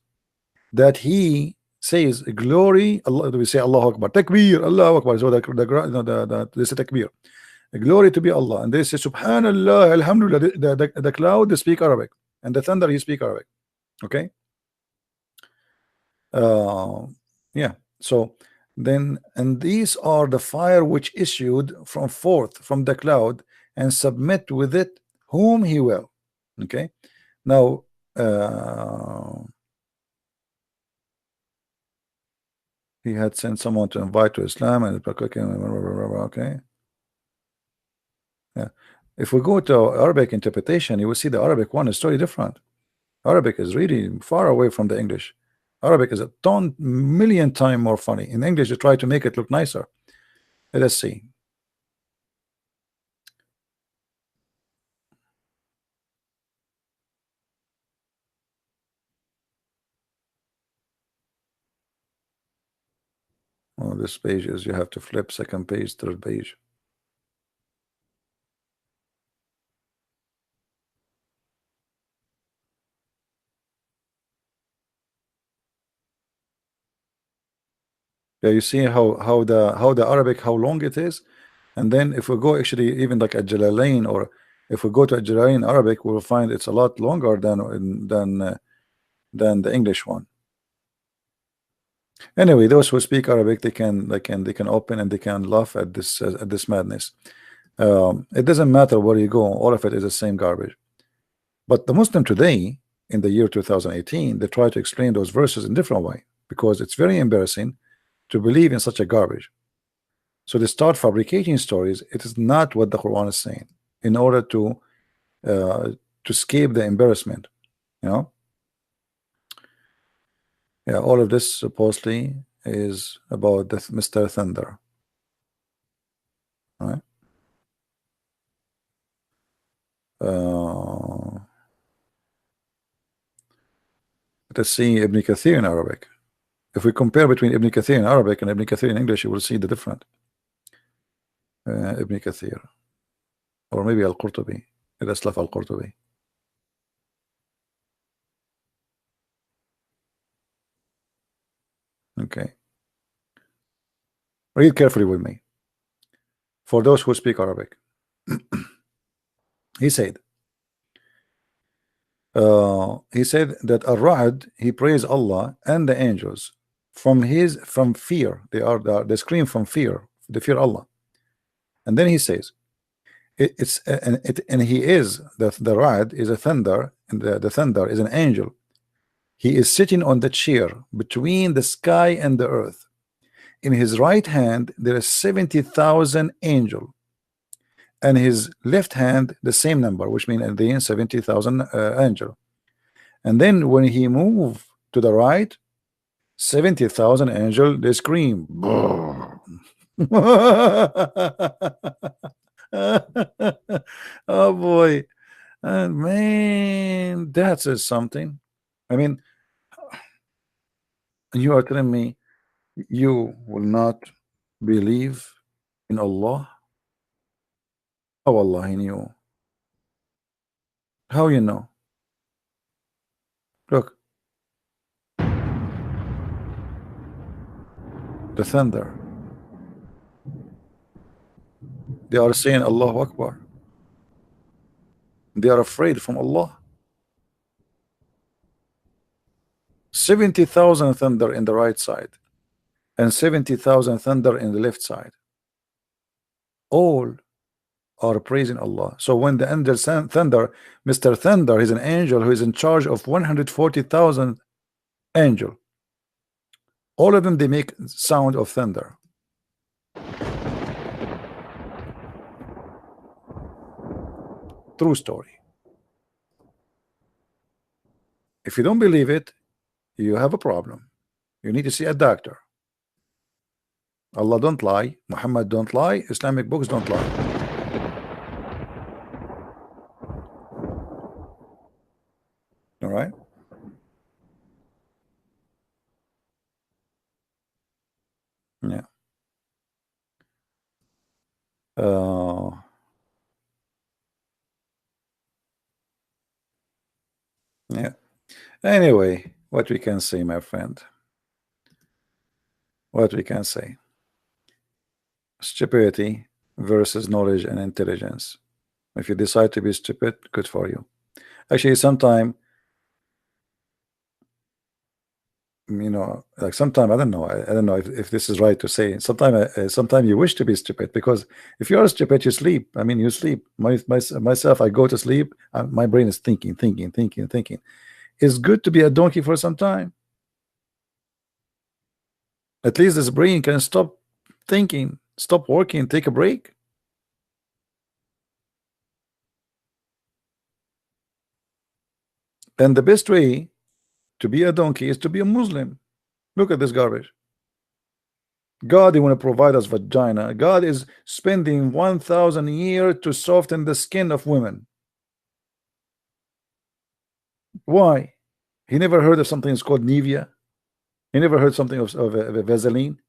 S1: That he says, "Glory." Allah, we say Allahu Akbar, Takbir, Allahu Akbar. So this is Takbir. Glory to be Allah. And they say, Subhanallah, Alhamdulillah. The cloud, they speak Arabic, and the thunder, he speak Arabic. Okay. Yeah. So then, and these are the fire which issued from forth from the cloud, and submit with it whom he will. Okay. Now he had sent someone to invite to Islam, and okay. Yeah. If we go to Arabic interpretation, you will see the Arabic one is totally different. Arabic is really far away from the English. Arabic is a million times more funny. In English, you try to make it look nicer. Let us see. Oh, this page is, you have to flip second page, third page. Yeah, you see how the Arabic, how long it is. And then if we go actually even like a Jalalain, or if we go to a Jalalain Arabic, we'll find it's a lot longer than the English one. Anyway, those who speak Arabic, they can open and they can laugh at this madness. It doesn't matter where you go, all of it is the same garbage. But the Muslim today, in the year 2018, they try to explain those verses in different way, because it's very embarrassing to believe in such a garbage. So they start fabricating stories. It is not what the Quran is saying, in order to escape the embarrassment, you know. Yeah, all of this supposedly is about the Mr. Thunder. All right. Let's see Ibn Kathir in Arabic. If we compare between Ibn Kathir in Arabic and Ibn Kathir in English, you will see the difference. Ibn Kathir, or maybe Al-Qurtubi. Let's love Al-Qurtubi. Okay. Read carefully with me. For those who speak Arabic. He said that Ar-Ra'd, he praised Allah and the angels from fear. They scream from fear. They fear Allah. And then he says, and he is the Ra'd is a thunder, and the thunder is an angel. He is sitting on the chair between the sky and the earth. In his right hand there is 70,000 angels, and his left hand the same number, which means at the end 70,000 angel. And then when he move to the right, 70,000 angel, they scream. Oh boy, and man, that says something. I mean, you are telling me you will not believe in Allah? How Allah in you? How you know? Look, the thunder. They are saying Allahu Akbar. They are afraid from Allah. 70,000 thunder in the right side and 70,000 thunder in the left side. All are praising Allah. So when the angel thunder, Mr. Thunder is an angel who is in charge of 140,000 angel. All of them, they make sound of thunder. True story. If you don't believe it, you have a problem. You need to see a doctor. Allah don't lie, Muhammad don't lie, Islamic books don't lie. All right. Yeah. Yeah. Anyway, what we can say, my friend, what we can say, stupidity versus knowledge and intelligence. If you decide to be stupid, good for you. Actually, sometime, you know, like sometime, I don't know, I don't know if this is right to say. Sometime you wish to be stupid, because if you are stupid, you sleep. I mean, you sleep. Myself, I go to sleep, my brain is thinking. It's good to be a donkey for some time. At least this brain can stop thinking, stop working, take a break. And the best way to be a donkey is to be a Muslim. Look at this garbage. God, you want to provide us vagina. God is spending 1,000 years to soften the skin of women. Why? He never heard of something that's called Nivea. He never heard something of Vaseline.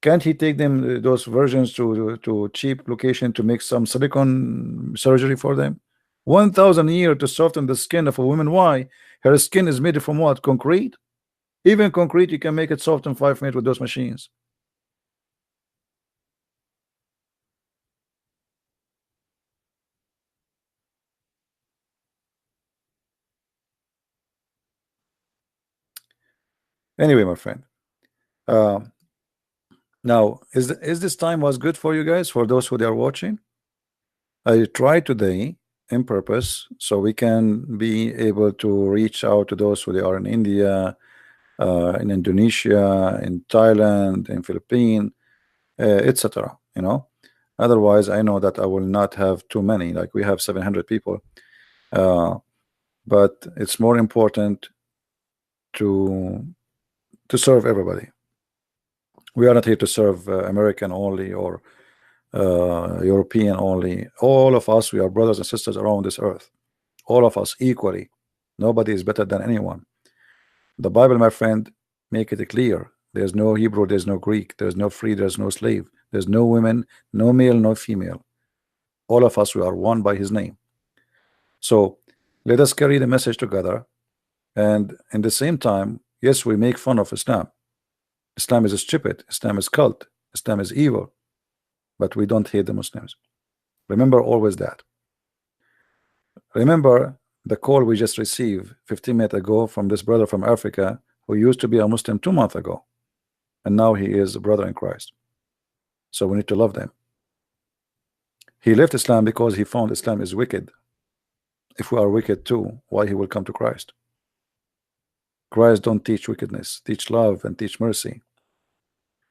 S1: Can't he take them those versions to cheap location to make some silicone surgery for them? 1,000 years to soften the skin of a woman. Why? Her skin is made from what? Concrete? Even concrete, you can make it soft in 5 minutes with those machines. Anyway, my friend, now is this time was good for you guys, for those who are watching? I try today in purpose so we can be able to reach out to those who are in India, in Indonesia, in Thailand, in Philippines, etc. You know, otherwise I know that I will not have too many. Like we have 700 people, but it's more important to serve everybody. We are not here to serve American only or European only. All of us, we are brothers and sisters around this earth. All of us equally. Nobody is better than anyone. The Bible, my friend, make it clear. There's no Hebrew, there's no Greek, there's no free, there's no slave, there's no women, no male, no female. All of us, we are one by his name. So let us carry the message together. And in the same time, yes, we make fun of Islam. Islam is stupid. Islam is cult. Islam is evil. But we don't hate the Muslims. Remember always that. Remember the call we just received 15 minutes ago from this brother from Africa who used to be a Muslim 2 months ago. And now he is a brother in Christ. So we need to love them. He left Islam because he found Islam is wicked. If we are wicked too, why he will come to Christ? Christ don't teach wickedness, teach love and teach mercy.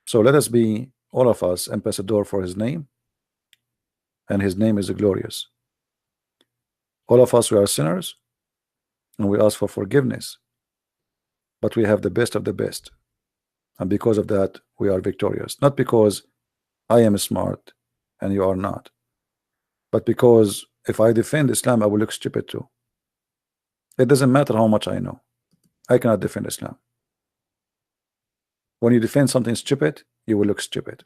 S1: So let us be, all of us, ambassador for his name, and his name is glorious. All of us, we are sinners, and we ask for forgiveness, but we have the best of the best, and because of that we are victorious. Not because I am smart and you are not, but because if I defend Islam, I will look stupid too. It doesn't matter how much I know, I cannot defend Islam. When you defend something stupid, you will look stupid.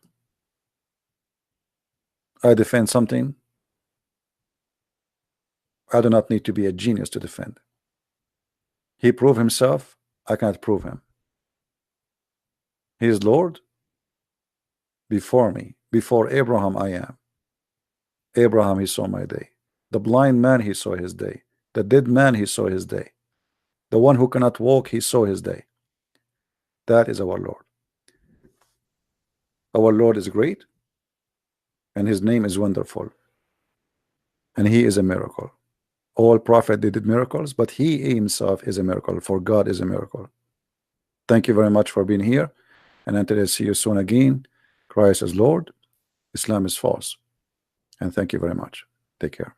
S1: I defend something I do not need to be a genius to defend. He proved himself. I can't prove him. He is Lord before me. Before Abraham, I am. Abraham, he saw my day. The blind man, he saw his day. The dead man, he saw his day. The one who cannot walk, he saw his day. That is our Lord. Our Lord is great, and his name is wonderful, and he is a miracle. All prophets did miracles, but he himself is a miracle, for God is a miracle. Thank you very much for being here, and until I see you soon again, Christ is Lord, Islam is false. And thank you very much. Take care.